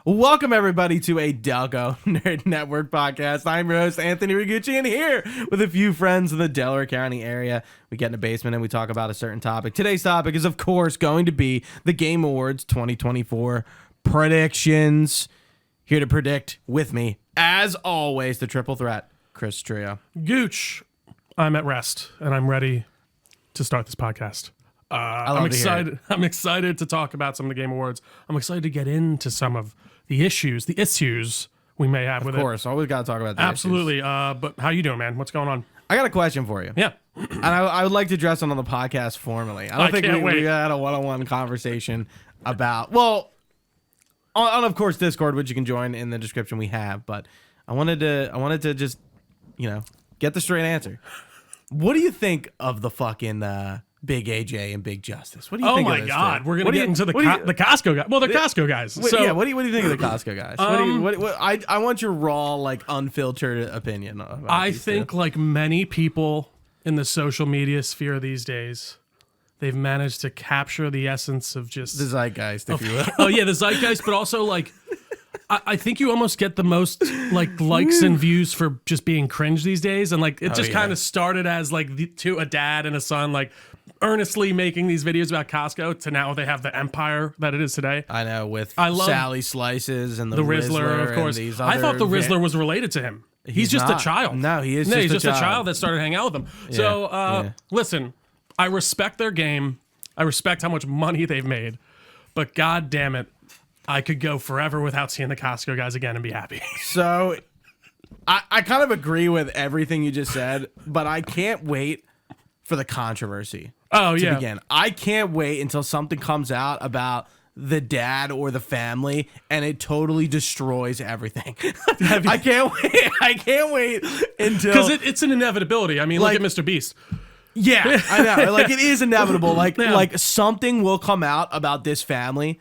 Welcome, everybody, to a Delco Nerd Network podcast. I'm your host, Anthony Rigucci, and here with a few friends in the Delaware County area. We get in the basement and we talk about a certain topic. Today's topic is, of course, going to be the Game Awards 2024 predictions. Here to predict with me, as always, the triple threat, Chris Trio. Gooch, I'm at rest, and I'm ready to start this podcast. I'm excited to talk about some of the Game Awards. I'm excited to get into some of the issues we may have with it. Of course, always got to talk about the Absolutely. issues. But how you doing, man? What's going on? I got a question for you. Yeah. And I would like to address it on the podcast formally. I don't think we had a one-on-one conversation about, well, on of course Discord, which you can join in the description we have, but I wanted to just, get the straight answer. What do you think of the fucking Big AJ and Big Justice? What do you think of this? Oh my God, we're gonna get into the Costco guys. Well, they're Costco guys. What do you think of the Costco guys? I want your raw, like, unfiltered opinion. I think, like many people in the social media sphere these days, they've managed to capture the essence of just the zeitgeist, if you will. Oh yeah, the zeitgeist, but also like. I think you almost get the most like likes and views for just being cringe these days, and like it just kind of started as like a dad and a son like earnestly making these videos about Costco to now they have the empire that it is today. I know, with Sally Slices and the Rizzler, of course. I thought the Rizzler was related to him. He's just a child. No, he's just a child that started hanging out with him. Yeah, so listen, I respect their game. I respect how much money they've made, but God damn it. I could go forever without seeing the Costco guys again and be happy. So, I kind of agree with everything you just said, but I can't wait for the controversy to begin. I can't wait until something comes out about the dad or the family and it totally destroys everything. I can't wait. I can't wait until... Because it's an inevitability. I mean, look at Mr. Beast. Yeah, I know. Like, it is inevitable. Like something will come out about this family.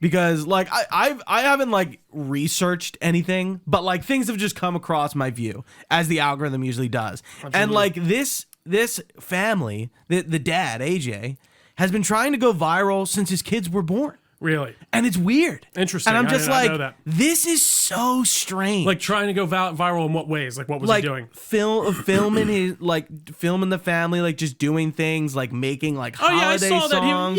Because like I haven't like researched anything, but like things have just come across my view as the algorithm usually does. Absolutely. And like this family, the dad AJ, has been trying to go viral since his kids were born. Really? And it's weird. Interesting. And I'm just this is so strange. Like trying to go viral in what ways? Like what was he doing? Filming the family, like just doing things, like making like holiday songs.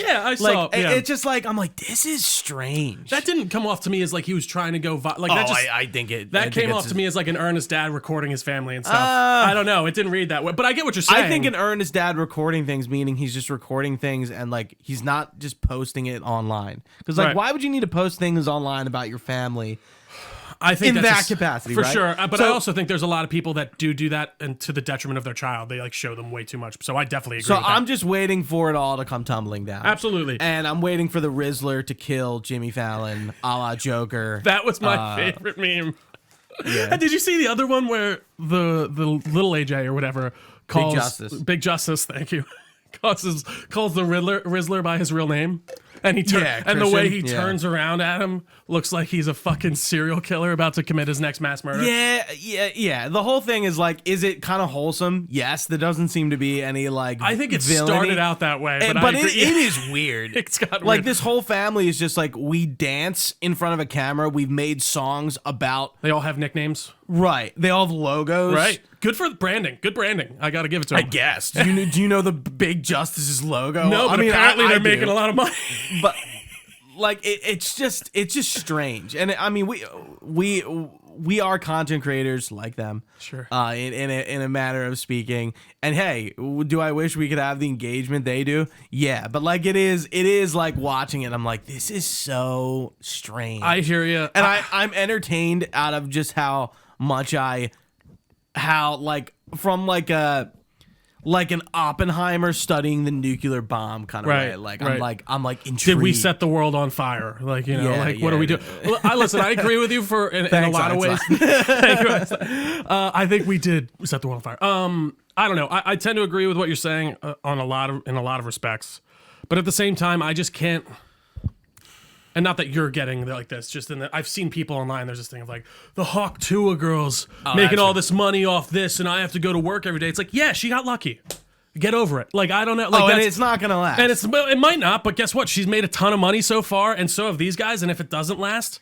I saw. It's just like, I'm like, this is strange. That didn't come off to me as like he was trying to go viral. Like I think it. That came off to me as like an earnest dad recording his family and stuff. I don't know. It didn't read that way, but I get what you're saying. I think an earnest dad recording things, meaning he's just recording things and like he's not just posting it online. Because like, why would you need to post things online about your family? I think in that capacity, for right? sure. But I also think there's a lot of people that do that, and to the detriment of their child, they like show them way too much. So I definitely agree. So with that. I'm just waiting for it all to come tumbling down. Absolutely. And I'm waiting for the Rizzler to kill Jimmy Fallon, a la Joker. That was my favorite meme. Yeah. And did you see the other one where the little AJ or whatever calls Big Justice? Thank you. Calls the Rizzler by his real name. And the way he turns around at him looks like he's a fucking serial killer about to commit his next mass murder. Yeah. The whole thing is like, is it kind of wholesome? Yes. There doesn't seem to be any like I think it villainy. Started out that way, but it is weird. It's got like weird. This whole family is just like, we dance in front of a camera. We've made songs about. They all have nicknames. Right. They all have logos. Right. Good for branding. Good branding. I got to give it to them. I guess. Do you know the Big Justice's logo? No, but apparently they're making a lot of money. But like it's just strange. And I mean we are content creators like them. Sure. In a manner of speaking. And hey, do I wish we could have the engagement they do? Yeah, but like it is like watching it. I'm like, this is so strange. I hear you. And I'm entertained out of just how much from like an Oppenheimer studying the nuclear bomb kind of way. Like I'm like intrigued. Did we set the world on fire? Like, what do we do? Well, I agree with you in a lot of ways. I think we did set the world on fire. I don't know. I tend to agree with what you're saying in a lot of respects, but at the same time, I just can't. And not that you're getting like this, just I've seen people online, there's this thing of like, the Hawk Tuah girls making all this money off this, and I have to go to work every day. It's like, yeah, she got lucky. Get over it. Like, I don't know. Like, and it's not going to last. And it might not, but guess what? She's made a ton of money so far, and so have these guys, and if it doesn't last,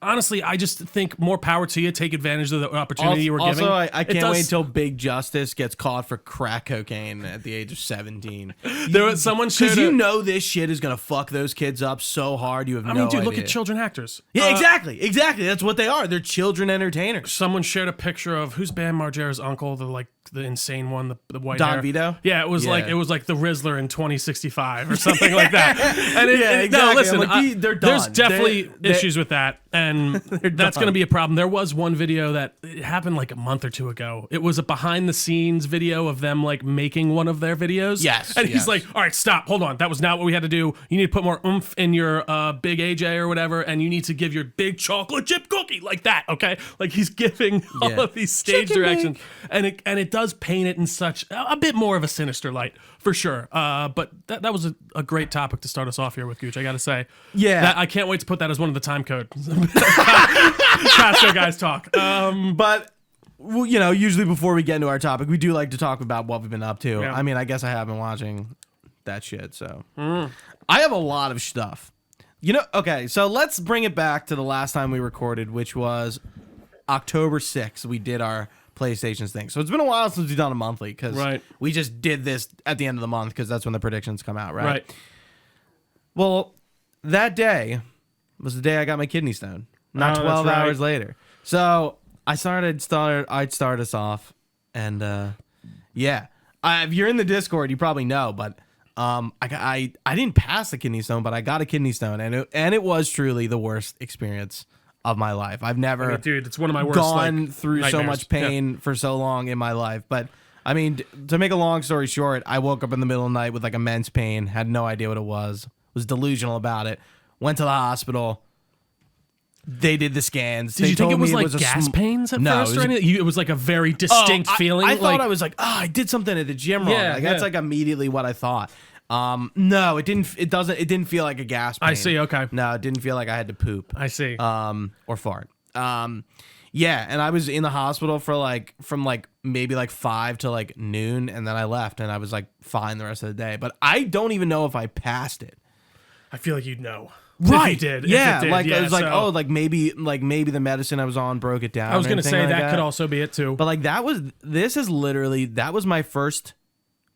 honestly, I just think more power to you. Take advantage of the opportunity you were giving. Also, I can't wait until Big Justice gets caught for crack cocaine at the age of 17. There was someone because you know this shit is gonna fuck those kids up so hard. You have no idea. Dude, look at children actors. Yeah, exactly. That's what they are. They're children entertainers. Someone shared a picture of who's Bam Margera's uncle, the insane one, the white Don hair. Vito. Yeah, it was like the Rizzler in 2065 or something like that. And exactly. No, listen, like, they're done. There's definitely issues with that, and that's going to be a problem. There was one video that it happened like a month or two ago. It was a behind the scenes video of them like making one of their videos. Yes, and he's like, "All right, stop, hold on. That was not what we had to do. You need to put more oomph in your big AJ or whatever, and you need to give your big chocolate chip cookie like that." Okay, like he's giving all of these stage directions, and it does paint it in such a bit more of a sinister light for sure. But that was a great topic to start us off here with, Gooch. I got to say, I can't wait to put that as one of the time code. Costco guys talk. But you know, usually before we get into our topic, we do like to talk about what we've been up to. Yeah. I mean, I guess I have been watching that shit. So I have a lot of stuff. You know, okay, so let's bring it back to the last time we recorded, which was October 6th. We did our PlayStations thing. So it's been a while since we've done a monthly because we just did this at the end of the month because that's when the predictions come out, right? Well, that day was the day I got my kidney stone. Not 12 hours later. So I'd start us off, and if you're in the Discord, you probably know, but I didn't pass the kidney stone, but I got a kidney stone, and it was truly the worst experience of my life. I've never, dude, it's one of my worst gone through nightmares. so much pain for so long in my life. But I mean, to make a long story short, I woke up in the middle of the night with like immense pain, had no idea what it was delusional about it, went to the hospital. They did the scans. Did you think it was like gas pains at first or anything? It was like a very distinct feeling. I thought I was like, I did something at the gym wrong. That's like immediately what I thought. No, it didn't. It didn't feel like a gas pain. I see. Okay. No, it didn't feel like I had to poop. I see. Or fart. Yeah, and I was in the hospital for from maybe 5 to noon, and then I left, and I was fine the rest of the day. But I don't even know if I passed it. I feel like you'd know. Right. If you did. Yeah. If it did. It was maybe the medicine I was on broke it down. I was gonna say that could also be it too. But that was my first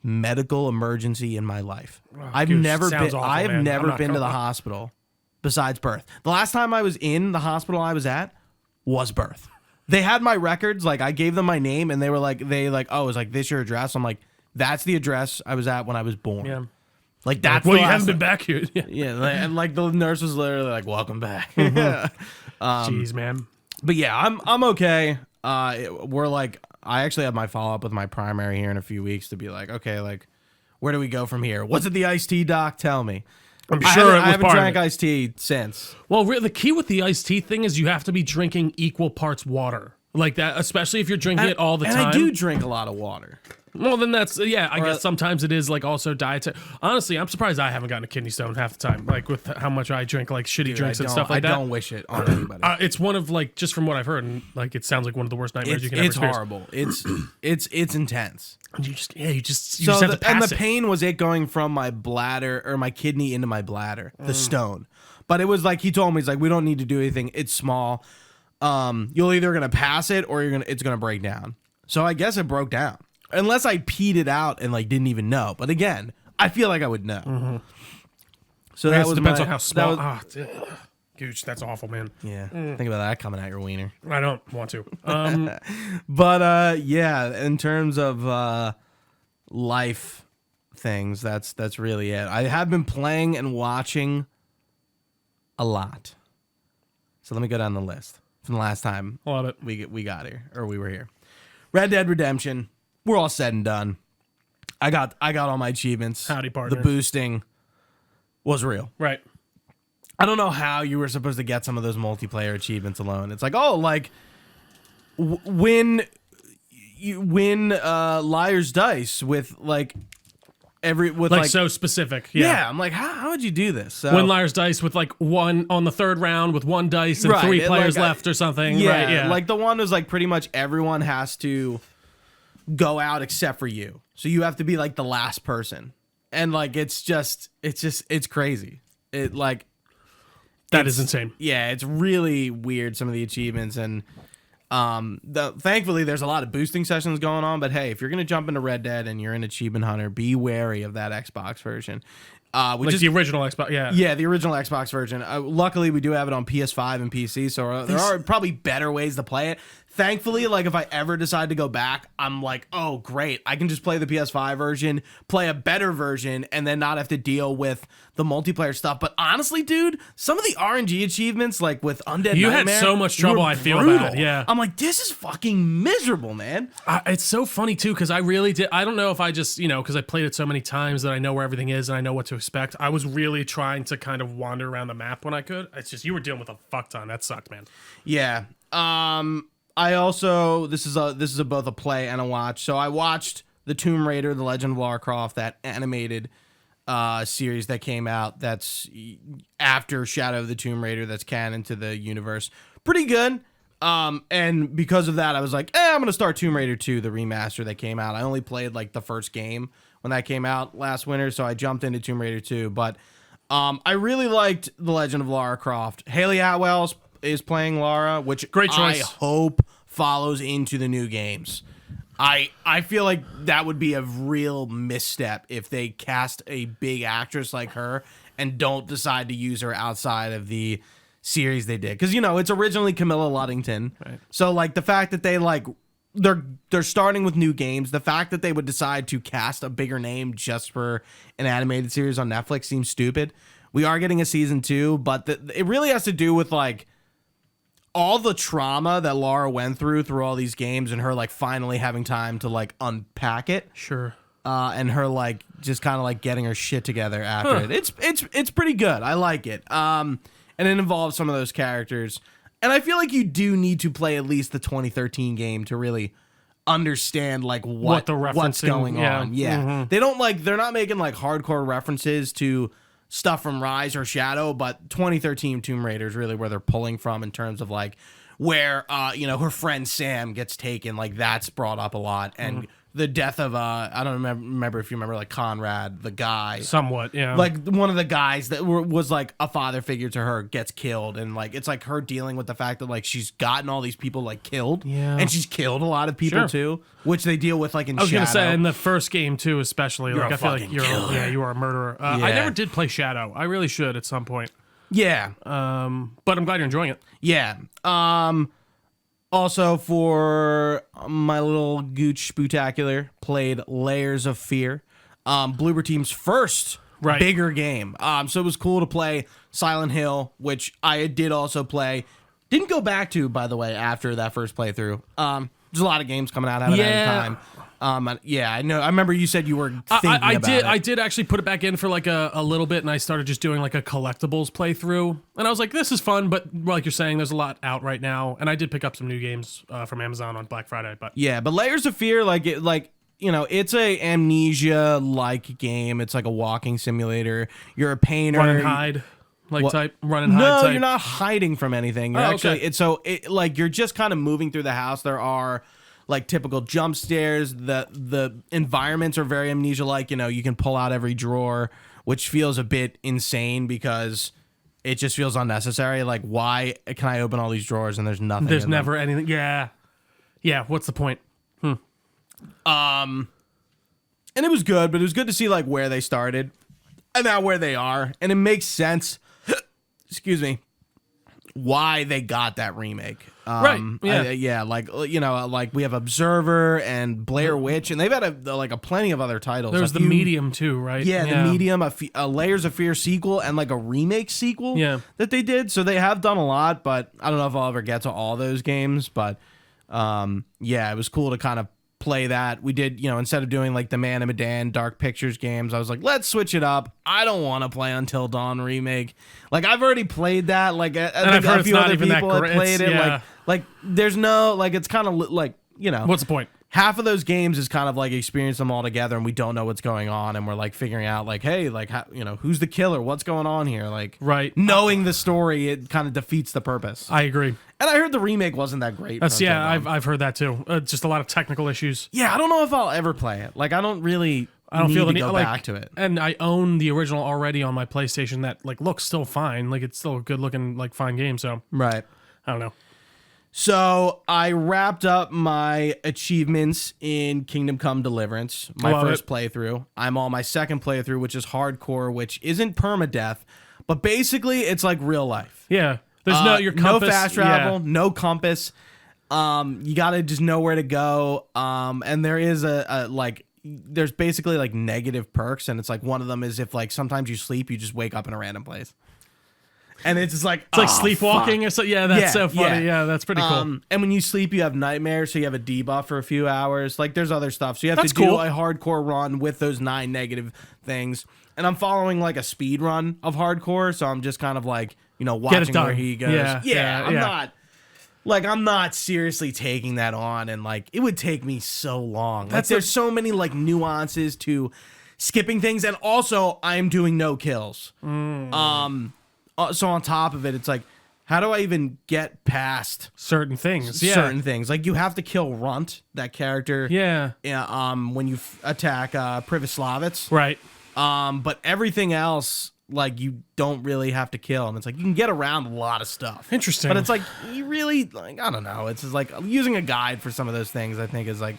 medical emergency in my life. Oh, I've never been to the hospital besides birth. The last time I was in the hospital I was at was birth. They had my records. I gave them my name, and they were oh, is this your address? I'm like, that's the address I was at when I was born. Yeah. That's well, you haven't been back here. Yeah, and the nurse was literally welcome back. Jeez, man. But yeah, I'm okay. I actually have my follow up with my primary here in a few weeks to be okay, where do we go from here? Was it the iced tea, doc? Tell me. I'm sure I haven't drank iced tea since. Well, the key with the iced tea thing is you have to be drinking equal parts water. Like that, especially if you're drinking it all the time. And I do drink a lot of water. Well, then I guess sometimes it is also dietary. Honestly, I'm surprised I haven't gotten a kidney stone half the time. With how much I drink shitty drinks and stuff like that. I don't wish it on anybody. It's one of just from what I've heard, and it sounds like one of the worst nightmares you can ever experience. It's horrible. It's intense. And you just have to pass and the pain was it going from my bladder or my kidney into my bladder, the stone. But it was he told me, we don't need to do anything. It's small. You're either gonna pass it or it's gonna break down. So I guess it broke down. Unless I peed it out and didn't even know. But again, I feel like I would know. Mm-hmm. So that depends on how small. Gooch, that's awful, man. Yeah. Think about that coming out your wiener. I don't want to. But in terms of life things, that's really it. I have been playing and watching a lot. So let me go down the list from the last time I love it. we got here, or we were here. Red Dead Redemption. We're all said and done. I got all my achievements. Howdy, partner. The boosting was real. Right. I don't know how you were supposed to get some of those multiplayer achievements alone. It's win Liar's Dice with so specific. Yeah, I'm how would you do this? So, win Liar's Dice with one on the third round with one dice and 3 players left or something. Yeah, right, yeah. The one was pretty much everyone has to go out except for you. So you have to be the last person. And it's crazy. That is insane. Yeah, it's really weird, some of the achievements, and thankfully there's a lot of boosting sessions going on. But hey, if you're gonna jump into Red Dead and you're an achievement hunter, be wary of that Xbox version. Which is the original Xbox, yeah, the original Xbox version. Luckily, we do have it on PS5 and PC, so there are probably better ways to play it. Thankfully, like if I ever decide to go back, I'm like, oh great, I can just play the PS5 version, play a better version, and then not have to deal with the multiplayer stuff. But honestly, dude, some of the RNG achievements, like with Undead you Nightmare, had so much trouble. I feel brutal. bad. Yeah, I'm like, this is fucking miserable, man. It's so funny too because I really did. I don't know if I just because I played it so many times that I know where everything is and I know what to expect. I was really trying to kind of wander around the map when I could. It's just you were dealing with a fuck ton. That sucked, man. Yeah. I also this is both a play and a watch. So I watched the Tomb Raider, The Legend of Lara Croft, that animated series that came out. That's after Shadow of the Tomb Raider. That's canon to the universe. Pretty good. And because of that, I was like, I'm gonna start Tomb Raider 2, the remaster that came out. I only played like the first game when that came out last winter, so I jumped into Tomb Raider 2. But I really liked The Legend of Lara Croft. Haley Atwell is playing Lara, which great choice. I hope follows into the new games. I feel like that would be a real misstep if they cast a big actress like her and don't decide to use her outside of the series they did. Because, it's originally Camilla Luddington. Right. So, like, the fact that they're starting with new games, the fact that they would decide to cast a bigger name just for an animated series on Netflix seems stupid. We are getting a season 2, but it really has to do with, like, all the trauma that Lara went through all these games and her like finally having time to like unpack it. Sure. And her like just kind of like getting her shit together after it. It's pretty good. I like it. And it involves some of those characters. And I feel like you do need to play at least the 2013 game to really understand like what's going on. Yeah. Mm-hmm. They're not making like hardcore references to stuff from Rise or Shadow, but 2013 Tomb Raider is really where they're pulling from in terms of like where her friend Sam gets taken, like that's brought up a lot, and the death of I don't remember if you remember like Conrad, the guy, somewhat, yeah, like one of the guys that was like a father figure to her gets killed, and like it's like her dealing with the fact that like she's gotten all these people like killed, and she's killed a lot of people too, which they deal with like in Shadow. I was gonna say in the first game too, especially like I feel like you are a murderer. I never did play Shadow. I really should at some point. Yeah. But I'm glad you're enjoying it. Yeah. Also, for my little gooch spooktacular, played Layers of Fear, Bloober Team's first bigger game. So it was cool to play Silent Hill, which I did also play. Didn't go back to, by the way, after that first playthrough. There's a lot of games coming out. Haven't had time. I know. I remember you said you were thinking about it. I did actually put it back in for like a little bit, and I started just doing like a collectibles playthrough. And I was like, this is fun, but like you're saying, there's a lot out right now. And I did pick up some new games from Amazon on Black Friday. But but Layers of Fear, it's a amnesia-like game. It's like a walking simulator. You're a painter. Run and hide. Type run and hide. No, type. You're not hiding from anything. You're you're just kind of moving through the house. There are like typical jump scares. The environments are very amnesia-like. You can pull out every drawer, which feels a bit insane because it just feels unnecessary. Like, why can I open all these drawers and there's nothing? There's never anything. Yeah. What's the point? And it was good, but it was good to see like where they started and now where they are, and it makes sense. Excuse me. Why they got that remake. Right. Yeah. Like we have Observer and Blair Witch, and they've had a plenty of other titles. There's the Medium too, right? Yeah, the Medium, a Layers of Fear sequel, and like a remake sequel that they did. So they have done a lot, but I don't know if I'll ever get to all those games. But it was cool to kind of play that. We did, instead of doing like the Man of Medan Dark Pictures games, I was like, let's switch it up. I don't want to play Until Dawn remake. Like, I've already played that. Like, I think a few other people have played it. Like there's no, like, it's kind of like, what's the point? Half of those games is kind of like experience them all together, and we don't know what's going on, and we're like figuring out like, hey, like, how, who's the killer? What's going on here? Like, knowing the story, it kind of defeats the purpose. I agree. And I heard the remake wasn't that great. I've heard that too. Just a lot of technical issues. Yeah, I don't know if I'll ever play it. Like, I don't really. I don't feel the need to go like, back to it. And I own the original already on my PlayStation that like looks still fine. Like it's still a good looking, like fine game. So right. I don't know. So I wrapped up my achievements in Kingdom Come Deliverance, my first playthrough. I'm on my second playthrough, which is hardcore, which isn't permadeath, but basically it's like real life. Yeah. There's no your compass. No fast travel, no compass. You gotta just know where to go. And there is there's basically like negative perks, and it's like one of them is if like sometimes you sleep, you just wake up in a random place. And it's just like, it's like sleepwalking or so. Yeah, that's so funny. Yeah, that's pretty cool. And when you sleep, you have nightmares, so you have a debuff for a few hours. Like there's other stuff. So you have to do a hardcore run with those 9 negative things. And I'm following like a speed run of hardcore, so I'm just kind of like, watching where he goes. I'm not seriously taking that on, and like it would take me so long. Like there's so many like nuances to skipping things, and also I'm doing no kills. So on top of it, it's like, how do I even get past certain things? Certain things. Like you have to kill Runt, that character. Yeah. When you attack Privislavitz. Right. But everything else, like you don't really have to kill, and it's like you can get around a lot of stuff. Interesting. But it's like you really like I don't know. It's just like using a guide for some of those things. I think is like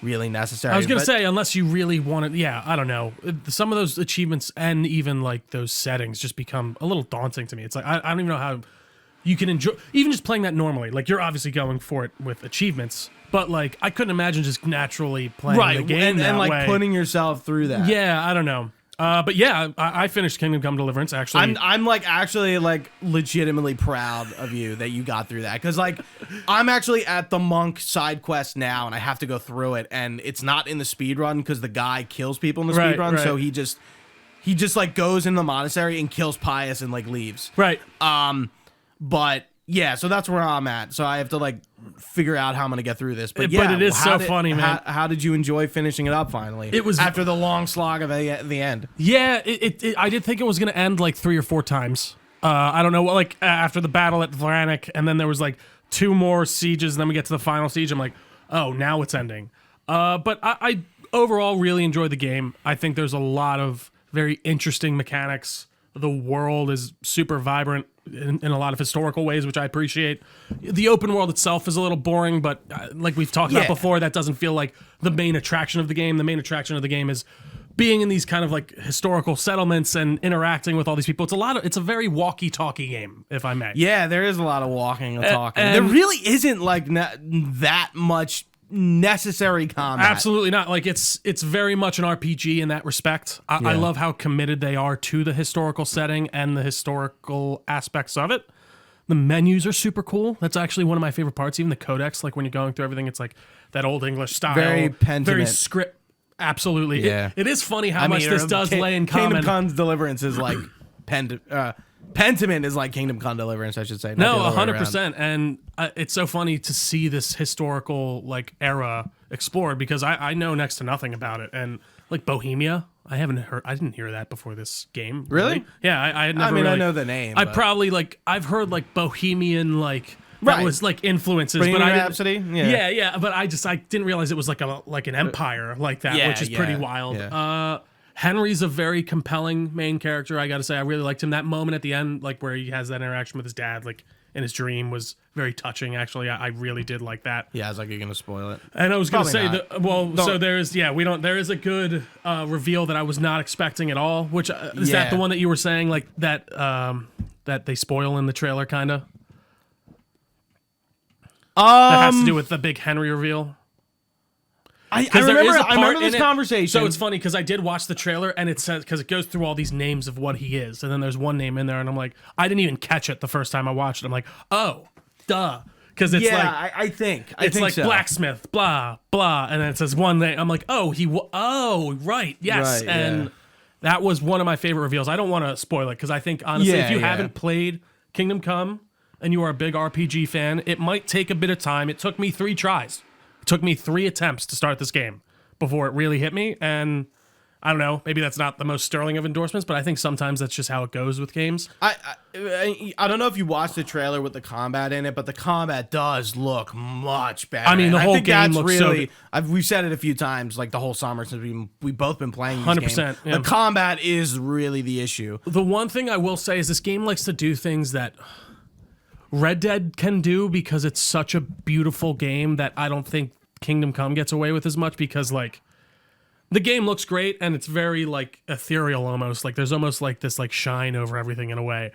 really necessary. I was gonna say unless you really want to. Yeah, I don't know. Some of those achievements and even like those settings just become a little daunting to me. It's like I don't even know how you can enjoy even just playing that normally. Like you're obviously going for it with achievements. But like I couldn't imagine just naturally playing the game and like way. putting yourself through that. Yeah, I don't know. But yeah, I finished Kingdom Come Deliverance. Actually, I'm like actually like legitimately proud of you that you got through that, because like I'm actually at the monk side quest now, and I have to go through it, and it's not in the speed run because the guy kills people in the speed run, so he just like goes in the monastery and kills Pius and like leaves. Right. But yeah, so that's where I'm at. So I have to like figure out how I'm gonna get through this. But it is so funny, man. How did you enjoy finishing it up finally? It was after the long slog of the end. Yeah, I did think it was gonna end like 3 or 4 times. I don't know, like after the battle at Vranik, and then there was like 2 more sieges, and then we get to the final siege. I'm like, oh, now it's ending. But I overall really enjoyed the game. I think there's a lot of very interesting mechanics. The world is super vibrant in a lot of historical ways, which I appreciate. The open world itself is a little boring, but like we've talked about before, that doesn't feel like the main attraction of the game. The main attraction of the game is being in these kind of like historical settlements and interacting with all these people. It's a very walkie-talkie game, if I may. Yeah, there is a lot of walking and talking. There really isn't like that much necessary combat. Absolutely not. Like it's very much an RPG in that respect. I love how committed they are to the historical setting and the historical aspects of it. The menus are super cool. That's actually one of my favorite parts. Even the codex, like when you're going through everything, it's like that old English style, very pentiment, very script. Absolutely. Yeah. It is funny how much this does lay in common. Kingdom Come Deliverance is like Pentiment is like Kingdom Come Deliverance, I should say. No, 100%. And it's so funny to see this historical like era explored, because I know next to nothing about it. And like Bohemia, I didn't hear that before this game. Really? Yeah, I had never. I know the name. I've heard like Bohemian that was like influences, but I Rhapsody. Yeah. But I didn't realize it was like an empire like that, which is pretty wild. Yeah. Henry's a very compelling main character. I got to say, I really liked him. That moment at the end, like where he has that interaction with his dad, like in his dream, was very touching. Actually, I really did like that. Yeah, I was like, you're gonna spoil it. And I was gonna say there is a good reveal that I was not expecting at all. Which is that the one that you were saying like that that they spoil in the trailer, kind of. That has to do with the big Henry reveal. I remember this conversation. So it's funny because I did watch the trailer, and it says, because it goes through all these names of what he is, and then there's one name in there, and I'm like, I didn't even catch it the first time I watched it. I'm like, oh, duh. Because it's I think like so. blacksmith, blah, blah, and then it says one name. I'm like, right, yes. And that was one of my favorite reveals. I don't want to spoil it, because I think, honestly, if you haven't played Kingdom Come, and you are a big RPG fan, it might take a bit of time. It took me 3 tries. It took me 3 attempts to start this game before it really hit me, and I don't know. Maybe that's not the most sterling of endorsements, but I think sometimes that's just how it goes with games. I don't know if you watched the trailer with the combat in it, but the combat does look much better. I mean, the whole game looks really. We've said it a few times, like the whole summer since we've both been playing. 100%. Yeah. The combat is really the issue. The one thing I will say is this game likes to do things that Red Dead can do because it's such a beautiful game that I don't think Kingdom Come gets away with as much because like. The game looks great, and it's very, like, ethereal almost. Like, there's almost, like, this, like, shine over everything in a way.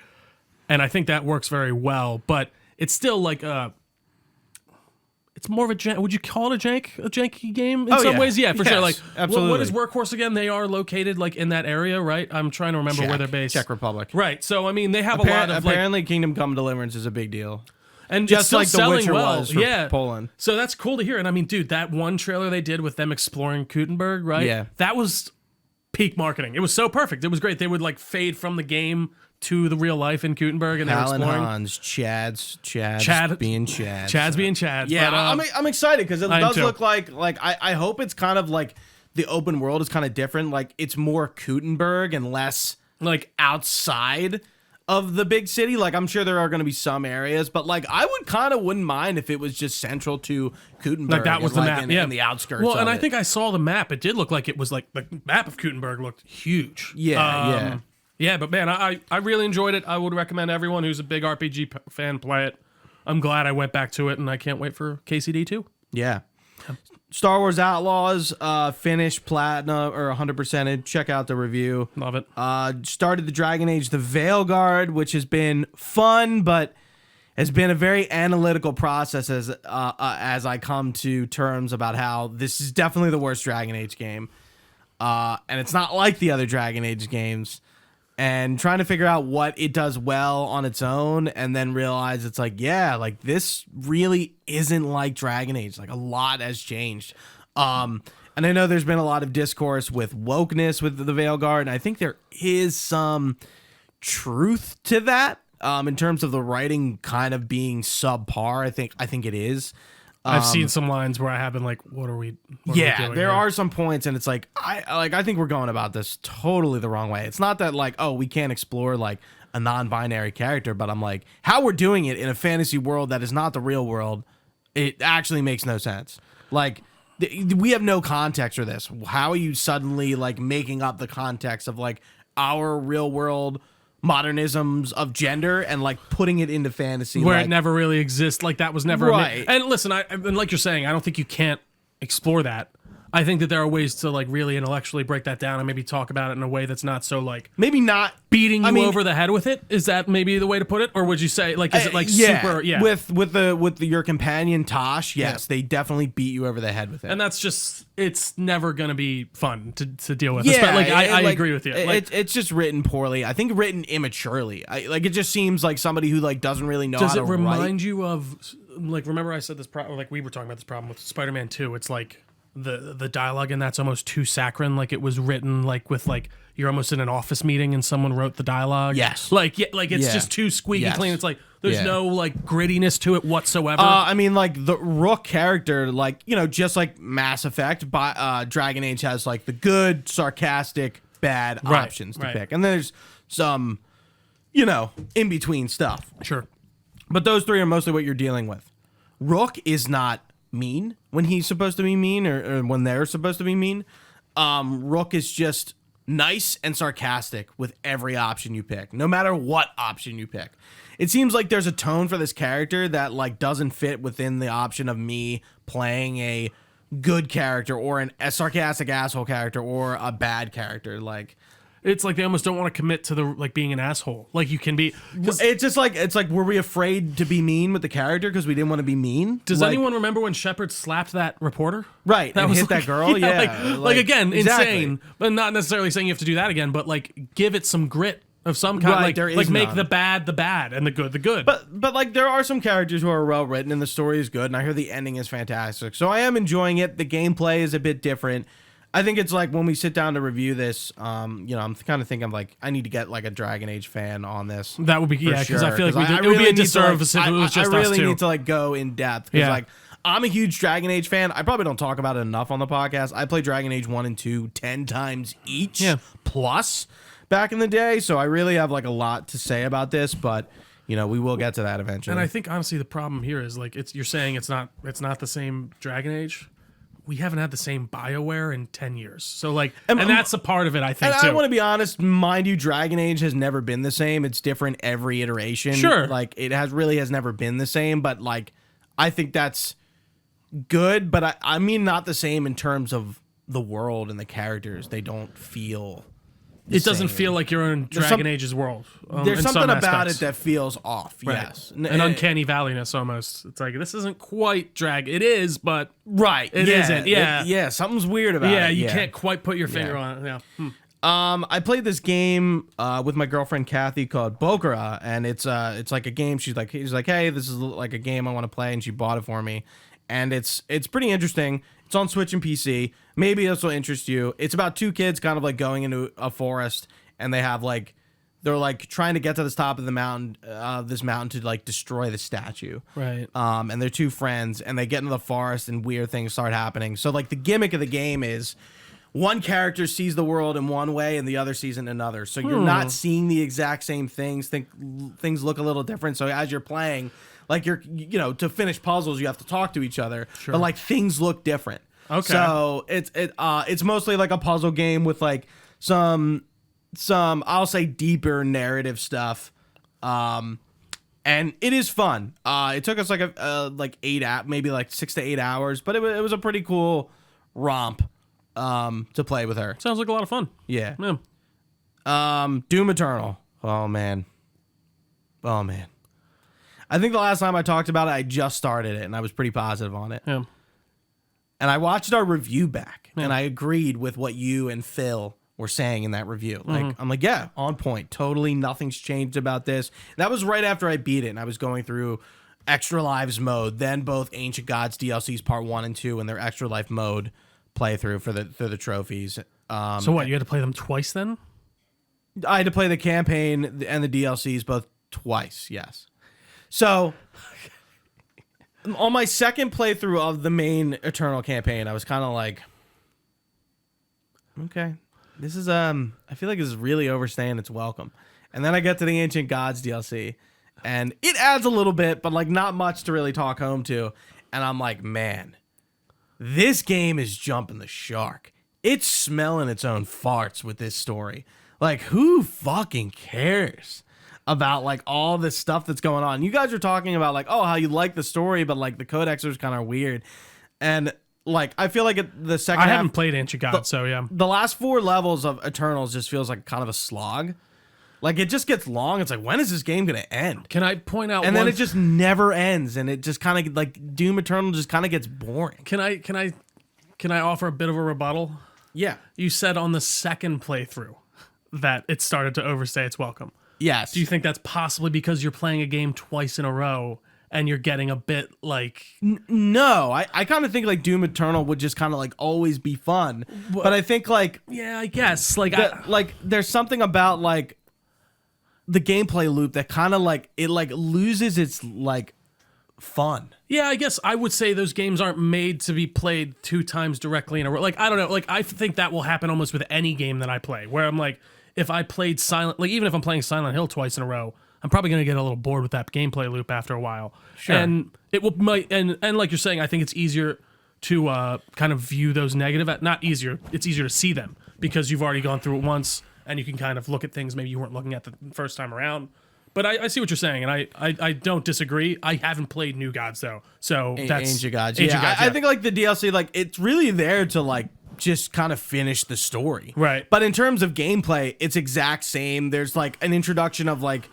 And I think that works very well. But it's still, like, it's more of a... Would you call it a janky game in some ways? Yeah, for sure. Like, absolutely. What is Workhorse again? They are located, like, in that area, right? I'm trying to remember where they're based. Czech Republic. Right. So, I mean, they have a lot of, apparently, Kingdom Come Deliverance is a big deal. And just like The Witcher well. was for Poland. So that's cool to hear. And I mean, dude, that one trailer they did with them exploring Gutenberg, right? Yeah. That was peak marketing. It was so perfect. It was great. They would like fade from the game to the real life in Gutenberg, and they were exploring. Hans, Chad being Chad. Chad's being Chad. Yeah, but, I'm excited because it does look like I hope it's kind of like the open world is kind of different. Like it's more Gutenberg and less like outside of the big city. Like I'm sure there are going to be some areas, but like I wouldn't mind if it was just central to Gutenberg. Like that was the map, in the outskirts. Well, and I think I saw the map. It did look like it was like the map of Gutenberg looked huge. Yeah. But man, I really enjoyed it. I would recommend everyone who's a big RPG fan play it. I'm glad I went back to it, and I can't wait for KCD 2. Yeah. Star Wars Outlaws, finished platinum or 100%ed. Check out the review. Love it. Started the Dragon Age, the Veilguard, which has been fun, but has been a very analytical process as I come to terms about how this is definitely the worst Dragon Age game. And it's not like the other Dragon Age games. And trying to figure out what it does well on its own and then realize it's like, yeah, like this really isn't like Dragon Age. Like a lot has changed. And I know there's been a lot of discourse with wokeness with the Veilguard, and I think there is some truth to that in terms of the writing kind of being subpar. I think it is. I've seen some lines where I have been like, what are we doing there are some points, and it's like I think we're going about this totally the wrong way. It's not that like, oh, we can't explore like a non-binary character, but I'm like, how we're doing it in a fantasy world that is not the real world, it actually makes no sense. Like we have no context for this. How are you suddenly like making up the context of like our real world modernisms of gender and like putting it into fantasy where like, it never really exists? Like that was never right. And listen, and like you're saying, I don't think you can't explore that. I think that there are ways to like really intellectually break that down and maybe talk about it in a way that's not so like maybe not beating you over the head with it. Is that maybe the way to put it, or would you say like is it like super? Yeah, with your companion Tosh, yes, they definitely beat you over the head with it, and that's just it's never gonna be fun to deal with. Yeah, like I agree with you. Like, it's just written poorly. I think written immaturely. Like it just seems like somebody who like doesn't really know. Does how it to remind write. you of like? Remember I said this problem. Like we were talking about this problem with Spider-Man 2. It's like. The dialogue in that's almost too saccharine, like it was written like with like you're almost in an office meeting and someone wrote the dialogue. Yes, like it's just too squeaky clean. It's like there's no like grittiness to it whatsoever. I mean, like the Rook character, like just like Mass Effect, Dragon Age has like the good, sarcastic, bad options to pick, and there's some in between stuff. Sure, but those three are mostly what you're dealing with. Rook is not mean when he's supposed to be mean or when they're supposed to be mean. Rook is just nice and sarcastic with every option you pick, no matter what option you pick. It seems like there's a tone for this character that like doesn't fit within the option of me playing a good character or a sarcastic asshole character or a bad character. Like it's like they almost don't want to commit to the like being an asshole. Like you can be. It's just like were we afraid to be mean with the character because we didn't want to be mean? Does anyone remember when Shepard slapped that reporter? Right, that and was hit that girl. Yeah, like again, exactly. Insane, but not necessarily saying you have to do that again. But like give it some grit of some kind. Right, like there is like make none. the bad and the good. But like there are some characters who are well written and the story is good, and I hear the ending is fantastic. So I am enjoying it. The gameplay is a bit different. I think it's like when we sit down to review this, I'm kind of thinking like I need to get like a Dragon Age fan on this. That would be because sure. I feel like it would really be a disservice if it was just us two. I really need to like go in depth because like I'm a huge Dragon Age fan. I probably don't talk about it enough on the podcast. I played Dragon Age 1 and 2 10 times each plus back in the day. So I really have like a lot to say about this, but we will get to that eventually. And I think honestly the problem here is like you're saying it's not the same Dragon Age. We haven't had the same BioWare in 10 years. So like and that's a part of it, I think, and too. I want to be honest, mind you, Dragon Age has never been the same. It's different every iteration. Sure. Like it has never been the same, but like I think that's good, but I mean not the same in terms of the world and the characters. They don't feel it doesn't feel like you're in Dragon Age's world. There's something about it that feels off. Right. Yes. An uncanny valleyness almost. It's like, this isn't quite drag. It is, but it isn't. Yeah. Something's weird about it. Yeah, you can't quite put your finger on it. Yeah. I played this game with my girlfriend Kathy called Bokura, and it's like a game. She's like, hey, this is like a game I want to play, and she bought it for me, and it's pretty interesting. It's on Switch and PC. Maybe this will interest you. It's about two kids kind of like going into a forest, and they're like trying to get to the top of the mountain, this mountain to like destroy the statue. Right. And they're two friends, and they get into the forest, and weird things start happening. So like the gimmick of the game is one character sees the world in one way, and the other sees it in another. So you're not seeing the exact same things. Things look a little different. So as you're playing, like to finish puzzles, you have to talk to each other. Sure. But like things look different. Okay. So it's mostly like a puzzle game with like some I'll say deeper narrative stuff. And it is fun. It took us like 6 to 8 hours, but it was a pretty cool romp to play with her. Sounds like a lot of fun. Yeah. Doom Eternal. Oh man. I think the last time I talked about it, I just started it, and I was pretty positive on it. Yeah. And I watched our review back, and I agreed with what you and Phil were saying in that review. Like, I'm like, yeah, on point. Totally nothing's changed about this. That was right after I beat it, and I was going through Extra Lives mode, then both Ancient Gods DLCs Part 1 and 2 and their Extra Life mode playthrough for the trophies. So what, you had to play them twice then? I had to play the campaign and the DLCs both twice, yes. So on my second playthrough of the main Eternal campaign, I was kind of like, okay, this is I feel like this is really overstaying its welcome. And then I get to the Ancient Gods DLC, and it adds a little bit, but like not much to really talk home to. And I'm like, man, this game is jumping the shark. It's smelling its own farts with this story. Like, who fucking cares about like all this stuff that's going on? You guys are talking about like, oh, how you like the story, but like the codex was kind of weird. And like, I feel like the second half, I haven't played Ancient Gods, so yeah. The last 4 levels of Eternals just feels like kind of a slog. Like, it just gets long. It's like, when is this game going to end? Can I point out then it just never ends, and it just kind of like Doom Eternal just kind of gets boring. Can I offer a bit of a rebuttal? Yeah. You said on the second playthrough that it started to overstay its welcome. Yes. Do you think that's possibly because you're playing a game twice in a row and you're getting a bit like... No, I kind of think like Doom Eternal would just kind of like always be fun. But I think like... Yeah, I guess. Like, like there's something about like the gameplay loop that kind of like, it like loses its like fun. Yeah, I guess I would say those games aren't made to be played 2 times directly in a row. Like, I don't know. Like, I think that will happen almost with any game that I play, where I'm like, if I played even if I'm playing Silent Hill twice in a row, I'm probably going to get a little bored with that gameplay loop after a while. Sure. And it will and like you're saying, I think it's easier to kind of view those negative. Not easier. It's easier to see them because you've already gone through it once, and you can kind of look at things maybe you weren't looking at the first time around. But I see what you're saying, and I don't disagree. I haven't played New Gods though, so that's Ancient Gods. I think like the DLC, like it's really there to like just kind of finish the story, right? But in terms of gameplay, it's exact same. There's like an introduction of like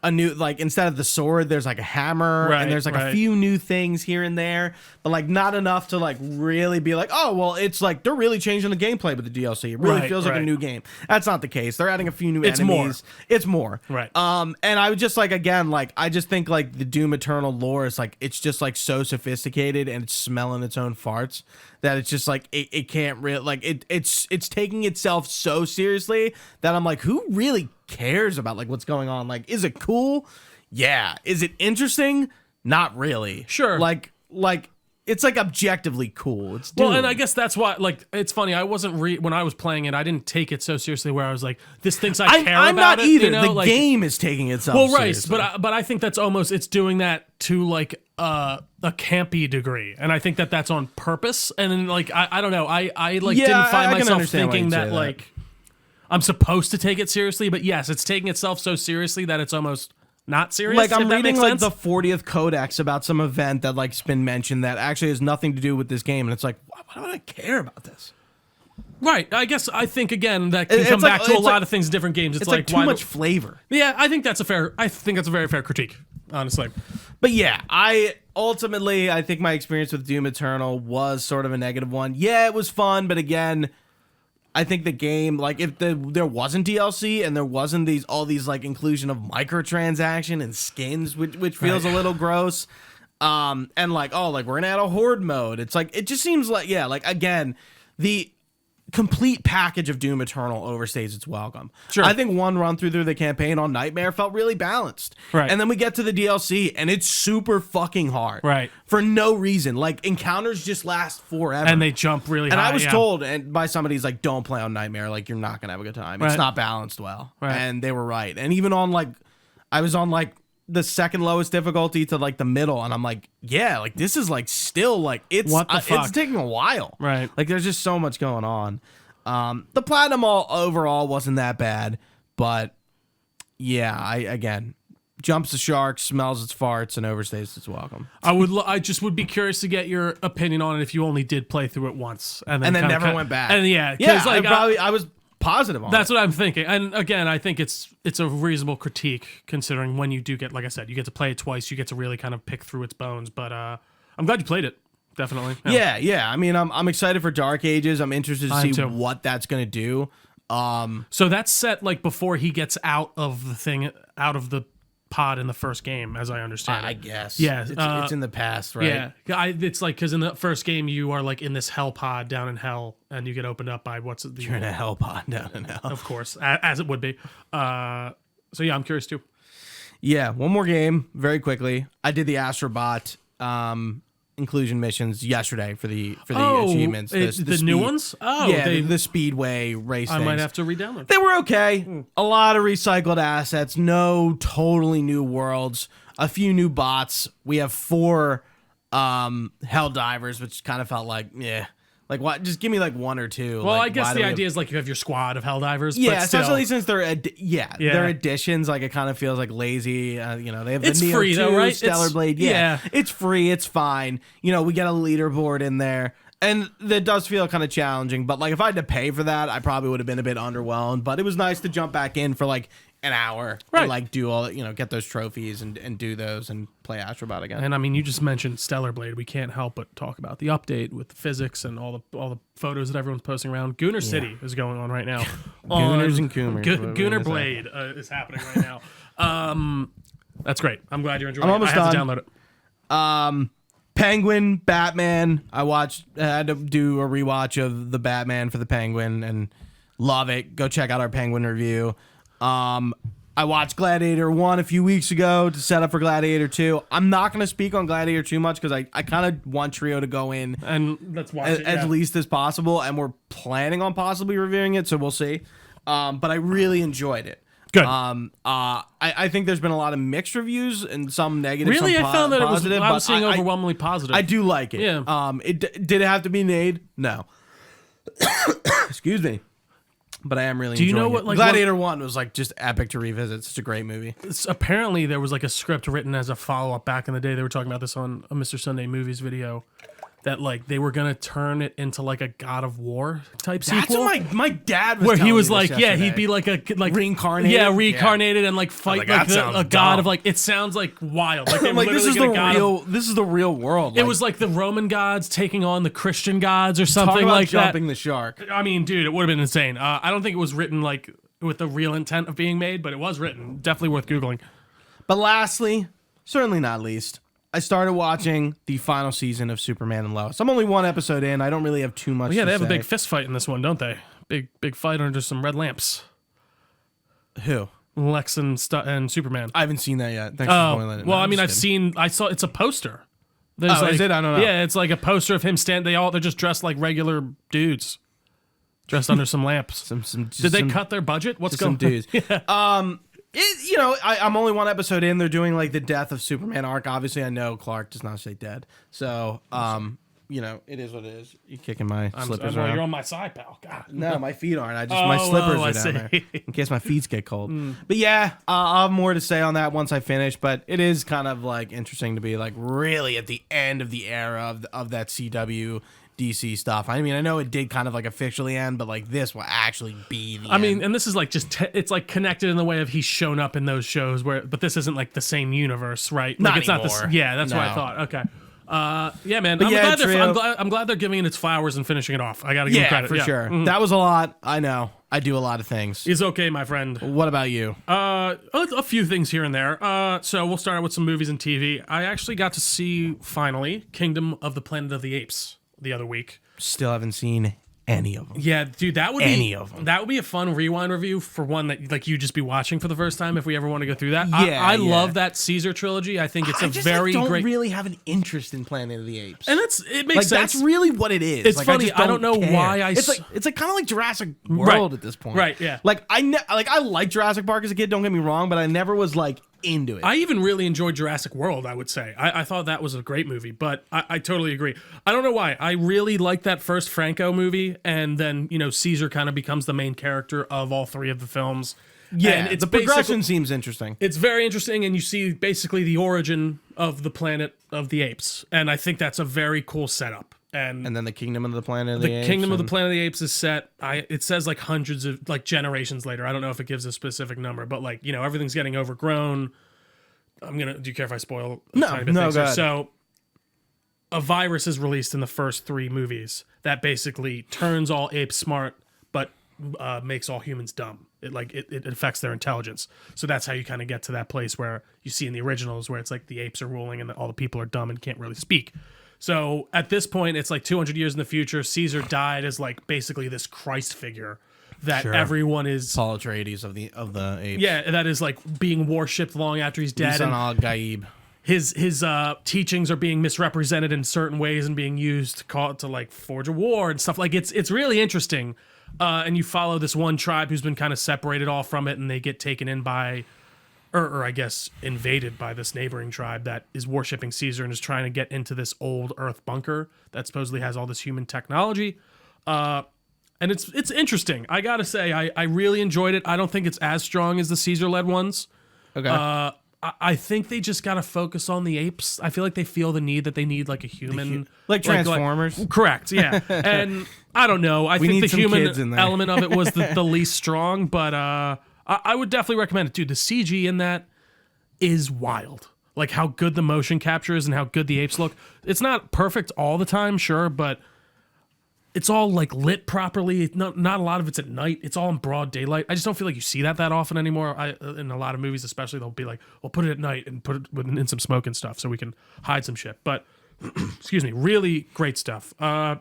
a new, like instead of the sword, there's like a hammer, right, and there's like a few new things here and there, but like not enough to like really be like, oh well, it's like they're really changing the gameplay with the DLC. It really feels like a new game. That's not the case. They're adding a few new enemies. It's more. Right. And I would just like, again, like I just think like the Doom Eternal lore is like, it's just like so sophisticated and it's smelling its own farts that it's just like it can't really like it's taking itself so seriously that I'm like, who really cares about like what's going on? Like, is it cool? Yeah. Is it interesting? Not really. Sure. Like it's like objectively cool. It's Doom. Well, and I guess that's why, like, it's funny. I wasn't when I was playing it, I didn't take it so seriously. Where I was like, this thinks I care I'm about not it. either. You know? The game is taking itself. Well, right, seriously. but I think that's almost it's doing that to like a campy degree, and I think that's on purpose. And then like I don't know, I like didn't find myself thinking that like I'm supposed to take it seriously, but yes, it's taking itself so seriously that it's almost not serious. Like I'm if that reading makes like sense. the 40th codex about some event that like's been mentioned that actually has nothing to do with this game, and it's like, why would I care about this? Right. I guess I think again that can come back to a lot of things in different games. It's like too much flavor. Yeah, I think that's a very fair critique, honestly. But yeah, I think my experience with Doom Eternal was sort of a negative one. Yeah, it was fun, but again, I think the game, like if there wasn't DLC and there wasn't all these like inclusion of microtransaction and skins, which feels a little gross. And like, oh, like we're gonna add a horde mode. It's like, it just seems like, yeah, like again, the complete package of Doom Eternal overstays its welcome. Sure. I think one run through the campaign on Nightmare felt really balanced. Right. And then we get to the DLC and it's super fucking hard. Right. For no reason. Like encounters just last forever. And they jump really high. And I was told by somebody's like, don't play on Nightmare. Like you're not gonna have a good time. It's not balanced well. Right. And they were right. And even on like, I was on like the second lowest difficulty to like the middle, and I'm like, yeah, like this is like still like it's it's taking a while. Right. Like there's just so much going on. The platinum overall wasn't that bad, but yeah, again jumps the shark, smells its farts, and overstays its welcome. I just would be curious to get your opinion on it if you only did play through it once and then never went back. And yeah, like I was positive on that's it. what I'm thinking. And again, I think it's a reasonable critique considering when you do get, like I said, you get to play it twice, you get to really kind of pick through its bones. But I'm glad you played it. Definitely. Yeah. I mean, I'm excited for Dark Ages. I'm interested to see what that's gonna do. So that's set like before he gets out of the pod in the first game, as I understand I it. guess. Yeah, it's in the past, right? Yeah, it's like because in the first game you are like in this hell pod down in hell, and you get opened up by You're in a hell pod down in hell, of course, as it would be. So yeah, I'm curious too. Yeah, one more game very quickly. I did the Astrobot inclusion missions yesterday for the achievements. The new ones? Oh, yeah, the Speedway race. I might have to re-download. They were okay. A lot of recycled assets. No totally new worlds. A few new bots. We have 4 hell divers, which kind of felt like like what? Just give me like 1 or 2. Well, like, I guess the idea is like you have your squad of hell divers. Yeah, but especially since they're additions. Like it kind of feels like lazy. They have the Neo free 2, though, right? Stellar Blade. Yeah, it's free. It's fine. We get a leaderboard in there, and that does feel kind of challenging. But like if I had to pay for that, I probably would have been a bit underwhelmed. But it was nice to jump back in for like an hour, right? And like do all get those trophies and do those and play Astrobot again. And I mean, you just mentioned Stellar Blade. We can't help but talk about the update with the physics and all the photos that everyone's posting around. Gooner City is going on right now. Gooners and Coomers. Gooner Blade is happening right now. That's great. I'm glad you're enjoying it. Almost I have done. to download it. Penguin, Batman. I had to do a rewatch of the Batman for the Penguin and love it. Go check out our Penguin review. I watched Gladiator 1 a few weeks ago to set up for Gladiator 2. I'm not going to speak on Gladiator too much because I kind of want Trio to go in and let's watch it as least as possible, and we're planning on possibly reviewing it, so we'll see. But I really enjoyed it. Good. I think there's been a lot of mixed reviews and some negative. Really, some I found that positive, I was seeing overwhelmingly positive. I do like it. Yeah. Did it have to be made? No. Excuse me. But I am really Do you enjoying know what, it. like, Gladiator 1 was like just epic to revisit. It's such a great movie. Apparently there was like a script written as a follow-up back in the day. They were talking about this on a Mr. Sunday Movies video. That like they were gonna turn it into like a God of War type sequel. That's what my dad was where telling he was me like, this yeah, yesterday. he'd be like a reincarnated. Yeah, reincarnated and like fight like a dumb. god of like. It sounds like wild. Like, I'm like this is the real. This is the real world. It was like the Roman gods taking on the Christian gods or something like jumping that. the shark. I mean, dude, it would have been insane. I don't think it was written like with the real intent of being made, but it was written. Definitely worth googling. But lastly, certainly not least, I started watching the final season of Superman and Lois. I'm only 1 episode in. I don't really have too much. Well, yeah, to they have say. a big fist fight in this one, don't they? Big fight under some red lamps. Who? Lex and Superman. I haven't seen that yet. Thanks for spoiling it. Well, I mean, I saw it's a poster. There's is it? I don't know. Yeah, it's like a poster of him they're just dressed like regular dudes. Dressed under some lamps. Did they cut their budget? What's going on? Some dudes. I'm only one episode in. They're doing like the death of Superman arc. Obviously, I know Clark does not stay dead. So, it is what it is. You kicking my slippers around? You're on my side, pal. God. No, my feet aren't. My slippers are down there in case my feet get cold. But yeah, I'll have more to say on that once I finish. But it is kind of like interesting to be like really at the end of the era of that CW DC stuff. I mean, I know it did kind of like officially end, but like this will actually be the end. And this is like it's like connected in the way of he's shown up in those shows but this isn't like the same universe, right? Like not it's anymore. Not that's what I thought. Okay. Yeah, man. I'm glad they're giving it its flowers and finishing it off. I got to give them credit. For sure. Mm-hmm. That was a lot. I know. I do a lot of things. It's okay, my friend. What about you? A few things here and there. So we'll start out with some movies and TV. I actually got to see, finally, Kingdom of the Planet of the Apes the other week. Still haven't seen any of them. Yeah, dude, that would be a fun rewind review for one that like you just be watching for the first time if we ever want to go through that. I love that Caesar trilogy. I think it's I don't really have an interest in Planet of the Apes, and it makes sense. That's really what it is. It's like, funny. I don't know why It's like kind of like Jurassic World at this point, right? Yeah. Like I like Jurassic Park as a kid. Don't get me wrong, but I never was like into it. I even really enjoyed Jurassic World, I would say. I thought that was a great movie, but I totally agree. I don't know why. I really liked that first Franco movie, and then, Caesar kind of becomes the main character of all three of the films. Yeah, and the progression seems interesting. It's very interesting, and you see basically the origin of the Planet of the Apes, and I think that's a very cool setup. And then the Kingdom of the Planet of the Apes. The Kingdom of the Planet of the Apes is set. It says like hundreds of like generations later. I don't know if it gives a specific number, but like everything's getting overgrown. Do you care if I spoil? No, go ahead. So, a virus is released in the first three movies that basically turns all apes smart, but makes all humans dumb. It affects their intelligence. So that's how you kind of get to that place where you see in the originals where it's like the apes are ruling and all the people are dumb and can't really speak. So at this point, it's like 200 years in the future. Caesar died as like basically this Christ figure that everyone is. Paul Atreides of the apes. Yeah, that is like being worshipped long after he's dead. Lisan al-Gaib. His teachings are being misrepresented in certain ways and being used to like forge a war and stuff. Like it's really interesting. And you follow this one tribe who's been kind of separated all from it, and they get taken in by. Or I guess invaded by this neighboring tribe that is worshiping Caesar and is trying to get into this old Earth bunker that supposedly has all this human technology. And it's interesting. I gotta say, I really enjoyed it. I don't think it's as strong as the Caesar-led ones. Okay. I think they just gotta focus on the apes. I feel like they feel the need that they need like a human, like Transformers. Correct. Yeah. And I don't know. I think the human element of it was the least strong, but I would definitely recommend it, dude. The CG in that is wild. Like how good the motion capture is and how good the apes look. It's not perfect all the time, sure, but it's all like lit properly. Not a lot of it's at night. It's all in broad daylight. I just don't feel like you see that often anymore. In a lot of movies, especially, they'll be like, "Well, put it at night and put it in some smoke and stuff, so we can hide some shit." But excuse me, really great stuff. I've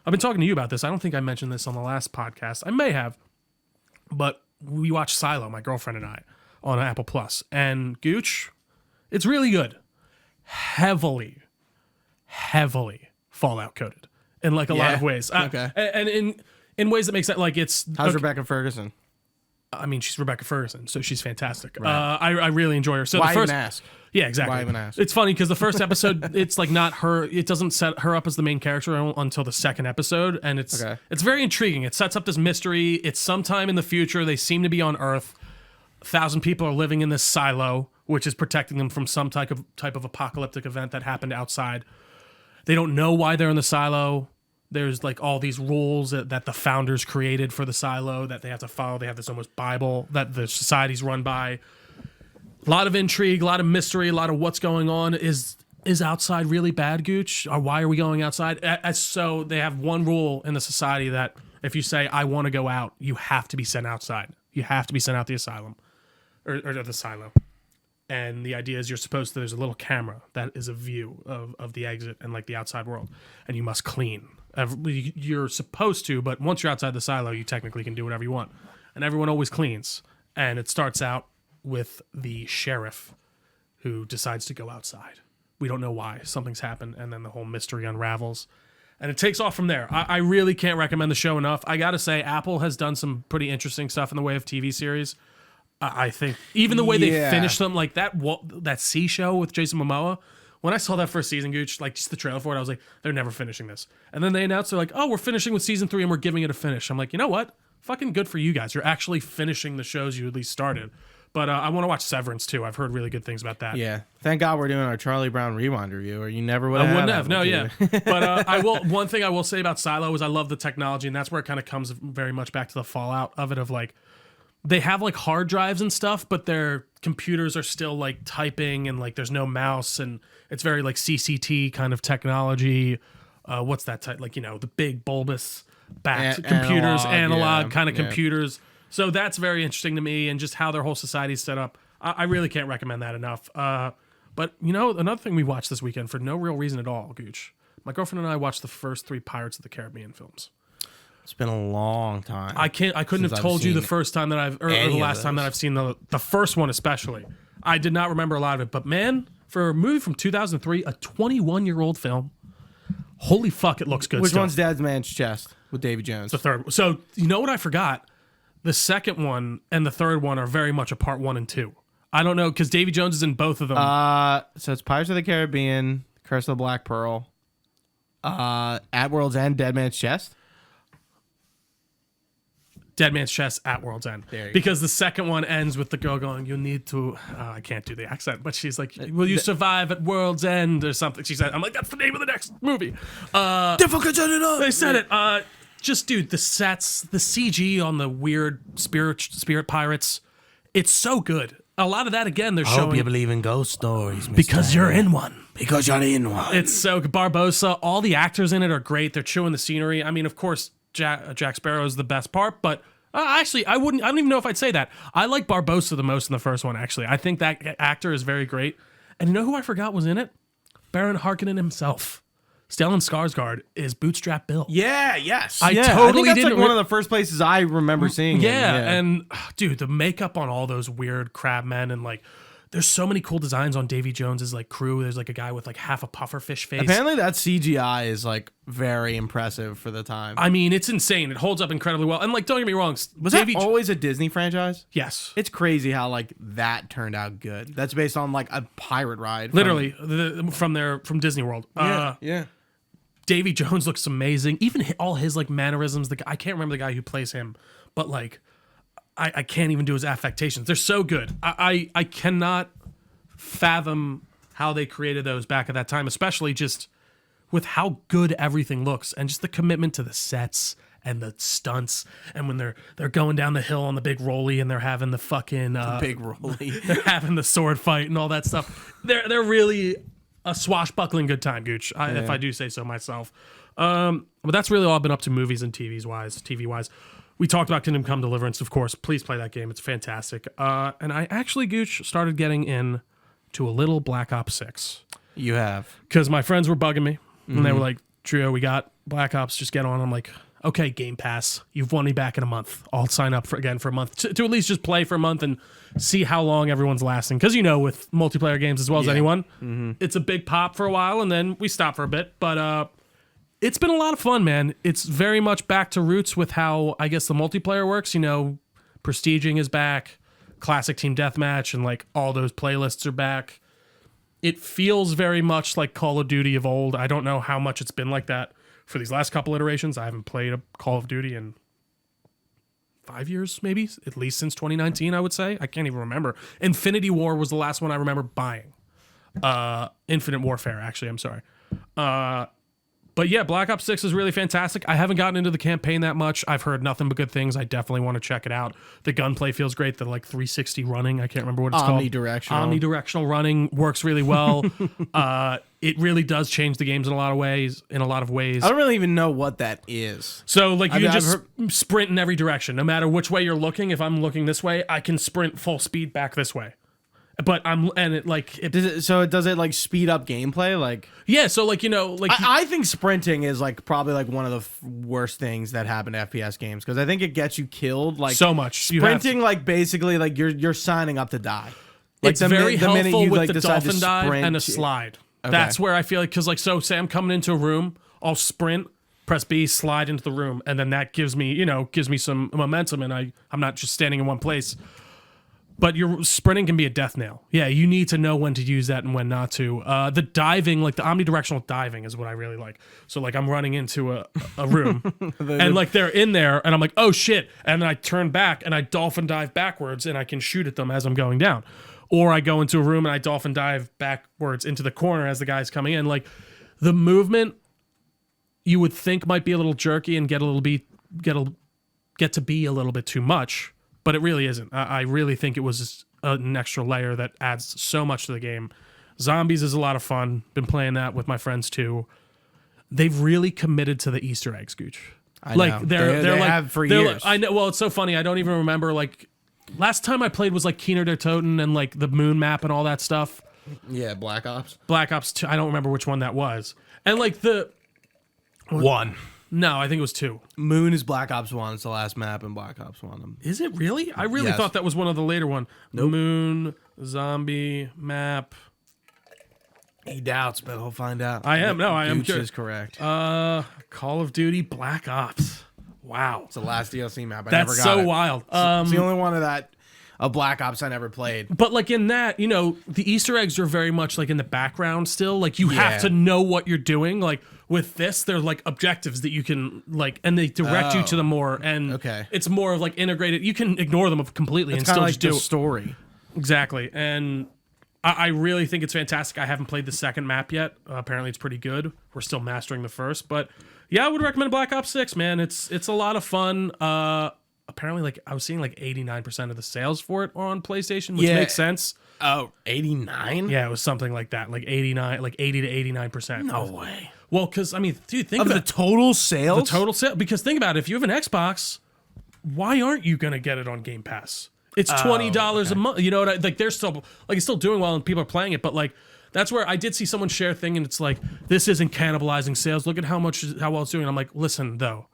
been talking to you about this. I don't think I mentioned this on the last podcast. I may have, but we watched Silo, my girlfriend and I, on Apple Plus, and Gooch, it's really good. Heavily Fallout coded in like a lot of ways. Okay. And in ways that make sense. Like it's how's Rebecca Ferguson? I mean, she's Rebecca Ferguson, so she's fantastic. Right. I really enjoy her. So why the first, even ask? Yeah, exactly. Why even ask? It's funny because the first episode, it's like not her. It doesn't set her up as the main character until the second episode, and it's very intriguing. It sets up this mystery. It's sometime in the future. They seem to be on Earth. 1,000 people are living in this silo, which is protecting them from some type of apocalyptic event that happened outside. They don't know why they're in the silo. There's like all these rules that the founders created for the silo that they have to follow. They have this almost Bible that the society's run by. A lot of intrigue, a lot of mystery, a lot of what's going on. Is outside really bad, Gooch? Or why are we going outside? So they have one rule in the society that if you say, I want to go out, you have to be sent outside. You have to be sent out the asylum or the silo. And the idea is there's a little camera that is a view of the exit and like the outside world. And you must clean. You're supposed to, but once you're outside the silo, you technically can do whatever you want. And everyone always cleans. And it starts out with the sheriff who decides to go outside. we don't know why. Something's happened, and then the whole mystery unravels. And it takes off from there. I really can't recommend the show enough. I got to say, Apple has done some pretty interesting stuff in the way of TV series. I think even the way they finished them, like that Sea show with Jason Momoa, when I saw that first season, Gooch, like just the trailer for it, I was like, they're never finishing this. And then they announced, they're like, oh, we're finishing with season 3 and we're giving it a finish. I'm like, you know what? Fucking good for you guys. You're actually finishing the shows you at least started. But I want to watch Severance too. I've heard really good things about that. Yeah. Thank God we're doing our Charlie Brown Rewind review, or you never would have. I wouldn't have. No, yeah. But I will. One thing I will say about Silo is I love the technology, and that's where it kind of comes very much back to the fallout of it. Of like, they have like hard drives and stuff, but their computers are still like typing, and like there's no mouse, and it's very like CCT kind of technology. What's that type? Like, the big bulbous backed computers, analog kind of computers. So that's very interesting to me, and just how their whole society is set up. I really can't recommend that enough. But another thing we watched this weekend for no real reason at all, Gooch. My girlfriend and I watched the first 3 Pirates of the Caribbean films. It's been a long time. I couldn't have told you the first time that or the last time that I've seen the first one especially. I did not remember a lot of it, but man, for a movie from 2003, a 21-year-old film, holy fuck, it looks good. Which one's Dead Man's Chest with Davy Jones? The third. So you know what I forgot? The second one and the third one are very much a part 1 and 2. I don't know, because Davy Jones is in both of them. So it's Pirates of the Caribbean, Curse of the Black Pearl, At World's End, Dead Man's Chest. Dead Man's Chest at World's End. Because the second one ends with the girl going, you need to, I can't do the accent, but she's like, will you survive at World's End or something? She said, I'm like, that's the name of the next movie. They said it. Just, dude, the sets, the CG on the weird spirit pirates, it's so good. A lot of that, again, they're showing. I hope you believe in ghost stories, Mr. Because you're in one. Because you're in one. It's so good. Barbossa, all the actors in it are great. They're chewing the scenery. I mean, of course, Jack Sparrow is the best part, but actually, I don't even know if I'd say that. I like Barbossa the most in the first one, actually. I think that actor is very great. And you know who I forgot was in it? Baron Harkonnen himself. Stellan Skarsgård is Bootstrap Bill. Yeah, yes. I think that's like one of the first places I remember seeing him. And dude, the makeup on all those weird crabmen, and like, there's so many cool designs on Davy Jones's like crew. There's like a guy with like half a pufferfish face. Apparently that CGI is like very impressive for the time. I mean, it's insane. It holds up incredibly well. And like, don't get me wrong, was that always a Disney franchise? Yes. It's crazy how like that turned out good. That's based on like a pirate ride. Literally from Disney World. Yeah. Davy Jones looks amazing. Even all his like mannerisms. I can't remember the guy who plays him, but like, I can't even do his affectations. They're so good. I cannot fathom how they created those back at that time, especially just with how good everything looks and just the commitment to the sets and the stunts. And when they're going down the hill on the big rolly and they're having the fucking big rolly, they're having the sword fight and all that stuff. They're really a swashbuckling good time, Gooch, if I do say so myself. But that's really all I've been up to movies and TV wise. We talked about Kingdom Come Deliverance, of course. Please play that game. It's fantastic. And I actually, Gooch, started getting in to a little Black Ops 6. You have. Because my friends were bugging me. And they were like, Trio, we got Black Ops. Just get on. I'm like, okay, Game Pass. You've won me back in a month. I'll sign up for a month to at least just play for a month and see how long everyone's lasting. Because, with multiplayer games as well as anyone, it's a big pop for a while, and then we stop for a bit. But it's been a lot of fun, man. It's very much back to roots with how, I guess, the multiplayer works. Prestiging is back, Classic Team Deathmatch, and like all those playlists are back. It feels very much like Call of Duty of old. I don't know how much it's been like that for these last couple iterations. I haven't played a Call of Duty in 5 years, maybe, at least since 2019, I would say. I can't even remember. Infinity War was the last one I remember buying. Infinite Warfare, actually, I'm sorry. But yeah, Black Ops 6 is really fantastic. I haven't gotten into the campaign that much. I've heard nothing but good things. I definitely want to check it out. The gunplay feels great. The like 360 running, I can't remember what it's called. Omnidirectional running works really well. It really does change the games in a lot of ways. I don't really even know what that is. So like you can just sprint in every direction. No matter which way you're looking, if I'm looking this way, I can sprint full speed back this way. But does it like speed up gameplay? Like, yeah, so like, I think sprinting is like probably like one of the worst things that happen to FPS games, because I think it gets you killed like so much. Sprinting, like basically like you're signing up to die. Like it's very helpful with the dolphin dive and a slide. That's where I feel like, because like, so say I'm coming into a room, I'll sprint, press B, slide into the room, and then that gives me some momentum, and I'm not just standing in one place. But your sprinting can be a death nail. Yeah, you need to know when to use that and when not to. The diving, like the omnidirectional diving, is what I really like. So like I'm running into a room, and like they're in there, and I'm like, oh shit, and then I turn back and I dolphin dive backwards, and I can shoot at them as I'm going down. Or I go into a room and I dolphin dive backwards into the corner as the guy's coming in. Like the movement, you would think might be a little jerky and get to be a little bit too much. But it really isn't. I really think it was an extra layer that adds so much to the game. Zombies is a lot of fun. Been playing that with my friends too. They've really committed to the Easter eggs, Gooch. I know. They like, have for years. I know. Well, it's so funny. I don't even remember. Like last time I played was like Keener der Toten and like the moon map and all that stuff. Yeah, Black Ops. Black Ops 2. I don't remember which one that was. And like the one. No, I think it was 2. Moon is Black Ops 1. It's the last map in Black Ops 1. Is it really? I really thought that was one of the later one. Nope. Moon, zombie, map. He doubts, but he'll find out. I am Gooch good. is correct. Call of Duty Black Ops. Wow. It's the last DLC map. That's never got so wild. It's the only one of Black Ops I never played. But like in that, you know, the Easter eggs are very much like in the background still. Like you have to know what you're doing. Like with this, they're like objectives that you can like, and they direct you to them more. And it's more of like integrated. You can ignore them completely and still like just do the story. Exactly. And I really think it's fantastic. I haven't played the second map yet. Apparently it's pretty good. We're still mastering the first, but yeah, I would recommend Black Ops 6, man. It's a lot of fun. Apparently, like I was seeing like 89% of the sales for it are on PlayStation, which makes sense. Oh, 89? Yeah, it was something like that, like 89, like 80 to 89%. No way. Well, because I mean, dude, think about the total sales. The total sale, because think about it. If you have an Xbox, why aren't you gonna get it on Game Pass? It's $20 a month. You know what? Like they're still like it's still doing well and people are playing it, but like that's where I did see someone share a thing and it's like this isn't cannibalizing sales. Look at how well it's doing. I'm like, listen though.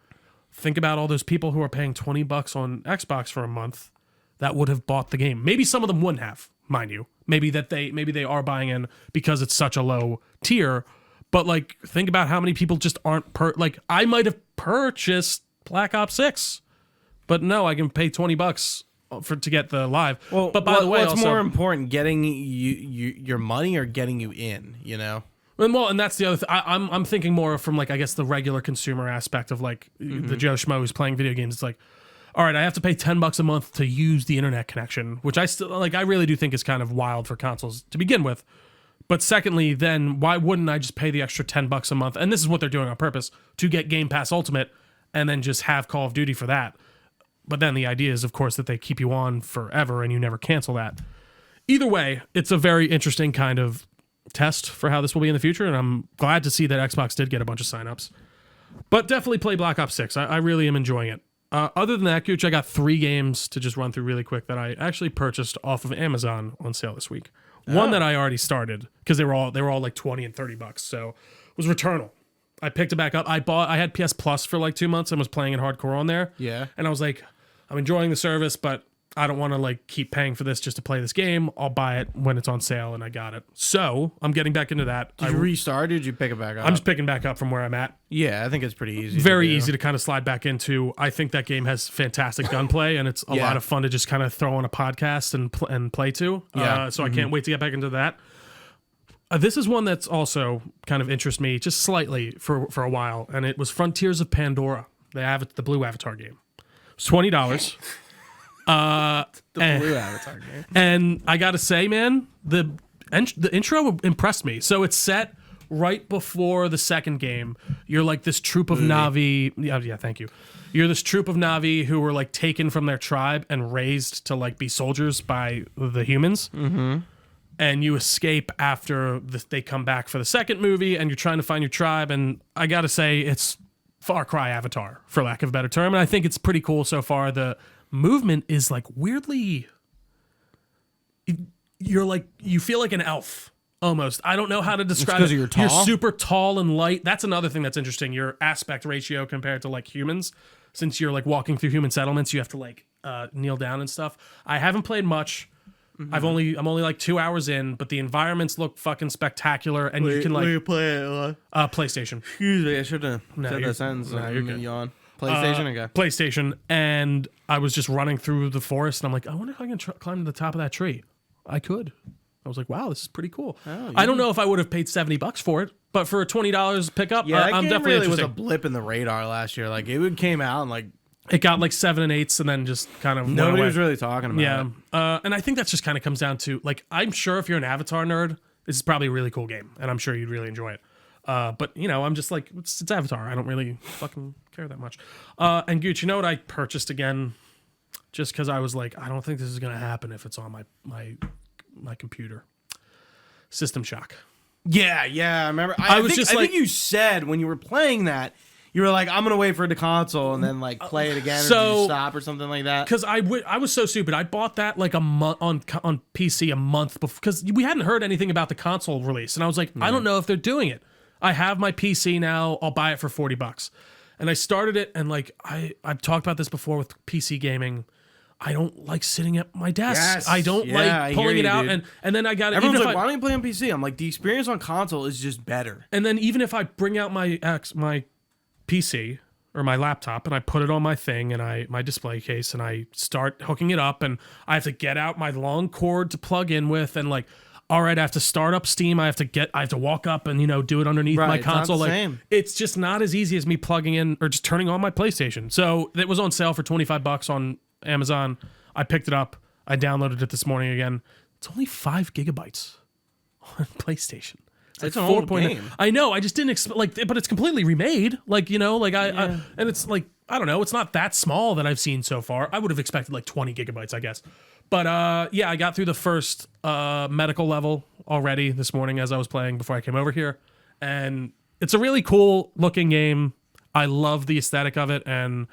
Think about all those people who are paying $20 on Xbox for a month that would have bought the game. Maybe some of them wouldn't have, mind you. Maybe they are buying in because it's such a low tier. But like, think about how many people just aren't like I might have purchased Black Ops 6, but no, I can pay $20 to get the live. Well, but by the way, what's more important, getting your money or getting you in? You know. And that's the other thing. I'm thinking more from like I guess the regular consumer aspect of like the Joe Schmo who's playing video games. It's like, all right, I have to pay $10 a month to use the internet connection, which I still like. I really do think is kind of wild for consoles to begin with. But secondly, then why wouldn't I just pay the extra $10 a month? And this is what they're doing on purpose to get Game Pass Ultimate, and then just have Call of Duty for that. But then the idea is, of course, that they keep you on forever and you never cancel that. Either way, it's a very interesting kind of test for how this will be in the future, and I'm glad to see that Xbox did get a bunch of signups. But definitely play Black Ops 6. I really am enjoying it. Other than that, Gooch, I got 3 games to just run through really quick that I actually purchased off of Amazon on sale this week. One that I already started because they were all like $20 and $30, so was Returnal. I picked it back up. I had PS Plus for like 2 months and was playing it hardcore on there. Yeah. And I was like, I'm enjoying the service, but I don't want to like keep paying for this just to play this game. I'll buy it when it's on sale, and I got it. So I'm getting back into that. Did you restart? Or did you pick it back up? I'm just picking back up from where I'm at. Yeah, I think it's pretty easy. Very easy to kind of slide back into. I think that game has fantastic gunplay, and it's a lot of fun to just kind of throw on a podcast and play to. Yeah. So I can't wait to get back into that. This is one that's also kind of interests me just slightly for a while, and it was Frontiers of Pandora, the Blue Avatar game. It's $20. Blue Avatar game. And I gotta say, man, the intro impressed me. So it's set right before the second game. You're like this troop of Na'vi. Yeah, thank you. You're this troop of Na'vi who were like taken from their tribe and raised to like be soldiers by the humans. Mm-hmm. And you escape after they come back for the second movie, and you're trying to find your tribe. And I gotta say, it's Far Cry Avatar, for lack of a better term. And I think it's pretty cool so far. The movement is like weirdly, you feel like an elf almost. I don't know how to describe it. Because you're tall? You're super tall and light. That's another thing that's interesting. Your aspect ratio compared to like humans, since you're like walking through human settlements, you have to like kneel down and stuff. I haven't played much. Mm-hmm. I'm only like 2 hours in, but the environments look fucking spectacular, and you can like. Where you play it? PlayStation. Excuse me, I should have said that sentence. No, you're good. Yawn. PlayStation, okay. PlayStation, and I was just running through the forest, and I'm like, I wonder if I can climb to the top of that tree. I could. I was like, wow, this is pretty cool. Oh, I don't know if I would have paid $70 for it, but for a $20 pickup, I'm definitely really interested. Was a blip in the radar last year. Like it came out and like it got like 7 and 8s, and then just kind of nobody was really talking about it. Yeah, and I think that just kind of comes down to like I'm sure if you're an Avatar nerd, this is probably a really cool game, and I'm sure you'd really enjoy it. But I'm just like it's Avatar. I don't really fucking care that much. And Gooch, you know what I purchased again, just because I was like, I don't think this is gonna happen if it's on my computer. System Shock. Yeah, I remember. I think you said when you were playing that, you were like, I'm gonna wait for the console and then like play it again, or did you stop or something like that. Because I was so stupid. I bought that like a month on PC a month before, because we hadn't heard anything about the console release, and I was like, I don't know if they're doing it. I have my PC now. I'll buy it for $40, and I started it, and like I've talked about this before with PC gaming. I don't like sitting at my desk. Yes. I don't like pulling it out, and then I got it. Everyone's like, why don't you play on PC? I'm like, the experience on console is just better. And then even if I bring out my PC or my laptop and I put it on my thing and my display case and I start hooking it up, and I have to get out my long cord to plug in with, and like, all right, I have to start up Steam. I have to walk up and do it underneath my console. It's not the like same. It's just not as easy as me plugging in or just turning on my PlayStation. So it was on sale for $25 on Amazon. I picked it up. I downloaded it this morning again. It's only 5 gigabytes on PlayStation. It's an old game. I know. I just didn't expect but it's completely remade. Like and it's like I don't know. It's not that small that I've seen so far. I would have expected like 20 gigabytes, I guess. But I got through the first medical level already this morning as I was playing before I came over here, and it's a really cool looking game. I love the aesthetic of it, and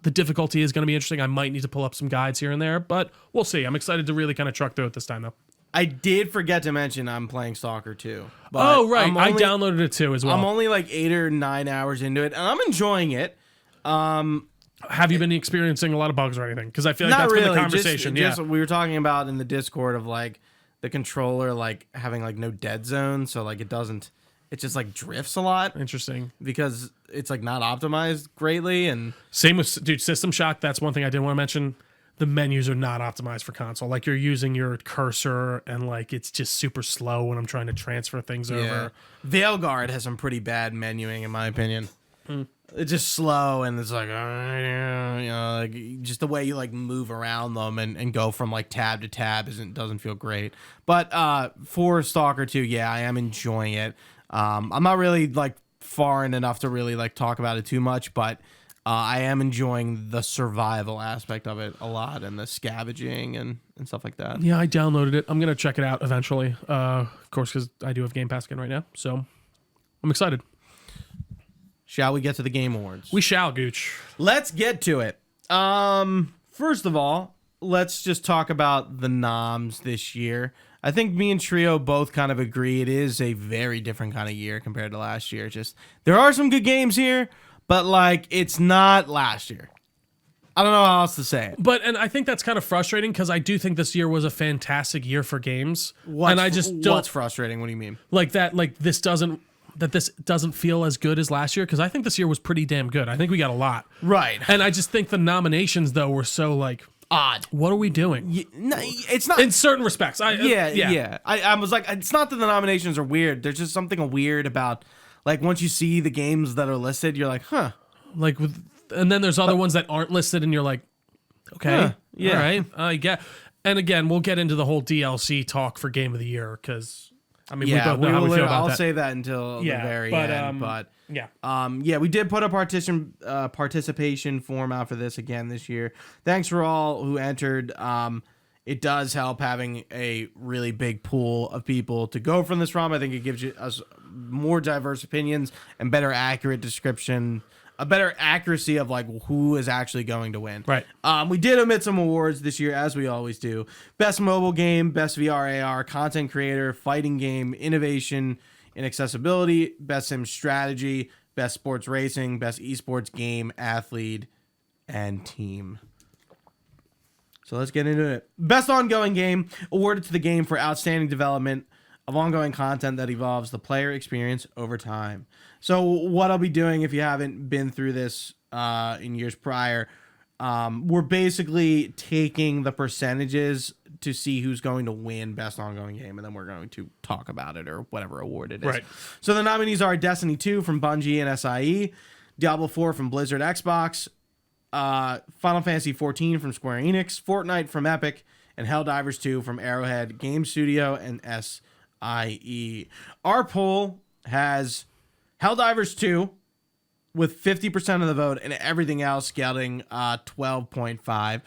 the difficulty is going to be interesting. I might need to pull up some guides here and there, but we'll see. I'm excited to really kind of truck through it this time, though. I did forget to mention I'm playing Stalker 2. Oh, right. I downloaded it too as well. I'm only like 8 or 9 hours into it, and I'm enjoying it. Have you been experiencing a lot of bugs or anything? Because I feel like that's been the conversation. Just we were talking about in the Discord of like the controller like having like no dead zone, so like it just like drifts a lot. Interesting. Because it's like not optimized greatly, and same with System Shock. That's one thing I did want to mention. The menus are not optimized for console. Like you're using your cursor, and like it's just super slow when I'm trying to transfer things over. Veilguard has some pretty bad menuing in my opinion. It's just slow, and it's like like just the way you like move around them and go from like tab to tab doesn't feel great. But for Stalker 2, I am enjoying it. I'm not really like far in enough to really like talk about it too much, but I am enjoying the survival aspect of it a lot, and the scavenging and stuff like that. Yeah, I downloaded it. I'm gonna check it out eventually. Of course, because I do have Game Pass again right now, so I'm excited. Shall we get to the Game Awards? We shall, Gooch. Let's get to it. First of all, let's just talk about the noms this year. I think me and Trio both kind of agree it is a very different kind of year compared to last year. Just there are some good games here, but like it's not last year. I don't know how else to say it. And I think that's kind of frustrating because I do think this year was a fantastic year for games. What's frustrating? What do you mean? Like that? Like this doesn't feel as good as last year, because I think this year was pretty damn good. I think we got a lot. Right. And I just think the nominations, though, were so, like, odd. What are we doing? It's not. In certain respects. I was like, it's not that the nominations are weird. There's just something weird about, like, once you see the games that are listed, you're like, huh. Like, and then there's other ones that aren't listed, and you're like, okay. Huh. Yeah. All right. I get. And again, we'll get into the whole DLC talk for Game of the Year, because... I mean, we both know how we feel about I'll that. say that until the very end. But we did put a participation form out for this again this year. Thanks for all who entered. It does help having a really big pool of people to go from this from. I think it gives us more diverse opinions and better accurate description. A better accuracy of like who is actually going to win. Right. We did omit some awards this year, as we always do. Best mobile game, best VR AR, content creator, fighting game, innovation and accessibility, best sim strategy, best sports racing, best esports game, athlete, and team. So So let's get into it. Best ongoing game awarded to the game for outstanding development of ongoing content that evolves the player experience over time. So what I'll be doing, if you haven't been through this in years prior, we're basically taking the percentages to see who's going to win best ongoing game, and then we're going to talk about it or whatever award it is. Right. So the nominees are Destiny 2 from Bungie and SIE, Diablo 4 from Blizzard Xbox, Final Fantasy 14 from Square Enix, Fortnite from Epic, and Helldivers 2 from Arrowhead Game Studio and SIE. Our poll has Helldivers 2 with 50% of the vote and everything else getting 12.5%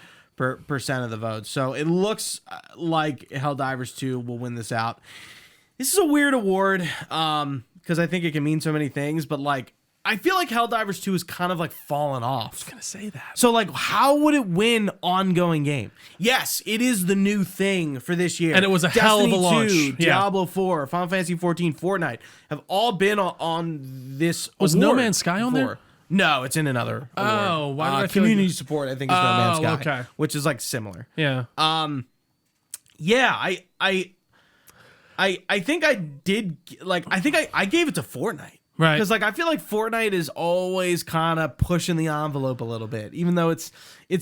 of the vote. So it looks like Helldivers 2 will win this out. This is a weird award because I think it can mean so many things, but like I feel like Helldivers 2 is kind of like fallen off. I was going to say that. So like how would it win ongoing game? Yes, it is the new thing for this year. And it was a hell of a launch. 2, Diablo 4, Final Fantasy 14, Fortnite have all been on this Was award No Man's Sky on there? No, it's in another award. Oh, why did I feel community like... support, I think, is No Man's Sky, okay. which is like similar. Yeah. Yeah, I think I did like I think I gave it to Fortnite. Right. Because like I feel like Fortnite is always kind of pushing the envelope a little bit, even though it's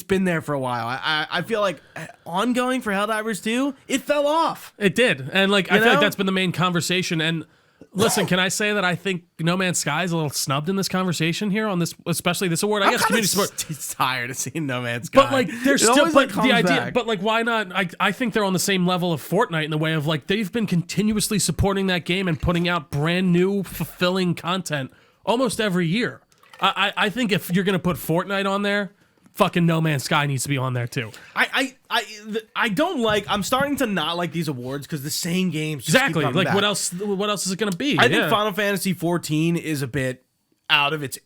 been there for a while. I feel like ongoing for Helldivers 2, it fell off. It did. And like I feel like that's been the main conversation. And listen, can I say that I think No Man's Sky is a little snubbed in this conversation here on this, especially this award? I guess community support. Tired of seeing No Man's Sky, but like they're still. But the idea, back. but like why not? I think they're on the same level of Fortnite in the way of like they've been continuously supporting that game and putting out brand new, fulfilling content almost every year. I think if you're gonna put Fortnite on there, fucking No Man's Sky needs to be on there too. I don't like. I'm starting to not like these awards because the same games just exactly. keep coming like back. what else? What else is it gonna be? I think Final Fantasy 14 is a bit out of its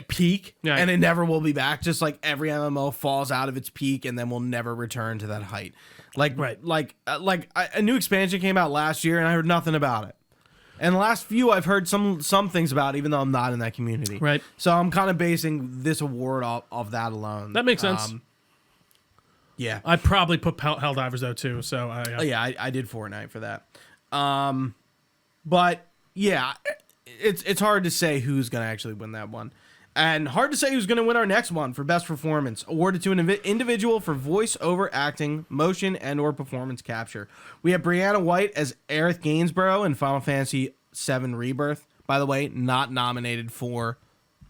peak, and it never will be back. Just like every MMO falls out of its peak and then will never return to that height. Like a new expansion came out last year and I heard nothing about it. And the last few I've heard some things about, even though I'm not in that community. Right. So I'm kind of basing this award off that alone. That makes sense. Yeah. I'd probably put Helldivers though too. So I did Fortnite for that. But yeah, it's hard to say who's gonna actually win that one, and hard to say who's gonna win our next one for best performance, awarded to an individual for voice over acting, motion, and/or performance capture. We have Brianna White as Aerith Gainsborough in Final Fantasy VII Rebirth. By the way, not nominated for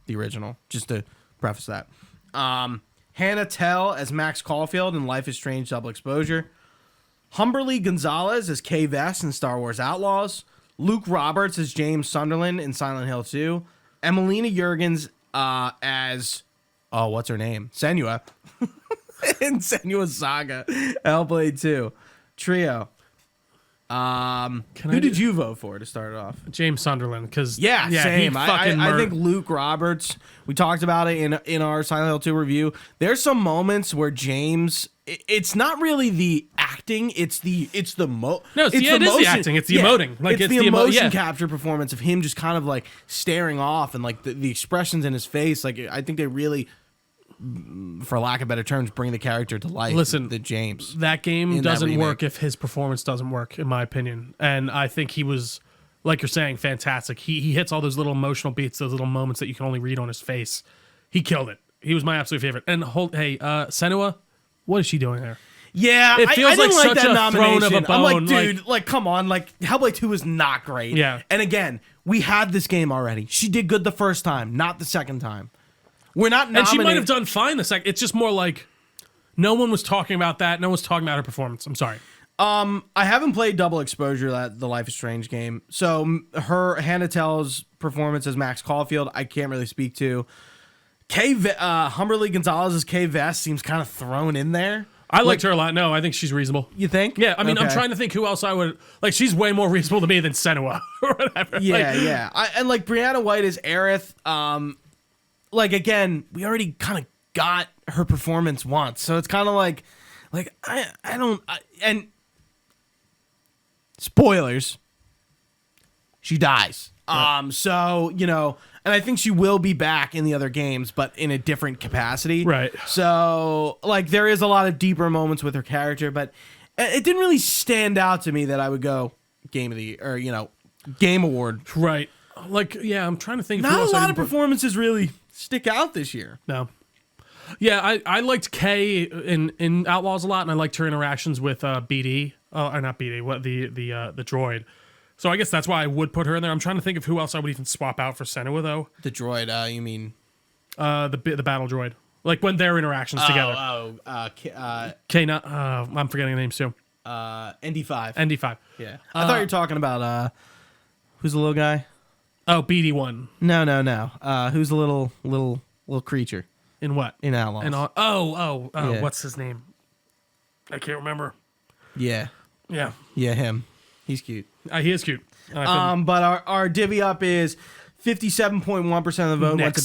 the original. Just to preface that. Hannah Tell as Max Caulfield in Life is Strange Double Exposure. Humberly Gonzalez as Kay Vess in Star Wars Outlaws. Luke Roberts as James Sunderland in Silent Hill 2. Emelina Jurgens as... Oh, what's her name? Senua. in Senua Saga. Hellblade 2. Trio. Who did you vote for to start it off? James Sunderland, because same. I think Luke Roberts. We talked about it in our Silent Hill 2 review. There's some moments where James. It's not really the acting. It's the no. It is the acting. It's the emoting. Like it's the emotion capture performance of him just kind of like staring off and like the expressions in his face. Like I think they really, for lack of better terms, bring the character to life. Listen, the James. That game doesn't work if his performance doesn't work, in my opinion. And I think he was, like you're saying, fantastic. He hits all those little emotional beats, those little moments that you can only read on his face. He killed it. He was my absolute favorite. And Senua, what is she doing there? Yeah, it feels I didn't like such that a nomination. throne of a bone. I'm like, dude, like, come on. Like, Hellblade 2 was not great. Yeah. And again, we had this game already. She did good the first time, not the second time. We're not nominating. And she might have done fine the second. It's just more like no one was talking about that. No one's talking about her performance. I'm sorry. I haven't played Double Exposure, the Life is Strange game. So Hannah Tell's performance as Max Caulfield, I can't really speak to. Humberly Gonzalez as Kay Vess seems kind of thrown in there. I liked her a lot. No, I think she's reasonable. You think? Yeah, I mean, I'm trying to think who else I would... Like, she's way more reasonable to me than Senua or whatever. Yeah. And, like, Brianna White as Aerith, like, again, we already kind of got her performance once. So it's kind of like, and spoilers, she dies. Right. So, and I think she will be back in the other games, but in a different capacity. Right. So, like, there is a lot of deeper moments with her character, but it didn't really stand out to me that I would go game of the year, or, game award. Right. Like, yeah, I'm trying to think. Not a lot of performances really stick out this year. No. Yeah, I liked Kay in Outlaws a lot, and I liked her interactions with BD. Or not BD, what the droid. So I guess that's why I would put her in there. I'm trying to think of who else I would even swap out for Senua, though. The droid, you mean? The battle droid. Like when their interactions together. I'm forgetting the names too. ND5. ND5. Yeah. I thought you were talking about, who's the little guy? Oh, BD1. No. Who's the little creature? In what? In Outlaws. Yeah. What's his name? I can't remember. Yeah. Yeah, him. He's cute. He is cute. But our divvy up is 57.1% of the vote went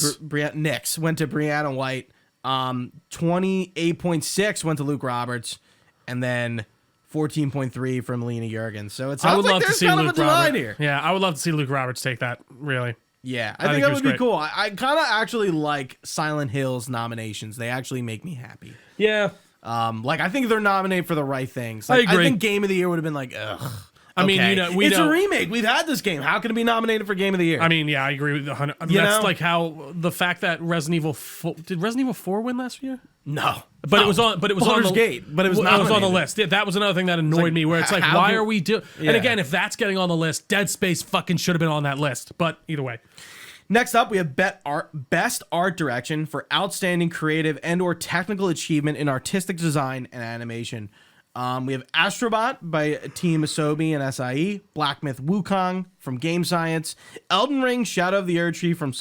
to Brianna White. 28.6 went to Luke Roberts, and then 14.3 from Lena Jurgens. So it sounds like there's kind of a divide here. Yeah, I would love to see Luke Roberts take that. Really. Yeah, I think that would be cool. I kind of actually like Silent Hill's nominations. They actually make me happy. Yeah. I think they're nominated for the right things. I agree. I think Game of the Year would have been like, ugh. I mean, it's a remake. We've had this game. How can it be nominated for Game of the Year? I mean, yeah, I agree with 100. I mean, that's like how the fact that Resident Evil 4, did Resident Evil 4 win last year? No, but it was on. But it was on the Gate. But it was not. It was on the nominated. list. Yeah, that was another thing that annoyed me. Where it's like, why are we doing? Yeah. And again, if that's getting on the list, Dead Space fucking should have been on that list. But either way. Next up, we have Best Art Direction for outstanding creative and/or technical achievement in artistic design and animation. We have Astrobot by Team Asobi and SIE, Black Myth Wukong from Game Science, Elden Ring Shadow of the Erdtree from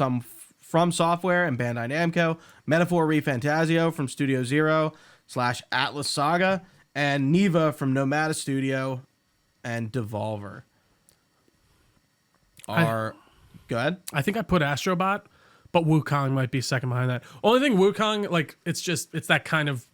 From Software and Bandai Namco, Metaphor ReFantazio from Studio Zero / Atlas Saga, and Neva from Nomada Studio and Devolver. Go ahead. I think I put Astrobot, but Wukong might be second behind that. Only thing Wukong, like, it's that kind of,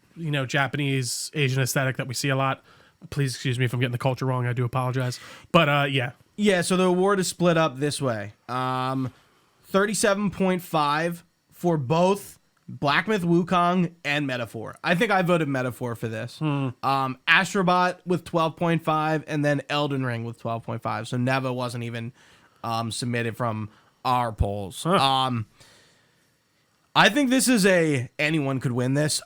Japanese Asian aesthetic that we see a lot. Please excuse me if I'm getting the culture wrong. I do apologize. But yeah. Yeah, so the award is split up this way. 37.5 for both Black Myth Wukong and Metaphor. I think I voted Metaphor for this. Astrobot with 12.5 and then Elden Ring with 12.5. So Neva wasn't even submitted from our polls. I think this is anyone could win this.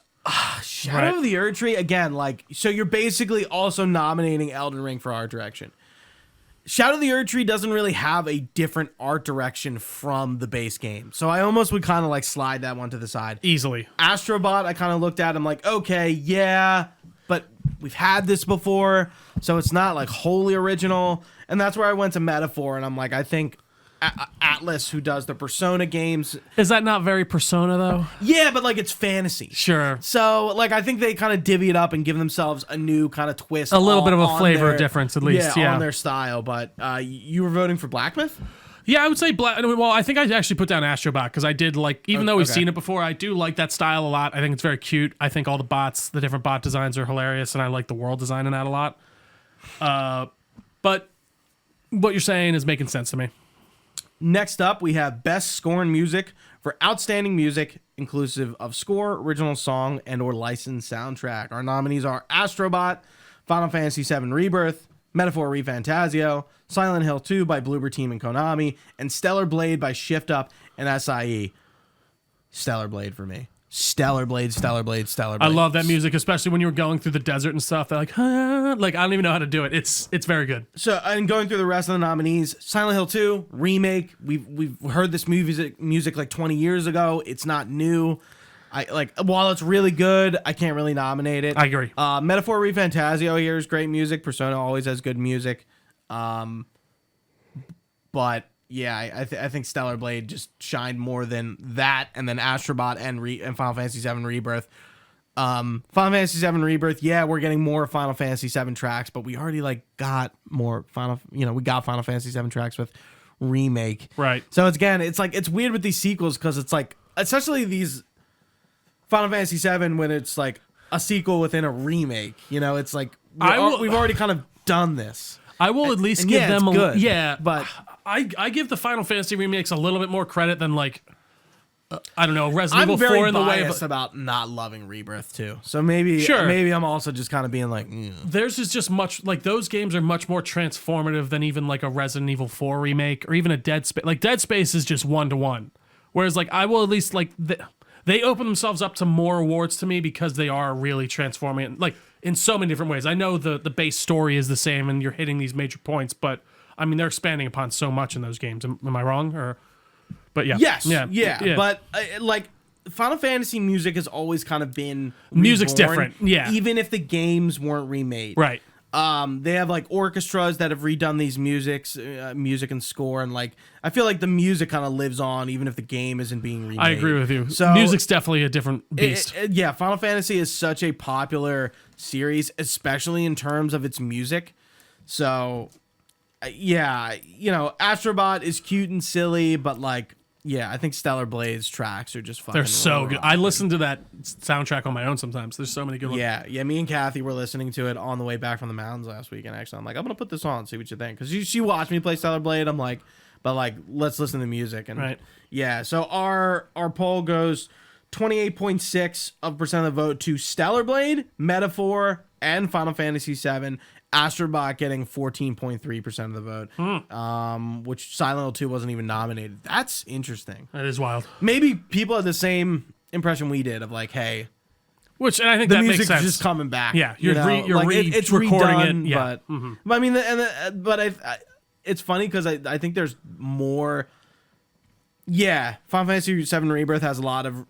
Shadow of the Erdtree, again, so you're basically also nominating Elden Ring for art direction. Shadow of the Erdtree doesn't really have a different art direction from the base game. So I almost would kind of slide that one to the side. Easily. Astrobot, I kind of looked at him like, okay, yeah, but we've had this before, so it's not wholly original. And that's where I went to Metaphor, and I'm like, I think Atlas, who does the Persona games. Is that not very Persona, though? Yeah, but it's fantasy. Sure. So I think they kind of divvy it up and give themselves a new kind of twist. A little bit of a flavor difference, at least. Yeah, on their style. But you were voting for Black Myth? Yeah, I would say Black. Well, I think I actually put down Astrobot because I did even though we've seen it before, I do like that style a lot. I think it's very cute. I think all the different bot designs are hilarious, and I like the world design in that a lot. But what you're saying is making sense to me. Next up, we have Best Score and Music for outstanding music, inclusive of score, original song, and/or licensed soundtrack. Our nominees are Astrobot, Final Fantasy VII Rebirth, Metaphor ReFantazio, Silent Hill 2 by Bloober Team and Konami, and Stellar Blade by Shift Up and SIE. Stellar Blade for me. Stellar Blade. I love that music, especially when you were going through the desert and stuff. They're I don't even know how to do it. It's very good. So, and going through the rest of the nominees, Silent Hill 2 remake. We've heard this music 20 years ago. It's not new. While it's really good, I can't really nominate it. I agree. Metaphor ReFantazio here is great music. Persona always has good music. But yeah, I think Stellar Blade just shined more than that, and then Astrobot and Final Fantasy VII Rebirth. Final Fantasy VII Rebirth, yeah, we're getting more Final Fantasy VII tracks, but we already got more we got Final Fantasy VII tracks with Remake. Right. So it's weird with these sequels because it's especially these Final Fantasy VII when it's a sequel within a remake. It's we've already kind of done this. I will at least give them good, yeah, but I give the Final Fantasy remakes a little bit more credit than like I don't know, Resident Evil 4 very in the way biased about not loving Rebirth too. So maybe I'm also just kind of being like, theirs is just much like those games are much more transformative than even like a Resident Evil 4 remake or even a Dead Space. Like Dead Space is just 1-to-1. Whereas like I will at least like they open themselves up to more awards to me because they are really transforming like in so many different ways. I know the base story is the same and you're hitting these major points, but I mean they're expanding upon so much in those games. Am I wrong or? But yeah. Yes. Yeah. But like Final Fantasy music has always kind of been music's reborn, different. Yeah. Even if the games weren't remade. Right. They have like orchestras that have redone these music and score, and like I feel like the music kind of lives on even if the game isn't being remade. I agree with you. So music's definitely a different beast. Yeah, Final Fantasy is such a popular series, especially in terms of its music. So yeah, you know, Astrobot is cute and silly, but like. Yeah, I think Stellar Blade's tracks are just fucking. They're so good. I listen to that soundtrack on my own sometimes. There's so many good ones. Yeah. Me and Kathy were listening to it on the way back from the mountains last week, and actually, I'm like, I'm gonna put this on, see what you think, because she watched me play Stellar Blade. I'm like, but like, let's listen to the music, and right. Yeah. So our poll goes 28.6% of the vote to Stellar Blade, Metaphor, and Final Fantasy VII. Astrobot getting 14.3% of the vote, which Silent Hill 2 wasn't even nominated. That's interesting. That is wild. Maybe people had the same impression we did of like, hey, which and I think the that music's makes sense. just coming back. Yeah, you're it's recording redone, it. Yeah, but I mean, but it's funny because I think there's more. Yeah, Final Fantasy VII Rebirth has a lot of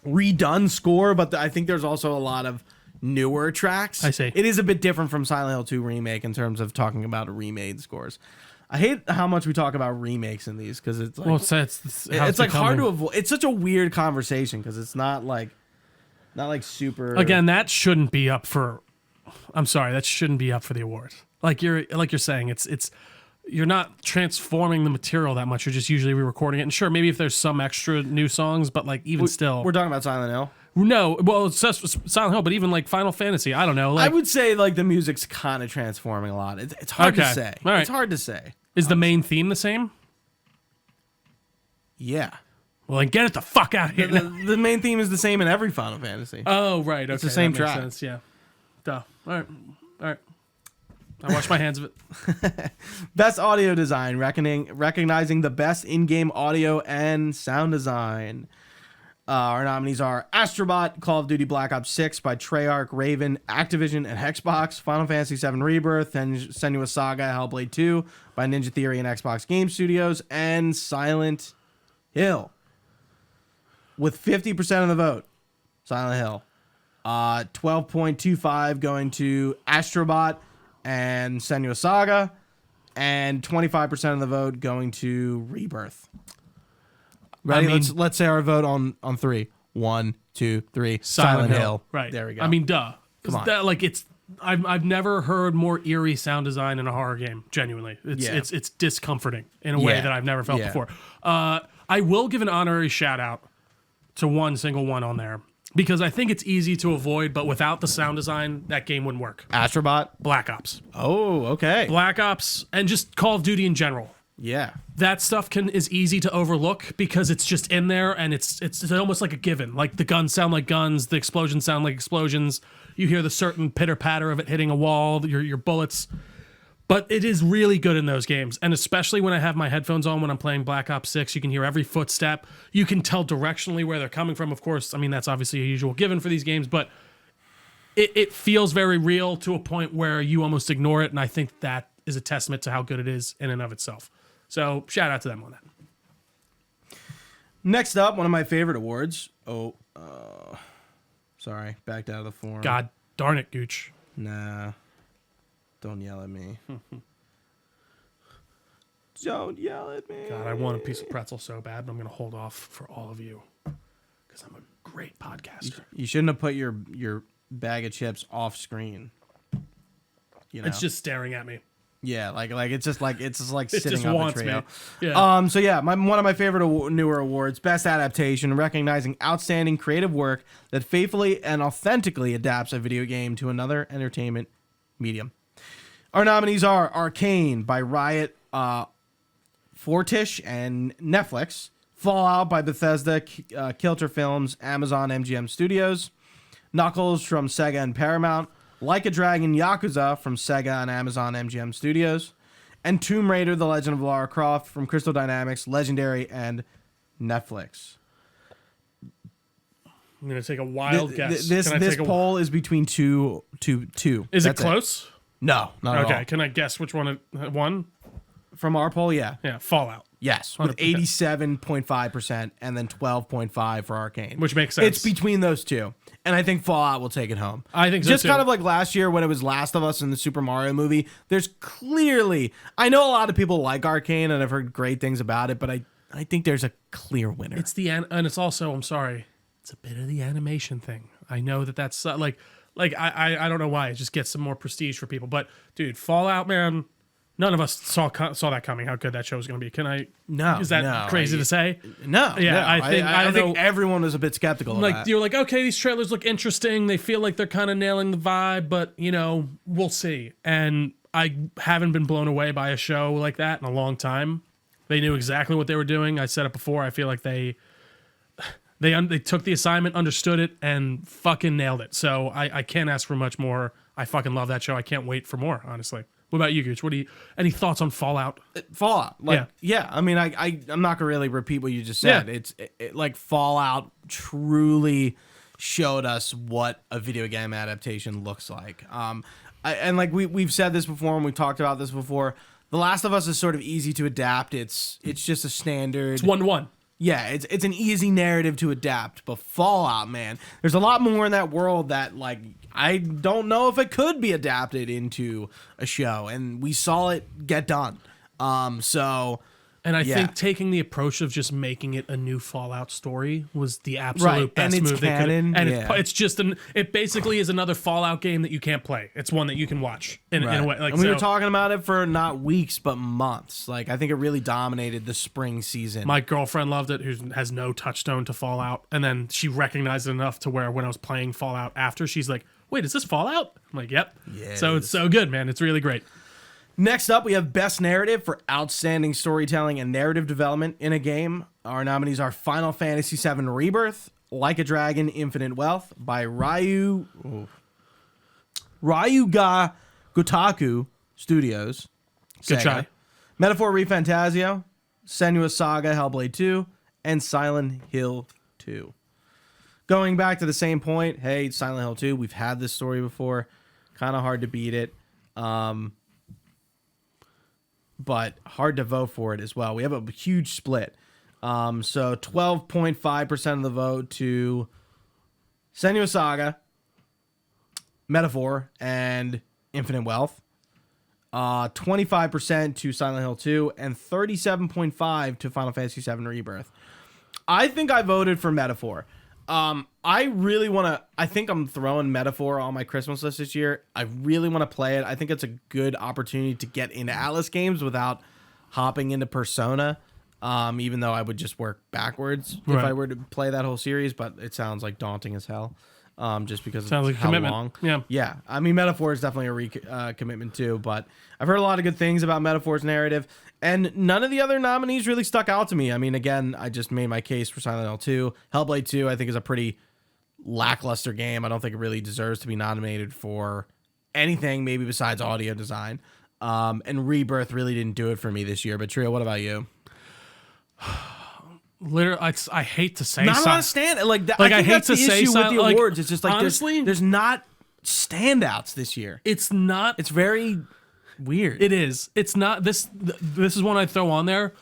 redone score, but I think there's also a lot of newer tracks. I see. It is a bit different from Silent Hill 2 remake in terms of talking about remade scores. I hate how much we talk about remakes in these because it's like, well, it's like hard to avoid. It's such a weird conversation because it's not like super. Again, that shouldn't be up for. I'm sorry, that shouldn't be up for the award. Like you're saying, it's you're not transforming the material that much. You're just usually re-recording it. And sure, maybe if there's some extra new songs, but like even still, we're talking about Silent Hill. No, well, it's just Silent Hill, but even like Final Fantasy, I don't know. Like, I would say like the music's kind of transforming a lot. It's hard to say. All right. It's hard to say. Is the main theme the same? Yeah. Well, then get it the fuck out of here. The main theme is the same in every Final Fantasy. Oh, right. Okay. It's the same that makes track. Sense. Yeah. Duh. All right. I wash my hands of it. Best audio design, recognizing the best in-game audio and sound design. Our nominees are Astrobot, Call of Duty Black Ops 6 by Treyarch, Raven, Activision, and Xbox, Final Fantasy VII Rebirth, and Senua's Saga, Hellblade 2 by Ninja Theory and Xbox Game Studios, and Silent Hill. With 50% of the vote, Silent Hill. 12.25 going to Astrobot and Senua's Saga, and 25% of the vote going to Rebirth. Ready? Let's say our vote on 3. 1, 2, 3. Silent Hill. Right. There we go. I mean, duh. Come on. I've never heard more eerie sound design in a horror game. Genuinely, it's discomforting in a way that I've never felt before. I will give an honorary shout out to one single one on there because I think it's easy to avoid, but without the sound design, that game wouldn't work. Astrobot? Black Ops. Oh, okay. Black Ops and just Call of Duty in general. Yeah. That stuff is easy to overlook because it's just in there and it's almost like a given. Like the guns sound like guns, the explosions sound like explosions. You hear the certain pitter patter of it hitting a wall, your bullets. But it is really good in those games. And especially when I have my headphones on when I'm playing Black Ops 6, you can hear every footstep. You can tell directionally where they're coming from. Of course, I mean, that's obviously a usual given for these games, but it feels very real to a point where you almost ignore it. And I think that is a testament to how good it is in and of itself. So shout out to them on that. Next up, one of my favorite awards. Sorry, backed out of the form. God darn it, Gooch. Nah, don't yell at me. Don't yell at me. God, I want a piece of pretzel so bad, but I'm going to hold off for all of you because I'm a great podcaster. You shouldn't have put your bag of chips off screen. You know? It's just staring at me. Yeah, like it's just like sitting just on wants the trio. me. Yeah. So yeah, one of my favorite newer awards, Best Adaptation, recognizing outstanding creative work that faithfully and authentically adapts a video game to another entertainment medium. Our nominees are Arcane by Riot Fortiche and Netflix. Fallout by Bethesda, Kilter Films, Amazon MGM Studios. Knuckles from Sega and Paramount. Like a Dragon Yakuza from Sega and Amazon MGM Studios. And Tomb Raider, The Legend of Lara Croft from Crystal Dynamics, Legendary, and Netflix. I'm going to take a wild guess. This poll is between two. Is it close? No, not at all. Okay, can I guess which one it won? From our poll, yeah. Yeah, Fallout. Yes, with 87.5% and then 12.5% for Arcane. Which makes sense. It's between those two. And I think Fallout will take it home. I think so Just too. kind of like last year when it was Last of Us and the Super Mario movie, there's clearly... I know a lot of people like Arcane and I've heard great things about it, but I think there's a clear winner. It's and it's also, I'm sorry, it's a bit of the animation thing. I know that's I don't know why. It just gets some more prestige for people. But, dude, Fallout, man... None of us saw that coming. How good that show was going to be? Can I? No. Is that crazy to say? No. Yeah, no. I think everyone was a bit skeptical of that. You're like, okay, these trailers look interesting. They feel like they're kind of nailing the vibe, but we'll see. And I haven't been blown away by a show like that in a long time. They knew exactly what they were doing. I said it before. I feel like they took the assignment, understood it, and fucking nailed it. So I can't ask for much more. I fucking love that show. I can't wait for more, honestly. What about you, Gooch? Any thoughts on Fallout? Fallout, yeah. I mean, I'm not gonna really repeat what you just said. Yeah. It's like Fallout truly showed us what a video game adaptation looks like. We've said this before and we've talked about this before. The Last of Us is sort of easy to adapt. It's just a standard. It's 1-1. Yeah, it's an easy narrative to adapt, but Fallout, man, there's a lot more in that world that I don't know if it could be adapted into a show, and we saw it get done. And I think taking the approach of just making it a new Fallout story was the absolute best move they could. And it's just it basically is another Fallout game that you can't play. It's one that you can watch in a way. And we were talking about it for not weeks but months. I think it really dominated the spring season. My girlfriend loved it, who has no touchstone to Fallout, and then she recognized it enough to where when I was playing Fallout after, she's like, "Wait, is this Fallout?" I'm like, "Yep." Yeah. So it's so good, man. It's really great. Next up, we have Best Narrative for Outstanding Storytelling and Narrative Development in a Game. Our nominees are Final Fantasy VII Rebirth, Like a Dragon, Infinite Wealth by Ryuga Gotoku Studios. Good Sega. try. Metaphor ReFantazio, Senua's Saga, Hellblade 2, and Silent Hill 2. Going back to the same point, hey, Silent Hill 2, we've had this story before. Kind of hard to beat it. But hard to vote for it as well. We have a huge split. So 12.5% of the vote to Senua's Saga, Metaphor, and Infinite Wealth. 25% to Silent Hill 2, and 37.5% to Final Fantasy VII Rebirth. I think I voted for Metaphor. I really want to... I think I'm throwing Metaphor on my Christmas list this year. I really want to play it. I think it's a good opportunity to get into Atlas games without hopping into Persona, even though I would just work backwards if I were to play that whole series, but it sounds like daunting as hell, just because sounds it's like how commitment. long. Yeah. I mean, Metaphor is definitely a commitment too, but I've heard a lot of good things about Metaphor's narrative. And none of the other nominees really stuck out to me. I mean, again, I just made my case for Silent Hill 2. Hellblade 2, I think, is a pretty lackluster game. I don't think it really deserves to be nominated for anything, maybe besides audio design. And Rebirth really didn't do it for me this year. But Trio, what about you? Literally, I hate to say not a lot of stand I hate to say with the awards. It's just like honestly, there's not standouts this year. It's not. It's very weird. It is. It's not. This is one I'd throw on there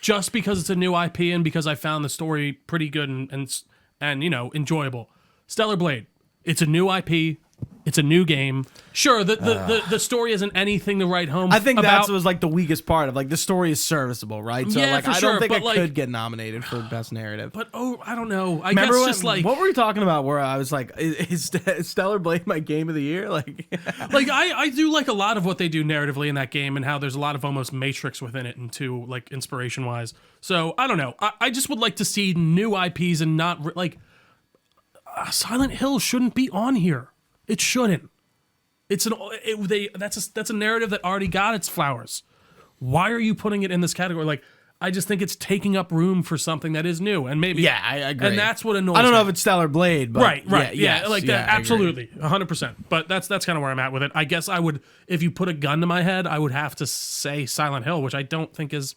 just because it's a new IP and because I found the story pretty good and enjoyable. Stellar Blade. It's a new IP. It's a new game. Sure, the story isn't anything to write home. I think that was the weakest part of the story is serviceable, right? So yeah, I don't think it could get nominated for best narrative. But I don't know. Remember what were we talking about? Where I was like, is Stellar Blade my game of the year? I do like a lot of what they do narratively in that game and how there's a lot of almost Matrix within it and too inspiration wise. So I don't know. I just would like to see new IPs and not Silent Hill shouldn't be on here. It shouldn't. That's a narrative that already got its flowers. Why are you putting it in this category? I just think it's taking up room for something that is new, and maybe I agree. And that's what annoys me. I don't know if it's Stellar Blade, but right, yes, like that, absolutely, 100%. But that's kind of where I'm at with it. I guess I would, if you put a gun to my head, I would have to say Silent Hill, which I don't think is.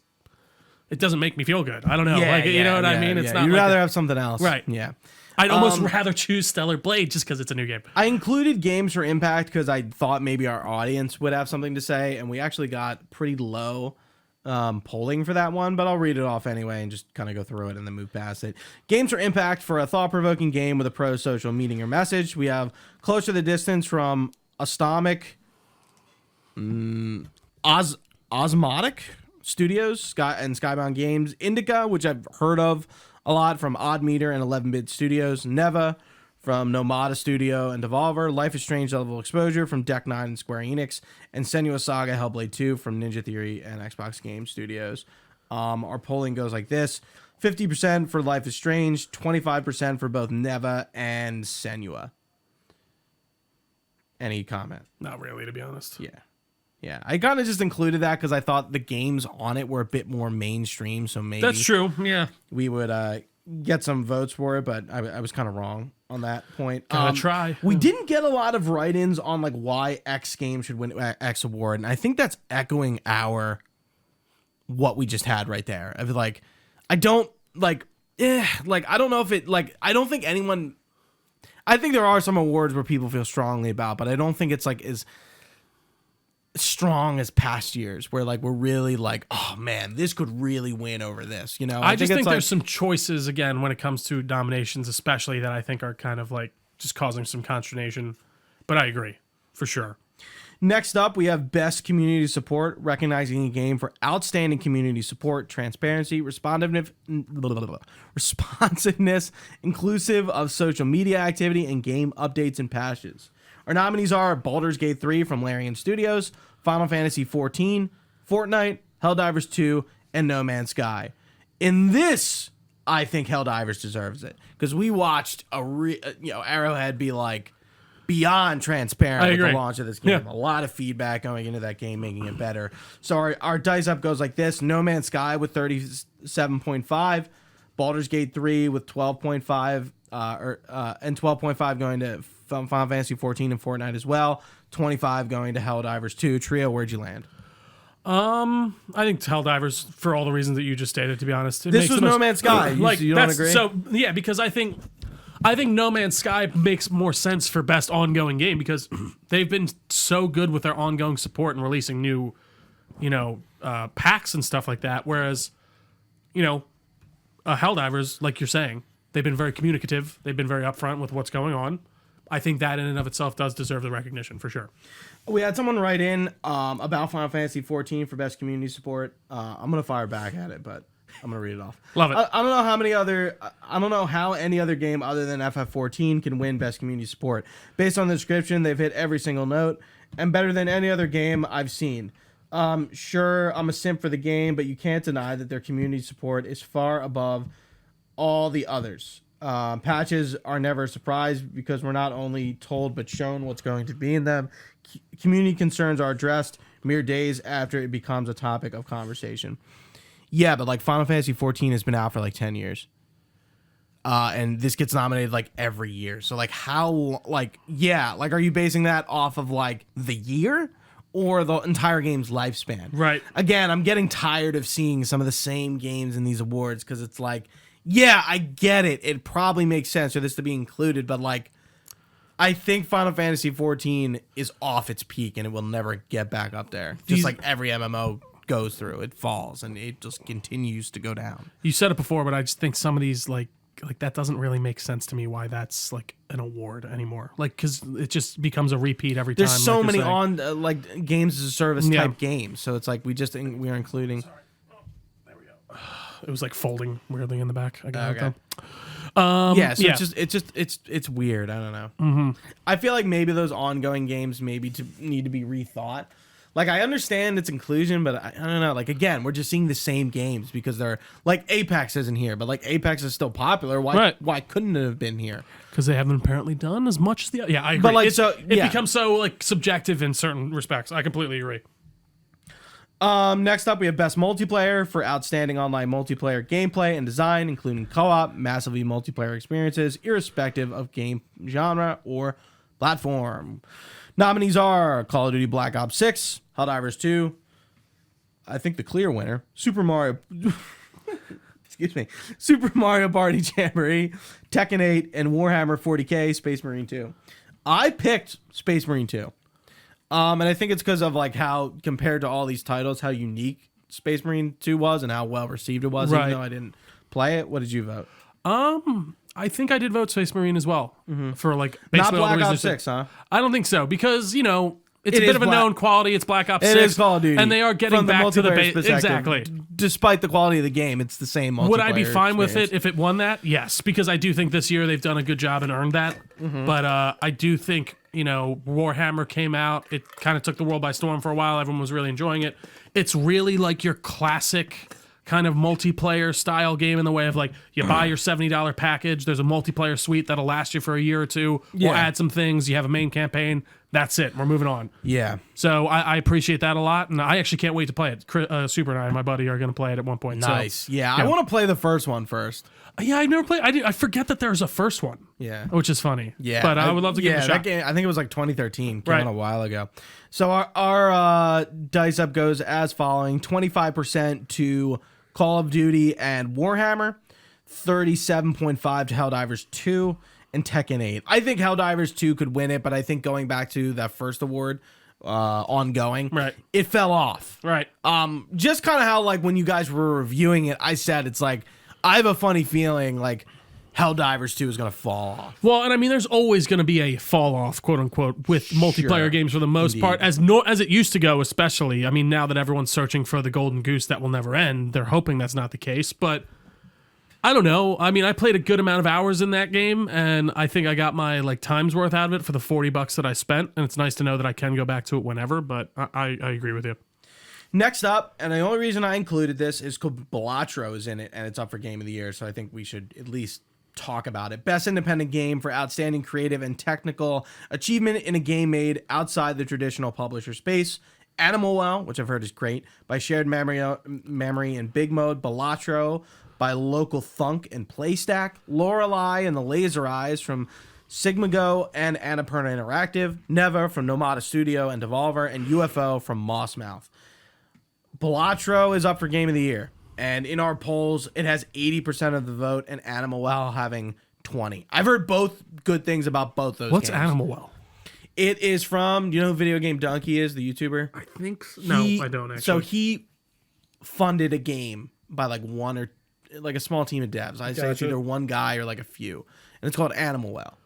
It doesn't make me feel good. I don't know, you know what I mean? It's not. You'd like rather have something else, right? Yeah. I'd almost rather choose Stellar Blade just because it's a new game. I included games for Impact because I thought maybe our audience would have something to say, and we actually got pretty low polling for that one, but I'll read it off anyway and just kind of go through it and then move past it. Games for Impact for a thought-provoking game with a pro-social meaning or message. We have Close to the Distance from Osmotic Studios and Skybound Games. Indica, which I've heard of a lot from Odd Meter and 11-Bit Studios. Neva from Nomada Studio and Devolver. Life is Strange Level Exposure from Deck 9 and Square Enix. And Senua's Saga Hellblade 2 from Ninja Theory and Xbox Game Studios. Our polling goes like this. 50% for Life is Strange, 25% for both Neva and Senua. Any comment? Not really, to be honest. Yeah, I kind of just included that because I thought the games on it were a bit more mainstream, so maybe that's true. Yeah, we would get some votes for it, but I was kind of wrong on that point. Gotta try. We didn't get a lot of write-ins on like why X game should win X award, and I think that's echoing what we just had right there. I feel like I don't like I don't know if it I don't think anyone. I think there are some awards where people feel strongly about, but I don't think it's like as strong as past years where like we're really like, oh man, this could really win over this, you know. I just think there's some choices again when it comes to nominations, especially that I think are kind of like just causing some consternation, but I agree for sure. Next up, we have Best Community Support, recognizing a game for outstanding community support, transparency, responsiveness, inclusive of social media activity, and game updates and patches. Our nominees are Baldur's Gate 3 from Larian Studios, Final Fantasy XIV, Fortnite, Helldivers 2, and No Man's Sky. In this, I think Helldivers deserves it because we watched Arrowhead be like beyond transparent with the launch of this game. Yeah. A lot of feedback going into that game, making it better. So our dice up goes like this: No Man's Sky with 37.5, Baldur's Gate 3 with 12.5, and 12.5 going to Final Fantasy XIV and Fortnite as well. 25 going to Helldivers 2. Trio, where'd you land? I think Helldivers for all the reasons that you just stated. To be honest, this was No Man's Sky. You don't agree? So yeah, because I think No Man's Sky makes more sense for best ongoing game because they've been so good with their ongoing support and releasing new, packs and stuff like that. Whereas, Helldivers, like you're saying, they've been very communicative. They've been very upfront with what's going on. I think that in and of itself does deserve the recognition for sure. We had someone write in about Final Fantasy XIV for best community support. I'm gonna fire back at it, but I'm gonna read it off. Love it. I don't know how any other game other than FF14 can win best community support. Based on the description, they've hit every single note and better than any other game I've seen. Sure, I'm a simp for the game, but you can't deny that their community support is far above all the others. Patches are never a surprise because we're not only told but shown what's going to be in them. Community concerns are addressed mere days after it becomes a topic of conversation. Yeah, but like Final Fantasy XIV has been out for like 10 years. And this gets nominated like every year. So like how, like, yeah, like are you basing that off of like the year or the entire game's lifespan? Right. Again, I'm getting tired of seeing some of the same games in these awards because it's like, yeah, I get it. It probably makes sense for this to be included, but like, I think Final Fantasy XIV is off its peak and it will never get back up there. Just like every MMO goes through, it falls and it just continues to go down. You said it before, but I just think some of these like that doesn't really make sense to me. Why that's like an award anymore? Like because it just becomes a repeat every time. There's so many on like games as a service type games, so it's like we are including. Sorry. There we go. It was like folding weirdly in the back. I got okay. It's weird. I don't know. Mm-hmm. I feel like maybe those ongoing games need to be rethought. Like I understand its inclusion, but I don't know. Like again, we're just seeing the same games because they're like Apex isn't here, but like Apex is still popular. Why couldn't it have been here? Because they haven't apparently done as much as the. Yeah, I agree. But like it becomes so like subjective in certain respects. I completely agree. Next up, we have Best Multiplayer for outstanding online multiplayer gameplay and design, including co-op, massively multiplayer experiences, irrespective of game genre or platform. Nominees are Call of Duty Black Ops 6, Helldivers 2, I think the clear winner, Super Mario... excuse me, Super Mario Party Jamboree, Tekken 8, and Warhammer 40K Space Marine 2. I picked Space Marine 2. And I think it's because of like how, compared to all these titles, how unique Space Marine 2 was and how well received it was, even though I didn't play it. What did you vote? I think I did vote Space Marine as well. For like basically not Black Ops 6, huh? I don't think so, because, you know, it's a bit of a known quality. It's Black Ops 6. It is Call of Duty. And they are getting back to the base. Exactly. Despite the quality of the game, it's the same multiplayer Would I be fine experience. with it if it won that? Yes, because I do think this year they've done a good job and earned that. But I do think, you know, Warhammer came out. It kind of took the world by storm for a while. Everyone was really enjoying it. It's really like your classic kind of multiplayer style game in the way of like you buy your $70 package. There's a multiplayer suite that'll last you for a year or two. We'll add some things. You have a main campaign. That's it. We're moving on. Yeah. So I appreciate that a lot, and I actually can't wait to play it. Super and I and my buddy are going to play it at one point. Nice. So, yeah, I want to play the first one first. Yeah, I never played. I forget that there's a first one. Yeah. Which is funny. Yeah. But I would love to give it a shot. That game, I think it was like 2013. Came out a while ago. So our dice up goes as following: 25% to Call of Duty and Warhammer, 37.5 to Helldivers 2. And Tekken 8. I think Helldivers 2 could win it, but I think going back to that first award, ongoing, it fell off. Just kind of how, like, when you guys were reviewing it, I said it's like, I have a funny feeling like Helldivers 2 is going to fall off. Well, and I mean, there's always going to be a fall off, quote unquote, with multiplayer games for the most part, as it used to go, especially. I mean, now that everyone's searching for the golden goose that will never end, they're hoping that's not the case, but I don't know. I mean, I played a good amount of hours in that game, and I think I got my like time's worth out of it for the $40 that I spent. And it's nice to know that I can go back to it whenever. But I agree with you. Next up, and the only reason I included this is because Balatro is in it, and it's up for Game of the Year. So I think we should at least talk about it. Best independent game for outstanding creative and technical achievement in a game made outside the traditional publisher space. Animal Well, which I've heard is great, by Shared Memory and Big Mode. Balatro by Local Thunk and Playstack, Lorelei and the Laser Eyes from Sigmago and Annapurna Interactive, Never from Nomada Studio and Devolver, and UFO from Mossmouth. Balatro is up for Game of the Year, and in our polls, it has 80% of the vote, and Animal Well having 20. I've heard both good things about both those What's games. Animal Well? It is from, do you know who Video Game Donkey is, the YouTuber? I think so. No, I don't actually. So he funded a game by like like a small team of devs. I'd say it's either one guy or like a few. And it's called Animal Well.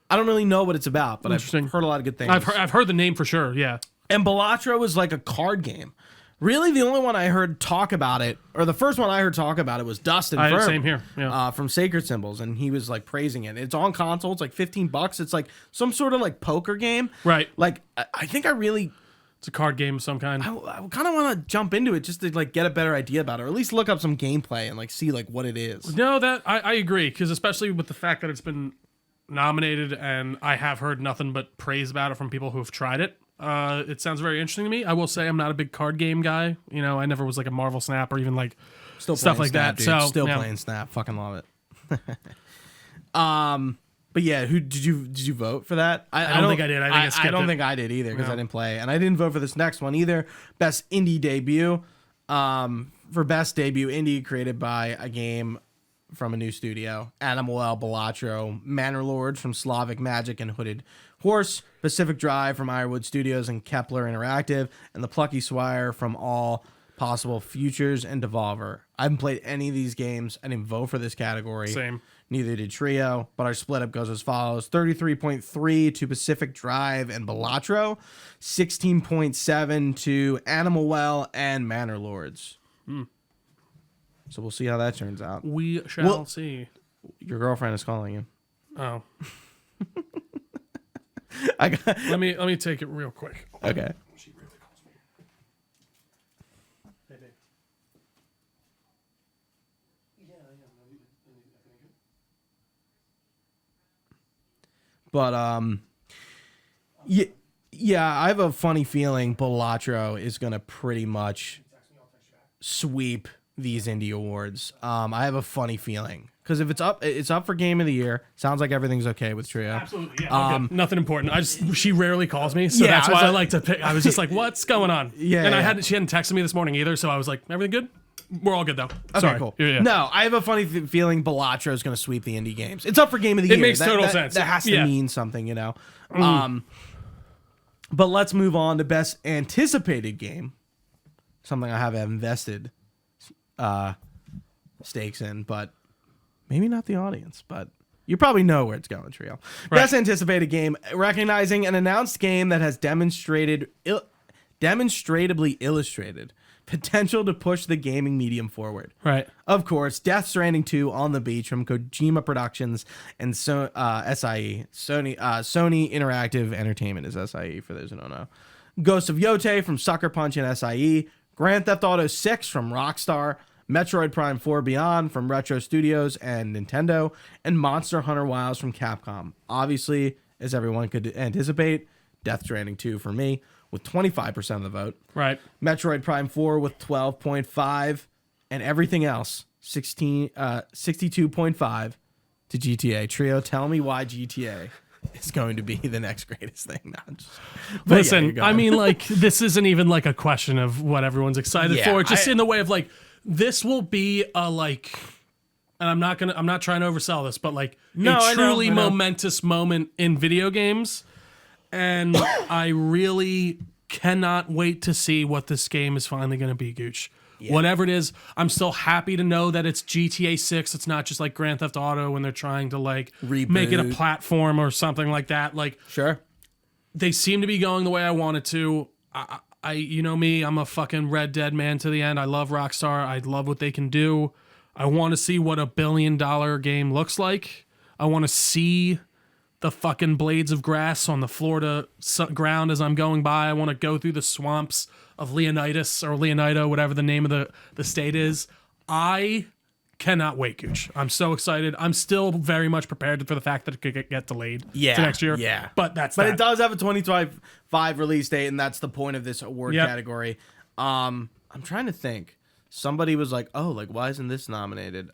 I don't really know what it's about, but I've heard a lot of good things. I've heard the name for sure, yeah. And Balatro is like a card game. Really, the only one I heard talk about it, or the first one I heard talk about it, was Dustin Firm. Same here, yeah. From Sacred Symbols, and he was like praising it. It's on console. It's like $15. It's like some sort of like poker game. Right. Like, I think I really... It's a card game of some kind. I kind of want to jump into it just to like get a better idea about it, or at least look up some gameplay and like see like what it is. No, that I agree, because especially with the fact that it's been nominated and I have heard nothing but praise about it from people who have tried it. It sounds very interesting to me. I will say I'm not a big card game guy. You know, I never was like a Marvel Snap or even like stuff like Snap, that. Dude. So still playing Snap, fucking love it. But yeah, who did you vote for that? I don't think I did. I don't think I did either because I didn't play, and I didn't vote for this next one either. Best indie debut. For best debut indie created by a game from a new studio: Animal Well, Balatro, Manor Lords from Slavic Magic and Hooded Horse, Pacific Drive from Ironwood Studios and Kepler Interactive, and The Plucky Swire from All Possible Futures and Devolver. I haven't played any of these games. I didn't vote for this category. Same. Neither did Trio, but our split up goes as follows: 33.3 to Pacific Drive and Balatro, 16.7 to Animal Well and Manor Lords. So we'll see how that turns out. We shall see. Your girlfriend is calling you. Oh. Let me take it real quick. Okay. She really calls me. Hey, babe. But yeah, I have a funny feeling Balatro is gonna pretty much sweep these indie awards. I have a funny feeling because if it's up for Game of the Year. Sounds like everything's okay with Trio. Absolutely, yeah. Nothing important. She rarely calls me, so that's why I like to pick. I was just like, what's going on? Yeah, and she hadn't texted me this morning either, so I was like, everything good? We're all good though. Okay, Sorry. cool. Yeah. No, I have a funny feeling Balatro is going to sweep the indie games. It's up for Game of the Year. It makes total sense. That has to mean something, you know. But let's move on to best anticipated game. Something I have invested stakes in, but maybe not the audience. But you probably know where it's going, Trio. Right. Best anticipated game, recognizing an announced game that has demonstrably illustrated potential to push the gaming medium forward. Right. Of course, Death Stranding 2 on the Beach from Kojima Productions and SIE. Sony Interactive Entertainment is SIE for those who don't know. Ghost of Yote from Sucker Punch and SIE. Grand Theft Auto 6 from Rockstar. Metroid Prime 4 Beyond from Retro Studios and Nintendo. And Monster Hunter Wilds from Capcom. Obviously, as everyone could anticipate, Death Stranding 2 for me, with 25% of the vote. Right. Metroid Prime 4 with 12.5, and everything else 62.5 to GTA. Trio, tell me why GTA is going to be the next greatest thing. Listen, yeah, I mean, like, this isn't even like a question of what everyone's excited for. Just in the way of like, this will be a like, and I'm not trying to oversell this, but like a truly momentous moment in video games. And I really cannot wait to see what this game is finally going to be, Gooch. Yeah. Whatever it is, I'm still happy to know that it's GTA 6. It's not just like Grand Theft Auto when they're trying to like make it a platform or something like that. Like, sure, they seem to be going the way I wanted to. I you know me, I'm a fucking Red Dead man to the end. I love Rockstar. I love what they can do. I want to see what a $1 billion game looks like. I want to see the fucking blades of grass on the Florida ground as I'm going by. I want to go through the swamps of Leonidas or Leonido, whatever the name of the state is. I cannot wait, Gooch. I'm so excited. I'm still very much prepared for the fact that it could get delayed to next year. Yeah. But it does have a 2025 release date, and that's the point of this award category. I'm trying to think. Somebody was like, oh, like, why isn't this nominated?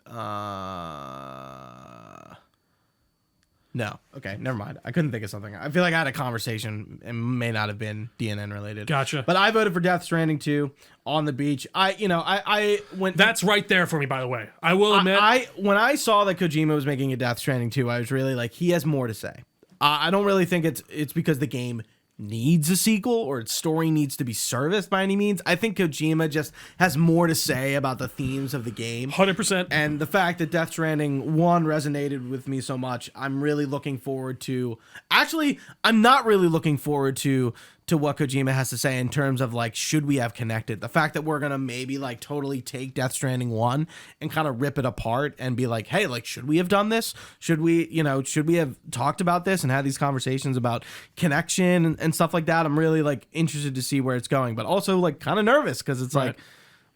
No. Okay, never mind. I couldn't think of something. I feel like I had a conversation and may not have been DNN related. Gotcha. But I voted for Death Stranding 2 on the Beach. I went. That's right there for me, by the way. I will admit. When I saw that Kojima was making a Death Stranding 2, I was really like, he has more to say. I don't really think it's because the game needs a sequel or its story needs to be serviced by any means. I think Kojima just has more to say about the themes of the game. 100%. And the fact that Death Stranding 1 resonated with me so much, I'm really looking forward to... Actually, I'm not really looking forward to what Kojima has to say in terms of, like, should we have connected? The fact that we're going to maybe, like, totally take Death Stranding 1 and kind of rip it apart and be like, hey, like, should we have done this? Should we have talked about this and had these conversations about connection and stuff like that? I'm really, like, interested to see where it's going, but also, like, kind of nervous because it's like,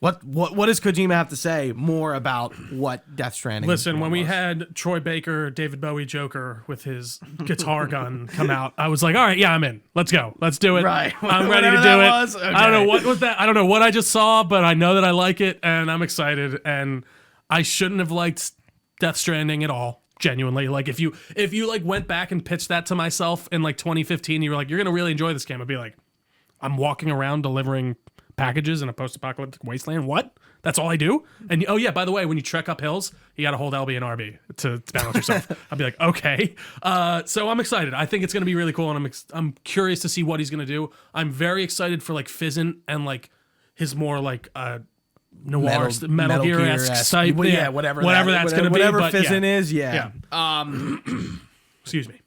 what does Kojima have to say more about what Death Stranding Listen, when we was? had Troy Baker, David Bowie Joker with his guitar gun come out, I was like, all right, yeah, I'm in. Let's go. Let's do it. Right. I'm ready to do it. Okay. I don't know what was that. I don't know what I just saw, but I know that I like it and I'm excited. And I shouldn't have liked Death Stranding at all. Genuinely. Like if you like went back and pitched that to myself in like 2015, you were like, you're going to really enjoy this game. I'd be like, I'm walking around delivering packages in a post-apocalyptic wasteland. What? That's all I do? And oh yeah, by the way, when you trek up hills, you got to hold LB and RB to balance yourself. I'd be like, okay. So I'm excited. I think it's going to be really cool, and I'm curious to see what he's going to do. I'm very excited for like Fizzant and like his more like noir Metal Gear-esque type. Whatever that's going to be. Whatever Fizzant is, yeah. Excuse me.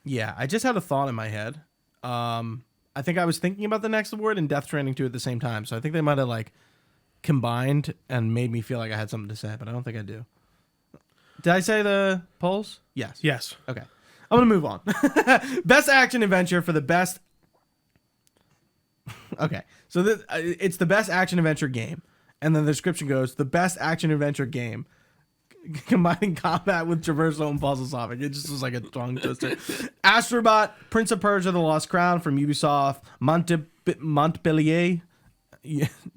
Yeah, I just had a thought in my head. I think I was thinking about the next award and Death Stranding 2 at the same time. So I think they might have like combined and made me feel like I had something to say, but I don't think I do. Did I say the polls? Yes. Yes. Okay. I'm going to move on. Best action adventure for the best. Okay. So it's the best action adventure game. And then the description goes, the best action adventure game combining combat with traversal and puzzle solving. It just was like a tongue twister. Astrobot, Prince of Persia: The Lost Crown from Ubisoft Montpellier.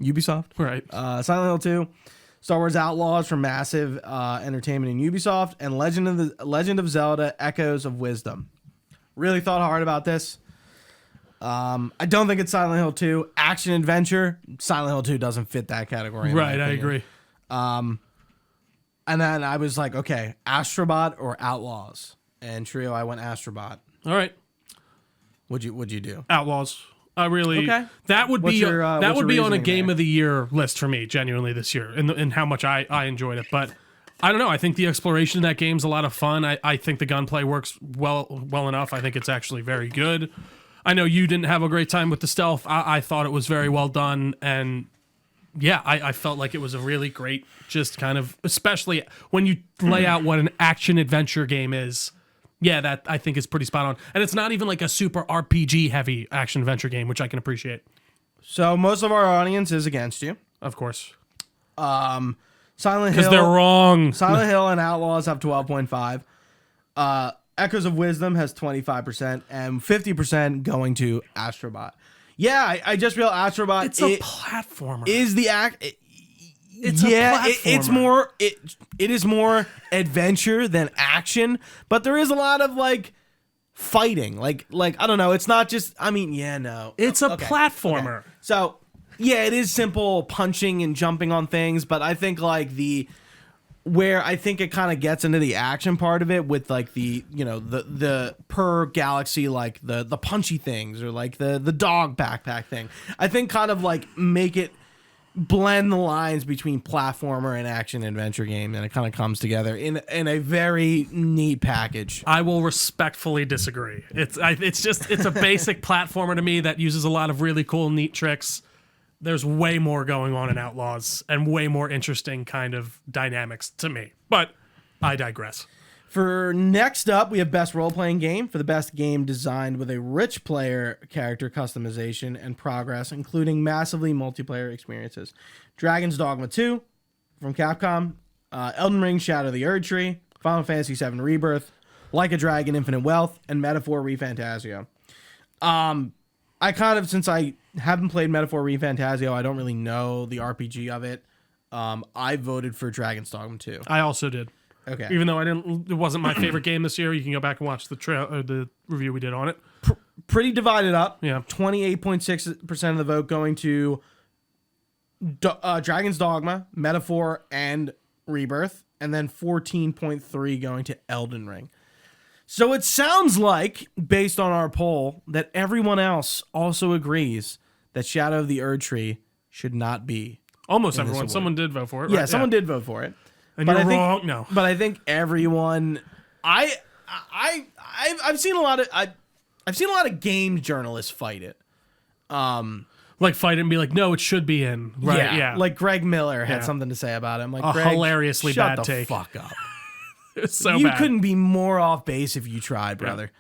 Ubisoft. Right. Silent Hill 2, Star Wars Outlaws from Massive Entertainment and Ubisoft, and Legend of Zelda: Echoes of Wisdom. Really thought hard about this. I don't think it's Silent Hill 2. Action adventure, Silent Hill 2 doesn't fit that category. Right, I agree. And then I was like, okay, Astrobot or Outlaws? And Trio, I went Astrobot. All right. What'd you do? Outlaws. I really Okay. That would What's be your, that what's would your be on a reasoning game there? of the year list for me genuinely this year, and how much I enjoyed it. But I don't know. I think the exploration of that game's a lot of fun. I think the gunplay works well enough. I think it's actually very good. I know you didn't have a great time with the stealth. I thought it was very well done, and yeah, I felt like it was a really great, just kind of, especially when you lay out what an action adventure game is. Yeah, that I think is pretty spot on. And it's not even like a super RPG heavy action adventure game, which I can appreciate. So most of our audience is against you. Of course. Silent Hill. Because they're wrong. Silent Hill and Outlaws have 12.5. Echoes of Wisdom has 25%, and 50% going to Astrobot. Yeah, I just feel Astrobot. It's a platformer. Is the act? It's a platformer. It is more adventure than action, but there is a lot of like fighting. Like I don't know. It's not just. I mean, yeah, no. It's a platformer. Okay. So yeah, it is simple punching and jumping on things, but I think like where I think it kind of gets into the action part of it with like the per galaxy, like the punchy things or like the dog backpack thing. I think kind of like make it blend the lines between platformer and action adventure game, and it kind of comes together in a very neat package. I will respectfully disagree. It's a basic platformer to me that uses a lot of really cool, neat tricks. There's way more going on in Outlaws and way more interesting kind of dynamics to me. But I digress. For next up, we have Best Role-Playing Game. For the best game designed with a rich player character customization and progress, including massively multiplayer experiences. Dragon's Dogma 2 from Capcom, Elden Ring Shadow of the Erdtree, Final Fantasy VII Rebirth, Like a Dragon Infinite Wealth, and Metaphor ReFantasio. I kind of, since I haven't played Metaphor ReFantasio, I don't really know the RPG of it. I voted for Dragon's Dogma 2. I also did. Okay. Even though it wasn't my favorite game this year, you can go back and watch the review we did on it. Pretty divided up. Yeah. 28.6% of the vote going to Dragon's Dogma, Metaphor, and Rebirth, and then 14.3 going to Elden Ring. So it sounds like, based on our poll, that everyone else also agrees that Shadow of the Erdtree should not be. Almost everyone. Someone did vote for it. Yeah, right? someone did vote for it. And you're wrong. No. But I think everyone. I've seen a lot of I've seen a lot of game journalists fight it. Like fight it and be like, no, it should be in. Right? Yeah. Like Greg Miller had something to say about it. I'm like, a Greg, hilariously shut bad the take. fuck up. It's so you bad. couldn't be more off base if you tried, brother.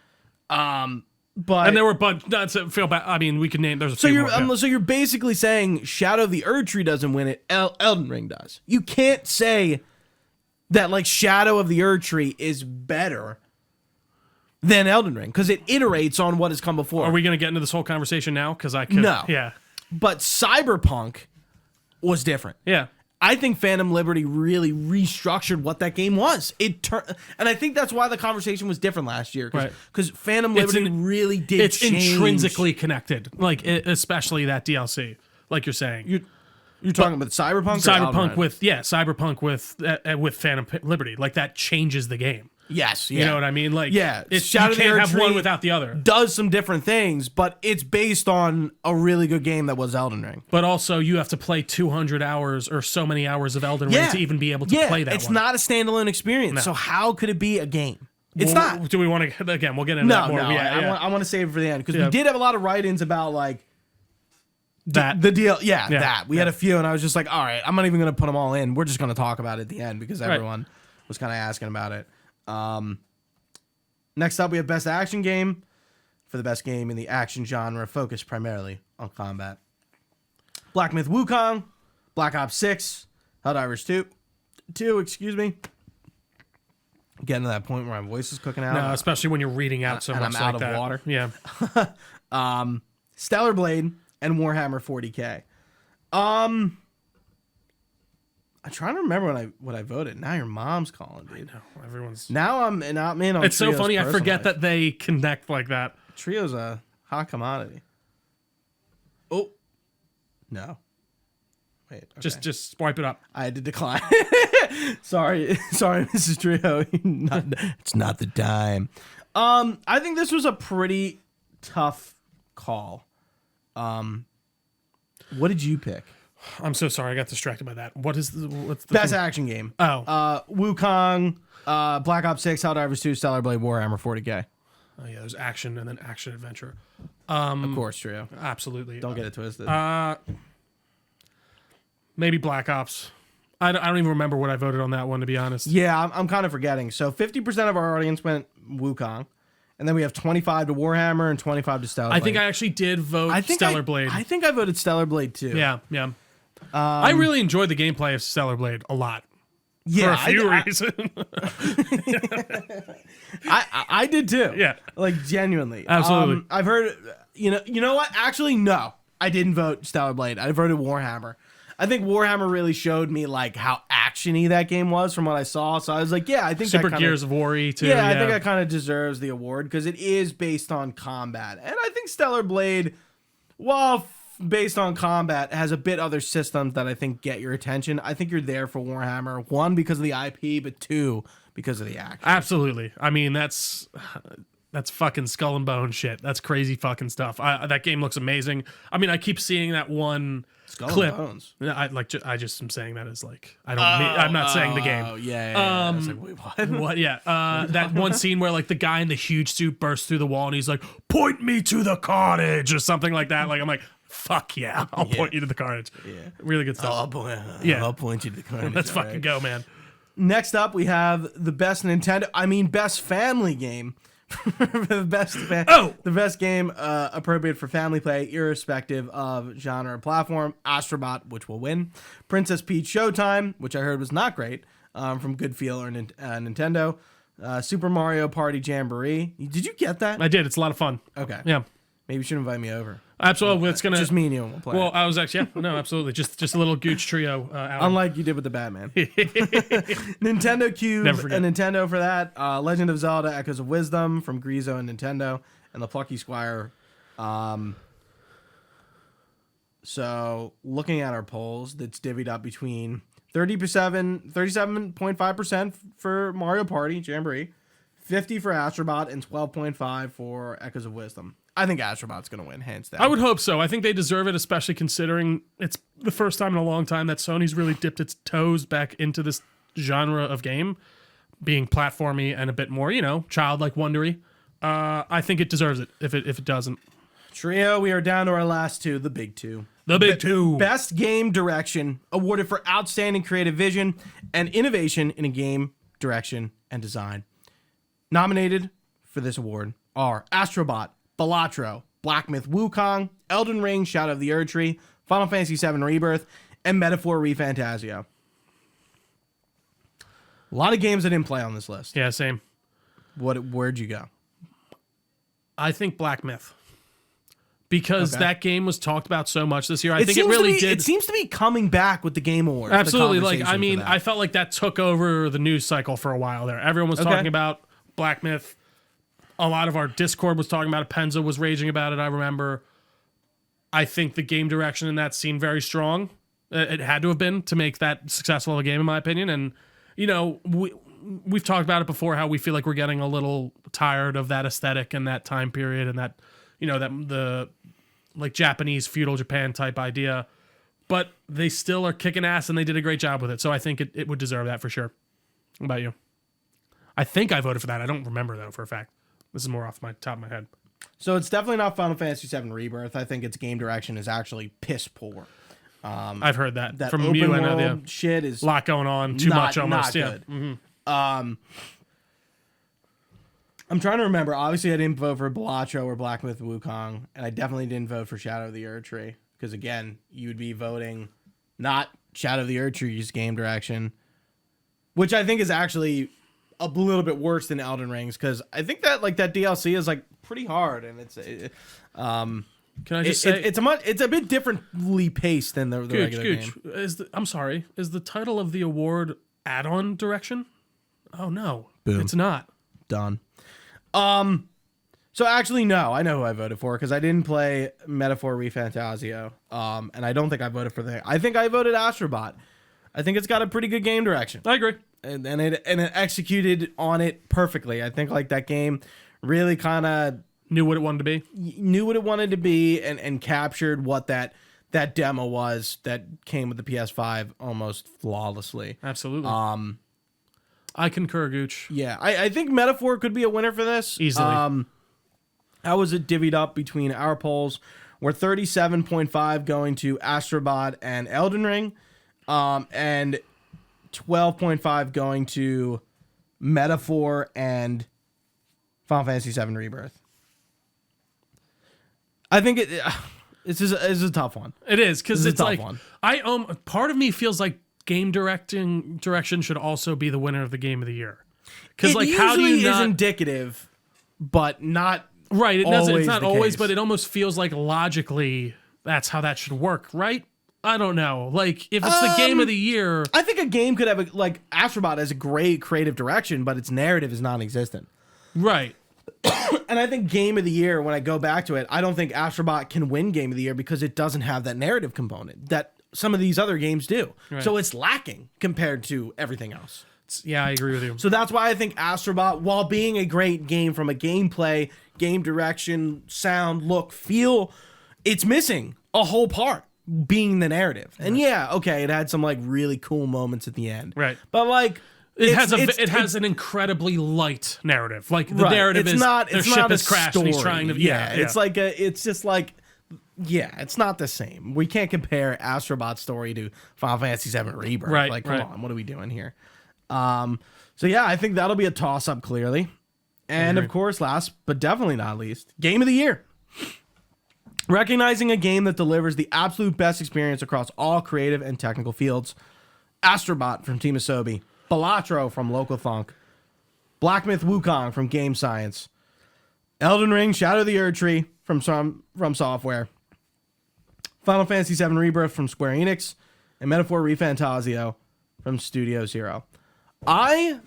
But and there were that's feel bad. I mean, we could name. There's a so few you're more, so you're basically saying Shadow of the Erdtree doesn't win it. Elden Ring does. You can't say that like Shadow of the Erdtree is better than Elden Ring because it iterates on what has come before. Are we going to get into this whole conversation now? Because I could. No. Yeah. But Cyberpunk was different. Yeah. I think Phantom Liberty really restructured what that game was. And I think that's why the conversation was different last year. Because Phantom Liberty really did It's change. intrinsically connected. Like, especially that DLC. Like you're saying. You're talking about Cyberpunk? Cyberpunk with Phantom Liberty. Like, that changes the game. Yes. You know what I mean? Like, yeah. You can't have one without the other. Does some different things, but it's based on a really good game that was Elden Ring. But also, you have to play 200 hours or so many hours of Elden Ring to even be able to play that it's not a standalone experience. No. So how could it be a game? It's not. Do we want to, again, we'll get into that more. No, I want to save it for the end because we did have a lot of write-ins about like the deal. Yeah, that. We had a few and I was just like, all right, I'm not even going to put them all in. We're just going to talk about it at the end because everyone was kind of asking about it. Next up, we have Best Action Game. For the best game in the action genre, focused primarily on combat. Black Myth Wukong, Black Ops 6, Helldivers 2, excuse me. Getting to that point where my voice is cooking out. No, especially when you're reading out so much I'm out of water. Yeah. Stellar Blade and Warhammer 40K. I'm trying to remember what I voted. Now your mom's calling, dude. I know. Everyone's... Now I'm in on It's so funny. I forget life. that they connect like that. Trio's a hot commodity. Oh. No. Wait. Okay. Just swipe it up. I had to decline. Sorry, Mrs. Trio. It's not the time. I think this was a pretty tough call. What did you pick? I'm so sorry. I got distracted by that. What's the Best action game? Oh. Wukong, Black Ops 6, Helldivers 2, Stellar Blade, Warhammer 40K. Oh yeah, there's action and then action adventure. Of course, Trio. Absolutely. Don't get it twisted. Maybe Black Ops. I don't even remember what I voted on that one, to be honest. Yeah, I'm kind of forgetting. So 50% of our audience went Wukong. And then we have 25 to Warhammer and 25 to Stellar Blade. I think I actually did vote Stellar Blade. I think I voted Stellar Blade too. Yeah. I really enjoyed the gameplay of Stellar Blade a lot. Yeah, for a few reasons. I did too. Yeah. Like genuinely. Absolutely. I've heard, you know what? Actually, no. I didn't vote Stellar Blade. I voted Warhammer. I think Warhammer really showed me like how actiony that game was from what I saw. So I was like, yeah, I think Super Gears of War-y too. Yeah, I think that kind of deserves the award because it is based on combat. And I think Stellar Blade, while based on combat, has a bit other systems that I think get your attention. I think you're there for Warhammer. One, because of the IP, but two, because of the action. Absolutely. I mean, that's fucking skull and bone shit. That's crazy fucking stuff. That game looks amazing. I mean, I keep seeing that one clip. And Bones. I just am saying that as like I'm not saying the game. Oh yeah. I was like, wait, what? What? Yeah. That one scene where like the guy in the huge suit bursts through the wall and he's like, "Point me to the carnage" or something like that. Like I'm like, fuck yeah, I'll point you to the carnage. Yeah. Really good stuff. I'll point you to the carnage. Let's fucking go, man. Next up, we have the best best family game. the best game appropriate for family play, irrespective of genre or platform. Astrobot, which will win. Princess Peach Showtime, which I heard was not great, from Good Feel or Nintendo. Super Mario Party Jamboree. Did you get that? I did. It's a lot of fun. Okay. Yeah. Maybe you should invite me over. Absolutely. It's gonna just me and you and we'll play. Well, I was actually absolutely just a little Gooch trio. Unlike you did with the Batman. Nintendo Cube and Nintendo for that. Legend of Zelda: Echoes of Wisdom from Grezzo and Nintendo, and the Plucky Squire. So looking at our polls, that's divvied up between 37.5% for Mario Party Jamboree, 50 for Astrobot, and 12.5 for Echoes of Wisdom. I think Astrobot's going to win, hands down. I would hope so. I think they deserve it, especially considering it's the first time in a long time that Sony's really dipped its toes back into this genre of game, being platformy and a bit more, childlike wondery. I think it deserves it if it doesn't. Trio, we are down to our last two, the big two. The big two. Best game direction, awarded for outstanding creative vision and innovation in a game direction and design. Nominated for this award are Astrobot, Balatro, Black Myth Wukong, Elden Ring, Shadow of the Erdtree, Final Fantasy VII Rebirth, and Metaphor ReFantazio. A lot of games I didn't play on this list. Yeah, same. Where'd you go? I think Black Myth. Because that game was talked about so much this year. I think it really did. It seems to be coming back with the Game Awards. Absolutely. I felt like that took over the news cycle for a while there. Everyone was talking about Black Myth. A lot of our Discord was talking about it. Penza was raging about it, I remember. I think the game direction in that seemed very strong. It had to have been to make that successful of a game, in my opinion. And, we've talked about it before, how we feel like we're getting a little tired of that aesthetic and that time period and that, the like Japanese feudal Japan type idea. But they still are kicking ass and they did a great job with it. So I think it would deserve that for sure. What about you? I think I voted for that. I don't remember, though, for a fact. This is more off my top of my head. So it's definitely not Final Fantasy VII Rebirth. I think its game direction is actually piss poor. I've heard that from open you. World shit is a lot going on. Too much almost. Not good. Mm-hmm. I'm trying to remember. Obviously, I didn't vote for Balatro or Black Myth Wukong, and I definitely didn't vote for Shadow of the Erdtree because, again, you would be voting not Shadow of the Erdtree's game direction, which I think is actually a little bit worse than Elden Ring's because I think that that DLC is pretty hard and Can I just say it's a bit differently paced than the regular game. I'm sorry. Is the title of the award add-on direction? Oh no, Boom. It's not. Done. So actually, no, I know who I voted for because I didn't play Metaphor ReFantasio. And I don't think I voted for I think I voted Astrobot. I think it's got a pretty good game direction. I agree. And it executed on it perfectly. I think like that game really kind of knew what it wanted to be and captured what that demo was that came with the PS5 almost flawlessly. Absolutely. I concur, Gooch. Yeah, I think Metaphor could be a winner for this. Easily. How was it divvied up between our polls? We're 37.5 going to Astrobot and Elden Ring, and 12.5 going to Metaphor and Final Fantasy VII Rebirth. I think this is a tough one. It is because it's like one. Part of me feels like game direction should also be the winner of the game of the year. Because like, how do you is indicative, but not. Right, it's not always, but it almost feels like logically that's how that should work, right? I don't know. Like, if it's the game of the year... I think a game could have, Astrobot has a great creative direction, but its narrative is non-existent. Right. And I think game of the year, when I go back to it, I don't think Astrobot can win game of the year because it doesn't have that narrative component that some of these other games do. Right. So it's lacking compared to everything else. Yeah, I agree with you. So that's why I think Astrobot, while being a great game from a gameplay, game direction, sound, look, feel, it's missing a whole part, being the narrative. And yeah, okay, it had some like really cool moments at the end. Right. But like it has an incredibly light narrative. Like the narrative is their ship has crashed and he's trying to it's just like it's not the same. We can't compare Astrobot's story to Final Fantasy VII Rebirth. Right. Like, come on, what are we doing here? So yeah, I think that'll be a toss-up clearly. And of course, last but definitely not least, game of the year. Recognizing a game that delivers the absolute best experience across all creative and technical fields. Astrobot from Team Asobi, Balatro from Local Thunk, Black Myth Wukong from Game Science, Elden Ring Shadow of the Erdtree from Software, Final Fantasy VII Rebirth from Square Enix, and Metaphor ReFantasio from Studio Zero. I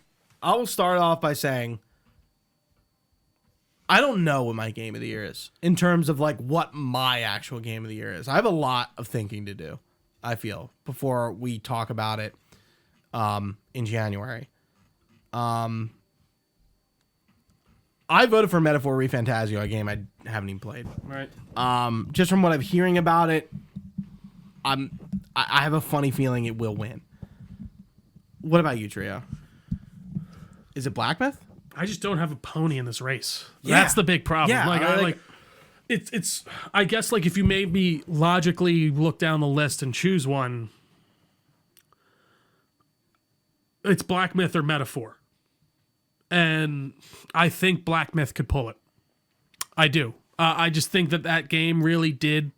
will start off by saying I don't know what my game of the year is in terms of like what my actual game of the year is. I have a lot of thinking to do, I feel, before we talk about it in January. I voted for Metaphor ReFantasio, a game I haven't even played. Right. Just from what I'm hearing about it, I have a funny feeling it will win. What about you, Trio? Is it Black Myth? I just don't have a pony in this race. Yeah. That's the big problem. Yeah, it's I guess like if you maybe logically look down the list and choose one, it's Black Myth or Metaphor. And I think Black Myth could pull it. I do. I just think that game really did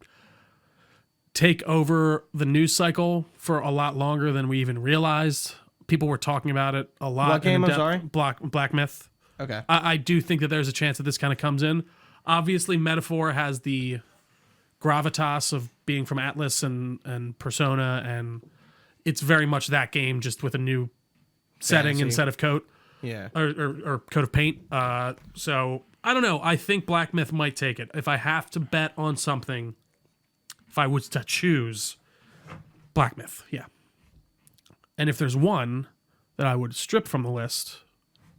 take over the news cycle for a lot longer than we even realized. People were talking about it a lot. What game? I'm sorry? Black Myth. Okay. I do think that there's a chance that this kind of comes in. Obviously, Metaphor has the gravitas of being from Atlas and Persona, and it's very much that game, just with a new setting instead of coat. Yeah. Or coat of paint. So, I don't know. I think Black Myth might take it. If I have to bet on something, if I was to choose, Black Myth, yeah. And if there's one that I would strip from the list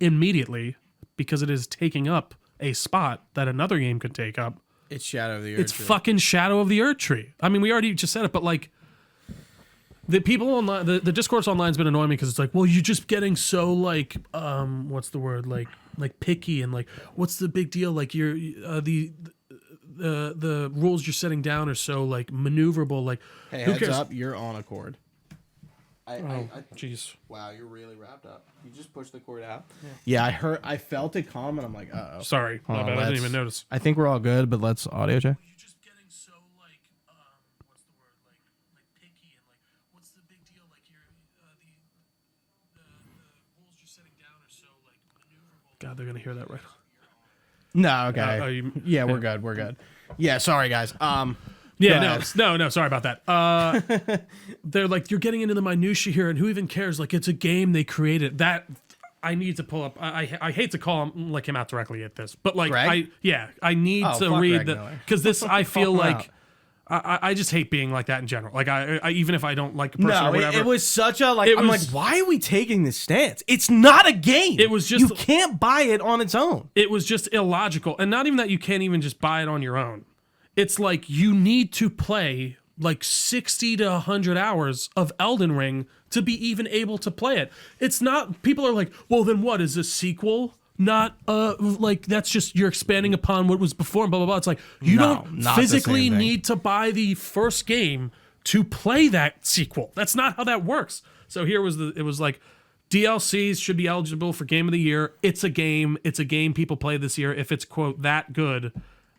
immediately because it is taking up a spot that another game could take up, it's Shadow of the Erdtree. It's fucking Shadow of the Erdtree. I mean, we already just said it, but like the people online, the discourse online's been annoying me because it's like, well, you're just getting so like, what's the word, like picky and like, what's the big deal? Like you're the rules you're setting down are so like maneuverable. Like, hey, heads up, you're on a cord. Jeez. Wow, you're really wrapped up. You just pushed the cord out. Yeah, I felt it come, and I'm like, uh-oh. Sorry, my bad. I didn't even notice. I think we're all good, but let's audio check. You're just getting so like, what's the word, like picky and like, what's the big deal? Like you're the rules you're setting down are so like maneuverable. God, they're gonna hear that right. No, okay. Yeah, we're good. We're good. Yeah, sorry guys. Yeah, no, sorry about that. They're like, you're getting into the minutia here, and who even cares? Like, it's a game they created. That I need to pull up. I hate to call him like him out directly at this, but like Greg? I need to read Greg the because this I feel like I just hate being like that in general. Like I even if I don't like a person or whatever. It was such a like. I'm like, why are we taking this stance? It's not a game. It was just you can't buy it on its own. It was just illogical, and not even that you can't even just buy it on your own. It's like you need to play like 60 to 100 hours of Elden Ring to be even able to play it. It's not, people are like, well, then what is a sequel? Not like that's just you're expanding upon what was before and blah blah blah. It's like you don't physically need to buy the first game to play that sequel. That's not how that works. So here was it was like DLCs should be eligible for Game of the Year. It's a game people play this year. If it's quote that good,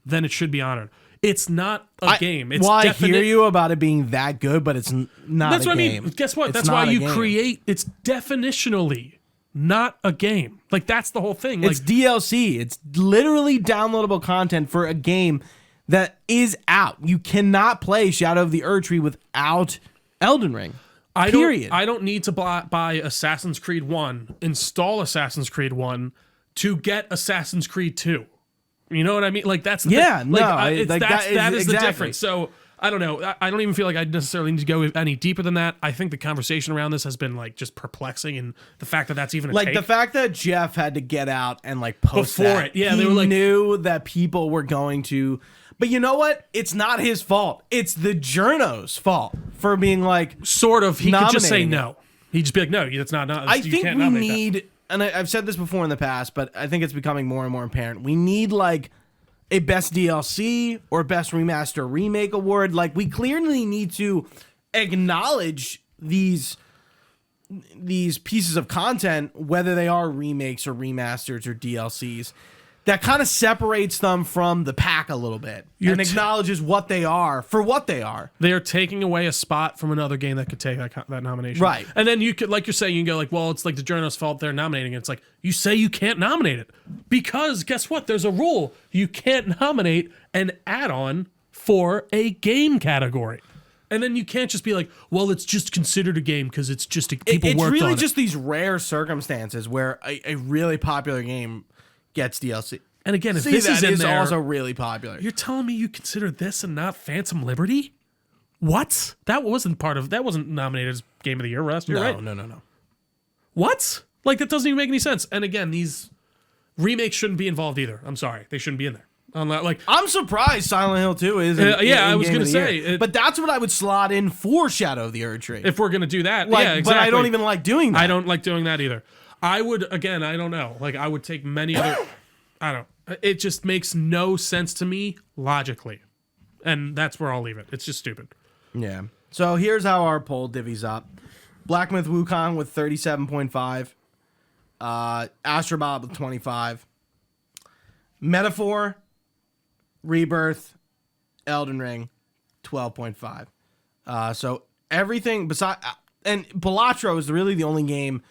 then it should be honored. It's not a game. It's I hear you about it being that good, but it's not That's a what game. I mean. Guess what? It's That's why not a you game. create. It's definitionally not a game. Like, that's the whole thing. It's like, DLC. It's literally downloadable content for a game that is out. You cannot play Shadow of the Erdtree without Elden Ring. I don't need to buy Assassin's Creed 1, install Assassin's Creed 1 to get Assassin's Creed 2. You know what I mean? Like, that's the thing. Like, that is the difference. So I don't know. I don't even feel like I necessarily need to go any deeper than that. I think the conversation around this has been like just perplexing, and the fact that that's even a like take. The fact that Jeff had to get out and like post before that, it. Yeah, he they were like, knew that people were going to. But you know what? It's not his fault. It's the journo's fault for being like sort of. He could just say nominating no. He'd just be like, no, that's not. I think we need, and I've said this before in the past, but I think it's becoming more and more apparent. We need like a best DLC or best remaster remake award. Like, we clearly need to acknowledge these pieces of content, whether they are remakes or remasters or DLCs, that kind of separates them from the pack a little bit and acknowledges what they are for what they are. They are taking away a spot from another game that could take that nomination. Right. And then you could, like you're saying, you can go like, well, it's like the journalist's fault they're nominating it. It's like, you say you can't nominate it because guess what? There's a rule. You can't nominate an add-on for a game category. And then you can't just be like, well, it's just considered a game because it's just people worked on it. It's really just these rare circumstances where a really popular game gets DLC. And again, if this is in there, also really popular. You're telling me you consider this and not Phantom Liberty? What? That wasn't nominated as Game of the Year last year, right? No. What? Like, that doesn't even make any sense. And again, these remakes shouldn't be involved either. I'm sorry. They shouldn't be in there. I'm surprised Silent Hill 2 is I was going to say. But that's what I would slot in for Shadow of the Erdtree. If we're going to do that. Like, yeah, exactly. But I don't even like doing that. I don't like doing that either. I would, again, I don't know. Like, I would take many other... I don't know. It just makes no sense to me logically. And that's where I'll leave it. It's just stupid. Yeah. So here's how our poll divvies up. Black Myth Wukong with 37.5. Astrobot with 25. Metaphor, Rebirth, Elden Ring, 12.5. So everything besides... and Balatro is really the only game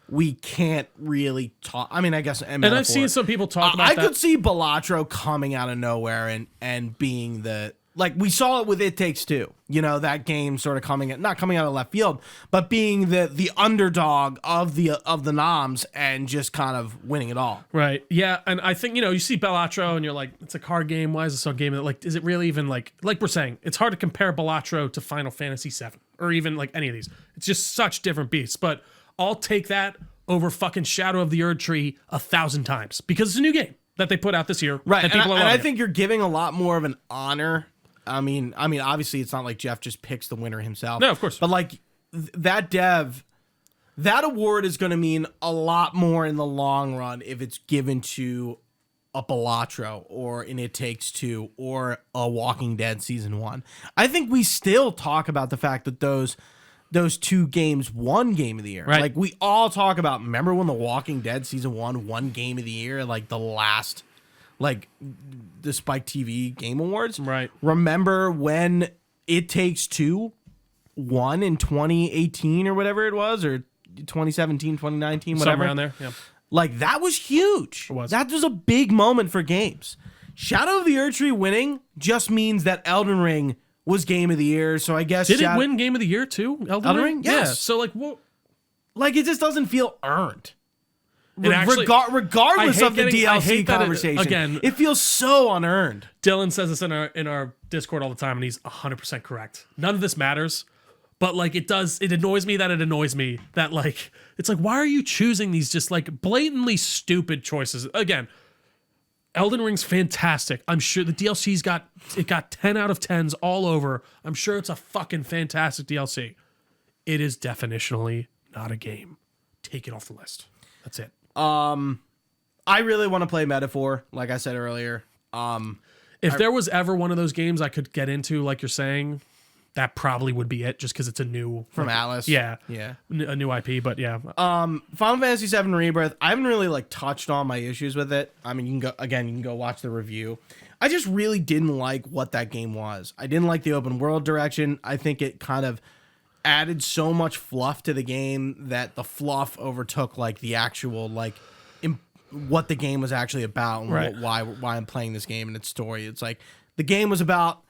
we can't really talk. I mean, I guess... And I've seen some people talk about that. I could see Balatro coming out of nowhere and being the... Like, we saw it with It Takes Two. You know, that game sort of not coming out of left field, but being the underdog of the noms and just kind of winning it all. Right. Yeah. And I think, you see Balatro and you're like, it's a card game. Why is this a game that, like, is it really even like we're saying, it's hard to compare Balatro to Final Fantasy VII or even like any of these. It's just such different beasts. But I'll take that over fucking Shadow of the Erdtree 1,000 times because it's a new game that they put out this year. Right. And I think you're giving a lot more of an honor. I mean, obviously it's not like Jeff just picks the winner himself. No, of course. But like that award is going to mean a lot more in the long run if it's given to a Balatro or in It Takes Two or a Walking Dead Season 1. I think we still talk about the fact that those two games won Game of the Year. Right. Like, we all talk about, remember when the Walking Dead Season 1 won Game of the Year, like the last... like the Spike TV Game Awards. Right. Remember when It Takes Two won in 2018 or whatever it was, or 2017, 2019, whatever. Somewhere around there, yeah. Like, that was huge. It was. That was a big moment for games. Shadow of the Erdtree winning just means that Elden Ring was Game of the Year. So I guess did it win Game of the Year too? Elden Ring? Yes. Yeah. So like, what? Like, it just doesn't feel earned. Actually, Regardless of the DLC conversation, again, it feels so unearned. Dylan says this in our Discord all the time, and he's 100% correct. None of this matters, but like it annoys me that like it's like, why are you choosing these just like blatantly stupid choices? Again, Elden Ring's fantastic. I'm sure the DLC's got 10 out of 10s all over. I'm sure it's a fucking fantastic DLC. It is definitionally not a game. Take it off the list. That's it. I really want to play Metaphor, like I said earlier. If there was ever one of those games I could get into, like you're saying, that probably would be it, just because it's a new from Atlas. Yeah, yeah, a new IP. But yeah, Final Fantasy VII Rebirth. I haven't really like touched on my issues with it. I mean, you can go watch the review. I just really didn't like what that game was. I didn't like the open world direction. I think it kind of added so much fluff to the game that the fluff overtook like the actual like what the game was actually about and right. why I'm playing this game and its story. It's like the game was about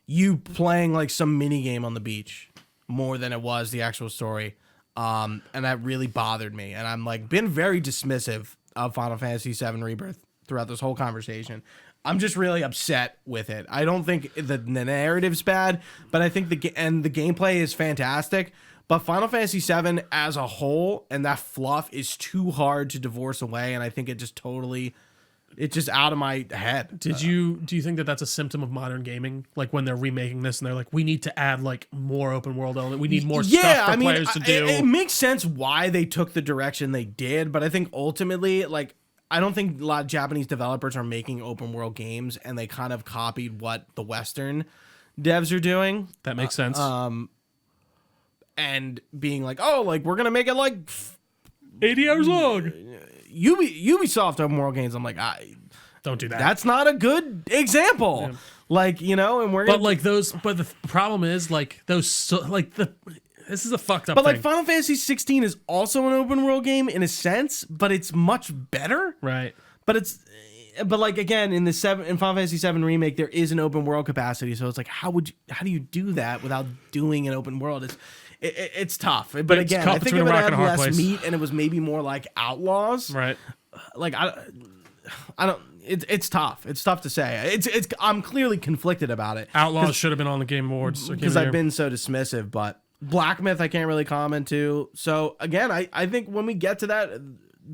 you playing like some mini game on the beach more than it was the actual story. And that really bothered me. And I'm like been very dismissive of Final Fantasy VII Rebirth throughout this whole conversation. I'm just really upset with it. I don't think the narrative's bad, but I think the gameplay is fantastic. But Final Fantasy VII as a whole and that fluff is too hard to divorce away, and I think it's just out of my head. Do you think that that's a symptom of modern gaming? Like when they're remaking this and they're like, we need to add like more open world element. We need more stuff for players to do. It makes sense why they took the direction they did, but I think ultimately, like, I don't think a lot of Japanese developers are making open world games, and they kind of copied what the Western devs are doing. That makes sense. And being like, oh, like we're gonna make it like 80 hours long. Ubisoft open world games. I'm like, don't do that. That's not a good example. Yeah. Like, you know, and we're gonna but the problem is like those this is a fucked up thing. But like Final Fantasy 16 is also an open world game in a sense, but it's much better. Right. But like again in Final Fantasy 7 remake there is an open world capacity, so it's like how do you do that without doing an open world? It's tough. But it's again, I think if it had less meat and it was maybe more like Outlaws. Right. Like I don't it's tough. It's tough to say. I'm clearly conflicted about it. Outlaws should have been on the Game Awards because I've been so dismissive, but Black Myth I can't really comment to. So again, I think when we get to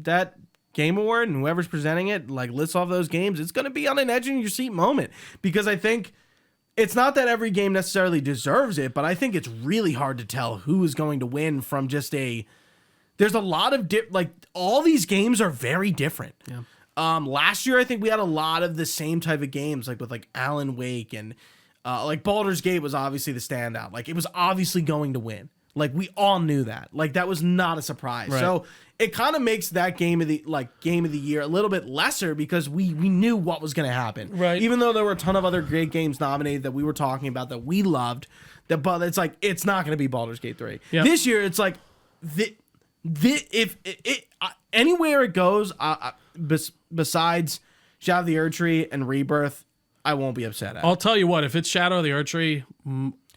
that Game Award and whoever's presenting it like lists off those games, it's going to be on an edge in your seat moment, because I think it's not that every game necessarily deserves it, but I think it's really hard to tell who is going to win from just there's a lot of like all these games are very different. Yeah. Last year I think we had a lot of the same type of games, like with like Alan Wake and like Baldur's Gate was obviously the standout. Like it was obviously going to win. Like we all knew that. Like that was not a surprise. Right. So it kind of makes that game of the year a little bit lesser because we knew what was going to happen. Right. Even though there were a ton of other great games nominated that we were talking about that we loved, but it's like it's not going to be Baldur's Gate 3. Yep. This year it's like if anywhere it goes besides Shadow of the Erdtree and Rebirth, I won't be upset at. I'll tell you what, if it's Shadow of the Erdtree,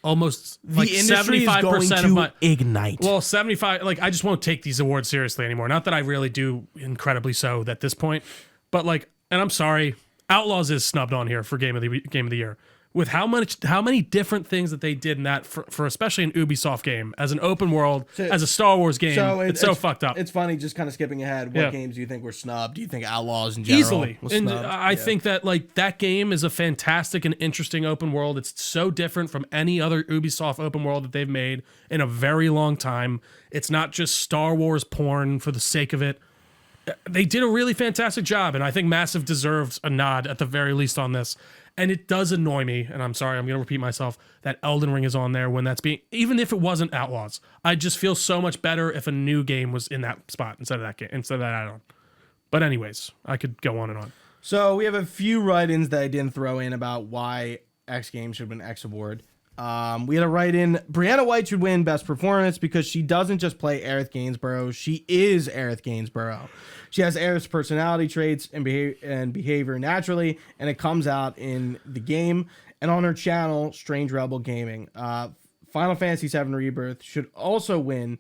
almost like the industry 75% is going to of my ignite. Well, 75. Like I just won't take these awards seriously anymore. Not that I really do incredibly so at this point, but like, and I'm sorry, Outlaws is snubbed on here for game of the year. With how many different things that they did in that for especially an Ubisoft game as an open world, as a Star Wars game, it's so fucked up. It's funny, just kind of skipping ahead. What games do you think were snubbed? Do you think Outlaws in general easily? Was and snubbed? I think that like that game is a fantastic and interesting open world. It's so different from any other Ubisoft open world that they've made in a very long time. It's not just Star Wars porn for the sake of it. They did a really fantastic job, and I think Massive deserves a nod at the very least on this. And it does annoy me, and I'm sorry, I'm going to repeat myself, that Elden Ring is on there when that's being, even if it wasn't Outlaws. I just feel so much better if a new game was in that spot instead of that game, instead of that add-on. But anyways, I could go on and on. So we have a few write-ins that I didn't throw in about why X Games should win X Award. We had a write-in. Brianna White should win Best Performance because she doesn't just play Aerith Gainsborough. She is Aerith Gainsborough. She has Aerith's personality traits and behavior naturally, and it comes out in the game and on her channel, Strange Rebel Gaming. Final Fantasy VII Rebirth should also win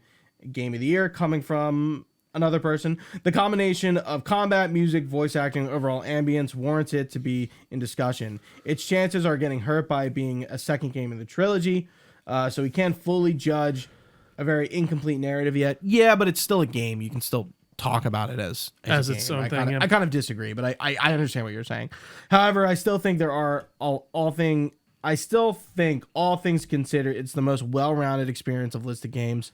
Game of the Year, coming from another person. The combination of combat, music, voice acting, and overall ambience warrants it to be in discussion. Its chances are getting hurt by being a second game in the trilogy, so we can't fully judge a very incomplete narrative yet. Yeah, but it's still a game. You can still talk about it as its own thing. I kind of disagree, but I understand what you're saying. However, I still think I still think all things considered, it's the most well-rounded experience of listed games.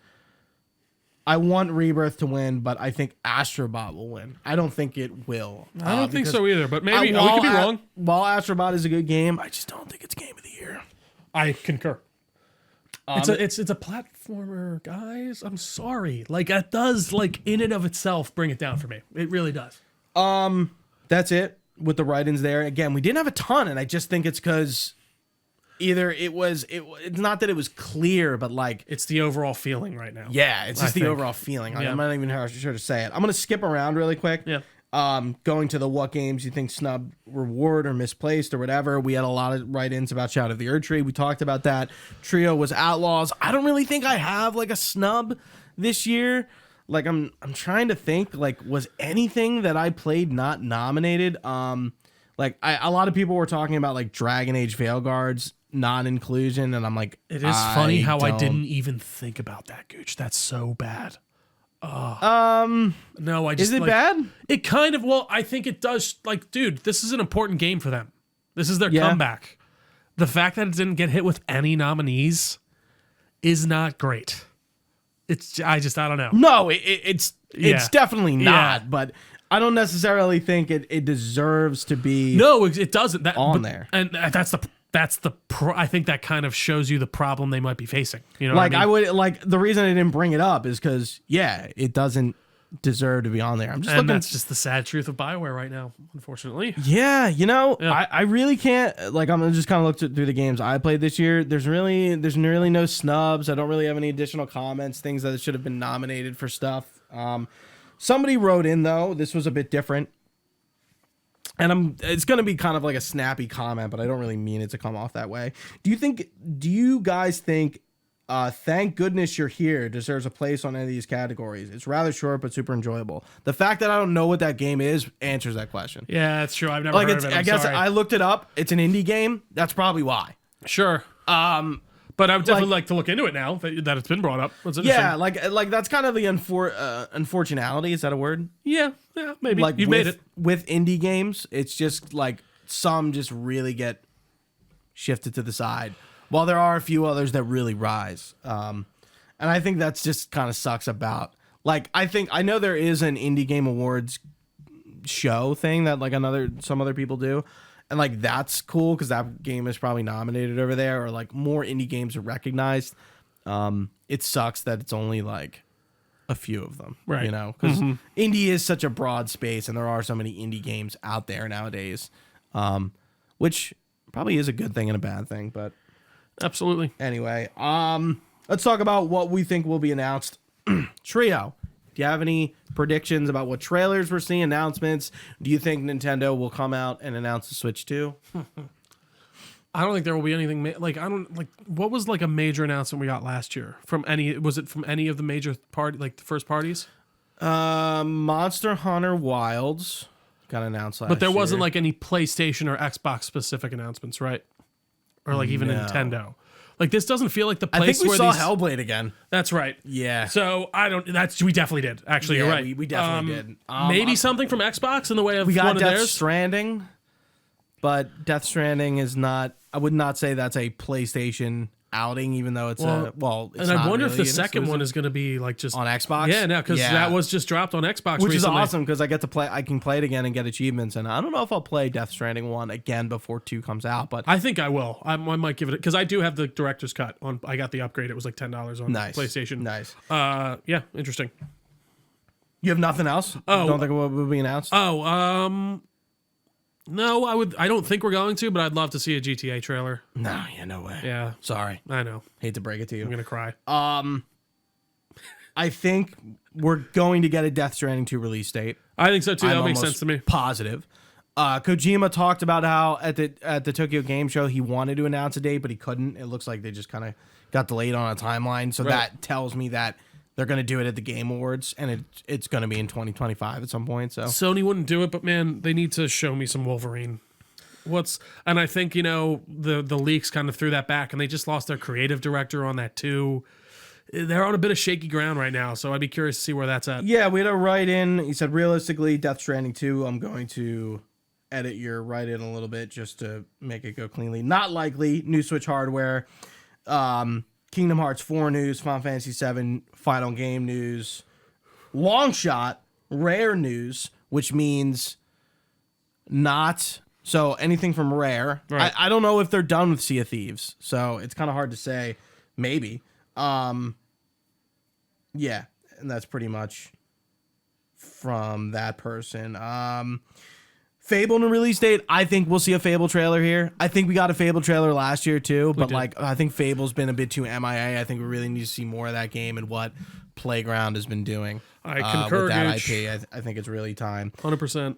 I want Rebirth to win, but I think Astrobot will win. I don't think it will. I don't think so either, but maybe we could be wrong. While Astrobot is a good game, I just don't think it's Game of the Year. I concur. It's a platformer, guys. I'm sorry. Like, it does, like, in and of itself, bring it down for me. It really does. That's it with the write-ins there. Again, we didn't have a ton, and I just think it's because either it's not that it was clear, but like it's the overall feeling right now. Yeah, it's just the overall feeling. Like, I'm not even sure to say it. I'm gonna skip around really quick. Yeah. Going to the what games you think snub reward or misplaced or whatever. We had a lot of write-ins about Shadow of the Erdtree. We talked about that. Trio was Outlaws. I don't really think I have like a snub this year. Like I'm trying to think, like, was anything that I played not nominated? Like a lot of people were talking about like Dragon Age Veilguard's non-inclusion, and I'm like, it is funny how I didn't even think about that, Gooch. That's so bad. No, I just is it bad? It kind of, well, I think it does. Like, dude, this is an important game for them. This is their comeback. The fact that it didn't get hit with any nominees is not great. I don't know. No, it's definitely not, but I don't necessarily think it deserves to be. No, it doesn't. There. And I think that kind of shows you the problem they might be facing. You know, like what I mean? I would like the reason I didn't bring it up is because it doesn't deserve to be on there. I'm just looking. That's just the sad truth of BioWare right now, unfortunately. Yeah, I really can't. Like, I'm just kind of looked through the games I played this year. There's really no snubs. I don't really have any additional comments, things that should have been nominated for stuff. Somebody wrote in though. This was a bit different. And it's going to be kind of like a snappy comment, but I don't really mean it to come off that way. Do you guys think Thank Goodness You're Here deserves a place on any of these categories? It's rather short, but super enjoyable. The fact that I don't know what that game is answers that question. Yeah, that's true. I've never heard of it. I guess I looked it up. It's an indie game. That's probably why. Sure. But I would definitely like to look into it now that it's been brought up. Yeah, like that's kind of the unfortunality. Is that a word? Yeah, maybe. Like you made it. With indie games, it's just like some just really get shifted to the side, while there are a few others that really rise. And I think that's just kind of sucks about. Like, I know there is an Indie Game Awards show thing that like some other people do. And, like, that's cool because that game is probably nominated over there, or, like, more indie games are recognized. It sucks that it's only, like, a few of them, right? You know, because indie is such a broad space, and there are so many indie games out there nowadays, which probably is a good thing and a bad thing, but... Absolutely. Anyway, let's talk about what we think will be announced. Trio. Do you have any predictions about what trailers we're seeing, announcements? Do you think Nintendo will come out and announce the Switch 2? I don't think there will be anything what was like a major announcement we got last year from any of the major the first parties? Monster Hunter Wilds got announced last year. But there wasn't like any PlayStation or Xbox specific announcements, right? Or like even Nintendo. Like, this doesn't feel like the place I think we where saw Hellblade again. That's right. Yeah. So we definitely did. Actually, you're right. We definitely did. Maybe something from Xbox in the way of we got one of Death theirs. Stranding, but Death Stranding is not. I would not say that's a PlayStation outing, even though it's it's and I wonder if the second one is going to be like just on Xbox. Yeah, no, because that was just dropped on Xbox, which recently. is awesome because I get to play. I can play it again and get achievements. And I don't know if I'll play Death Stranding 1 again before 2 comes out, but I think I will. I might give it because I do have the director's cut on. I got the upgrade. It was like $10 on PlayStation. Nice. Yeah, interesting. You have nothing else? Oh, don't think it will be announced. No, I don't think we're going to, but I'd love to see a GTA trailer. No, no way. Yeah. Sorry. I know. Hate to break it to you. I'm going to cry. I think we're going to get a Death Stranding 2 release date. I think so too. That makes sense to me. Positive. Kojima talked about how at the Tokyo Game Show he wanted to announce a date, but he couldn't. It looks like they just kind of got delayed on a timeline. So that tells me that they're going to do it at the Game Awards, and it's going to be in 2025 at some point. So Sony wouldn't do it, but man, they need to show me some Wolverine. And I think, the leaks kind of threw that back, and they just lost their creative director on that too. They're on a bit of shaky ground right now, so I'd be curious to see where that's at. Yeah, we had a write-in. He said, realistically, Death Stranding 2, I'm going to edit your write-in a little bit just to make it go cleanly. Not likely. New Switch hardware. Kingdom Hearts 4 news, Final Fantasy 7 final game news, long shot, Rare news, which means not so anything from Rare. Right. I don't know if they're done with Sea of Thieves, so it's kind of hard to say. Maybe. Yeah, and that's pretty much from that person. Fable and a release date. I think we'll see a Fable trailer here. I think we got a Fable trailer last year too, but I think Fable's been a bit too MIA. I think we really need to see more of that game and what Playground has been doing. I concur with that IP. I think it's really time. 100%.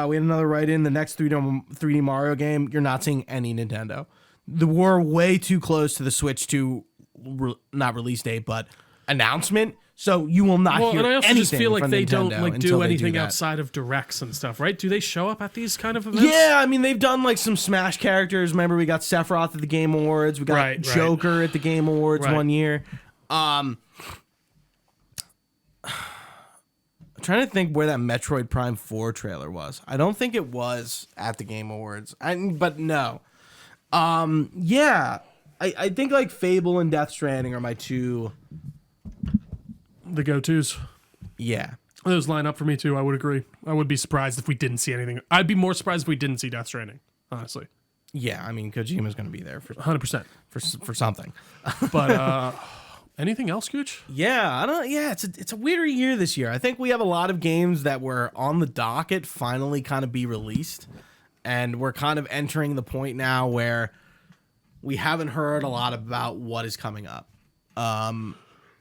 We had another write-in. The next 3D Mario game, you're not seeing any Nintendo. We're way too close to the Switch 2, not release date, but announcement. So you will not hear anything. And I also just feel like they don't do anything outside of directs and stuff, right? Do they show up at these kind of events? Yeah, I mean they've done like some Smash characters. Remember, we got Sephiroth at the Game Awards. We got Joker at the Game Awards one year. I'm trying to think where that Metroid Prime 4 trailer was. I don't think it was at the Game Awards. But no. Yeah, I think like Fable and Death Stranding are my two. The go-tos. Yeah. Those line up for me too, I would agree. I would be surprised if we didn't see anything. I'd be more surprised if we didn't see Death Stranding, honestly. Yeah, I mean, Kojima's going to be there for 100%. For something. But anything else, Gooch? Yeah, it's a weird year this year. I think we have a lot of games that were on the docket finally kind of be released. And we're kind of entering the point now where we haven't heard a lot about what is coming up.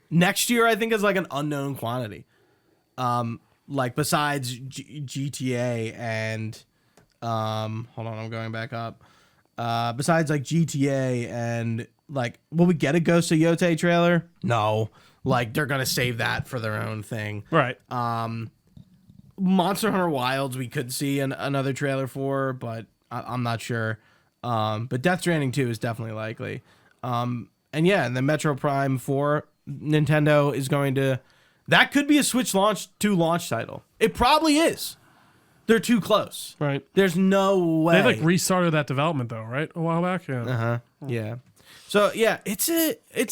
Next year, I think, is like an unknown quantity. Like besides GTA and hold on, I'm going back up. Besides like GTA and like, will we get a Ghost of Yote trailer? No, like they're gonna save that for their own thing, right? Monster Hunter Wilds, we could see another trailer for, but I'm not sure. But Death Stranding 2 is definitely likely. And yeah, and the Metro Prime 4. Nintendo is going to... That could be a Switch launch title. It probably is. They're too close. Right. There's no way. They restarted that development though, right? A while back? Yeah. Uh-huh. Yeah. So yeah, it's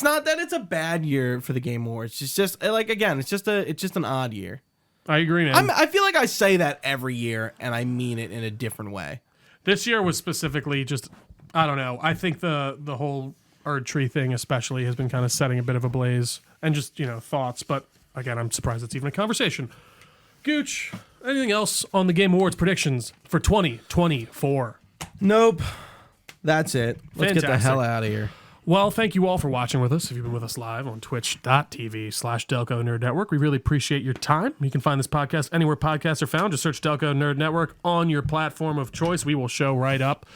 not that it's a bad year for the Game Awards. It's just like, again, it's just an odd year. I agree, man. I feel like I say that every year and I mean it in a different way. This year was specifically just, I don't know. I think the whole Erd Tree thing especially has been kind of setting a bit of a blaze and just, thoughts. But again, I'm surprised it's even a conversation. Gooch, anything else on the Game Awards predictions for 2024? Nope. That's it. Let's get the hell out of here. Well, thank you all for watching with us. If you've been with us live on twitch.tv/Delco Nerd Network, we really appreciate your time. You can find this podcast anywhere podcasts are found. Just search Delco Nerd Network on your platform of choice. We will show right up.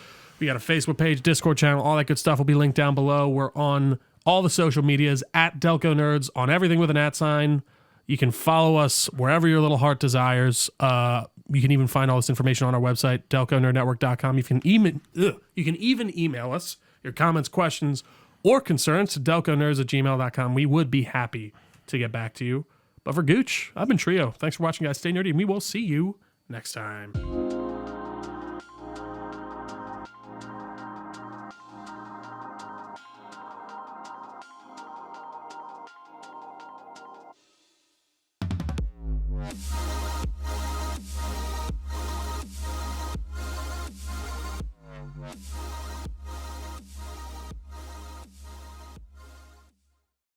We got a Facebook page, Discord channel, all that good stuff will be linked down below. We're on all the social medias at Delco Nerds, on everything with an @sign. You can follow us wherever your little heart desires. You can even find all this information on our website, delconerdnetwork.com. You can even email us your comments, questions, or concerns to delconerds@gmail.com. We would be happy to get back to you. But for Gooch, I've been Trio. Thanks for watching, guys. Stay nerdy, and we will see you next time.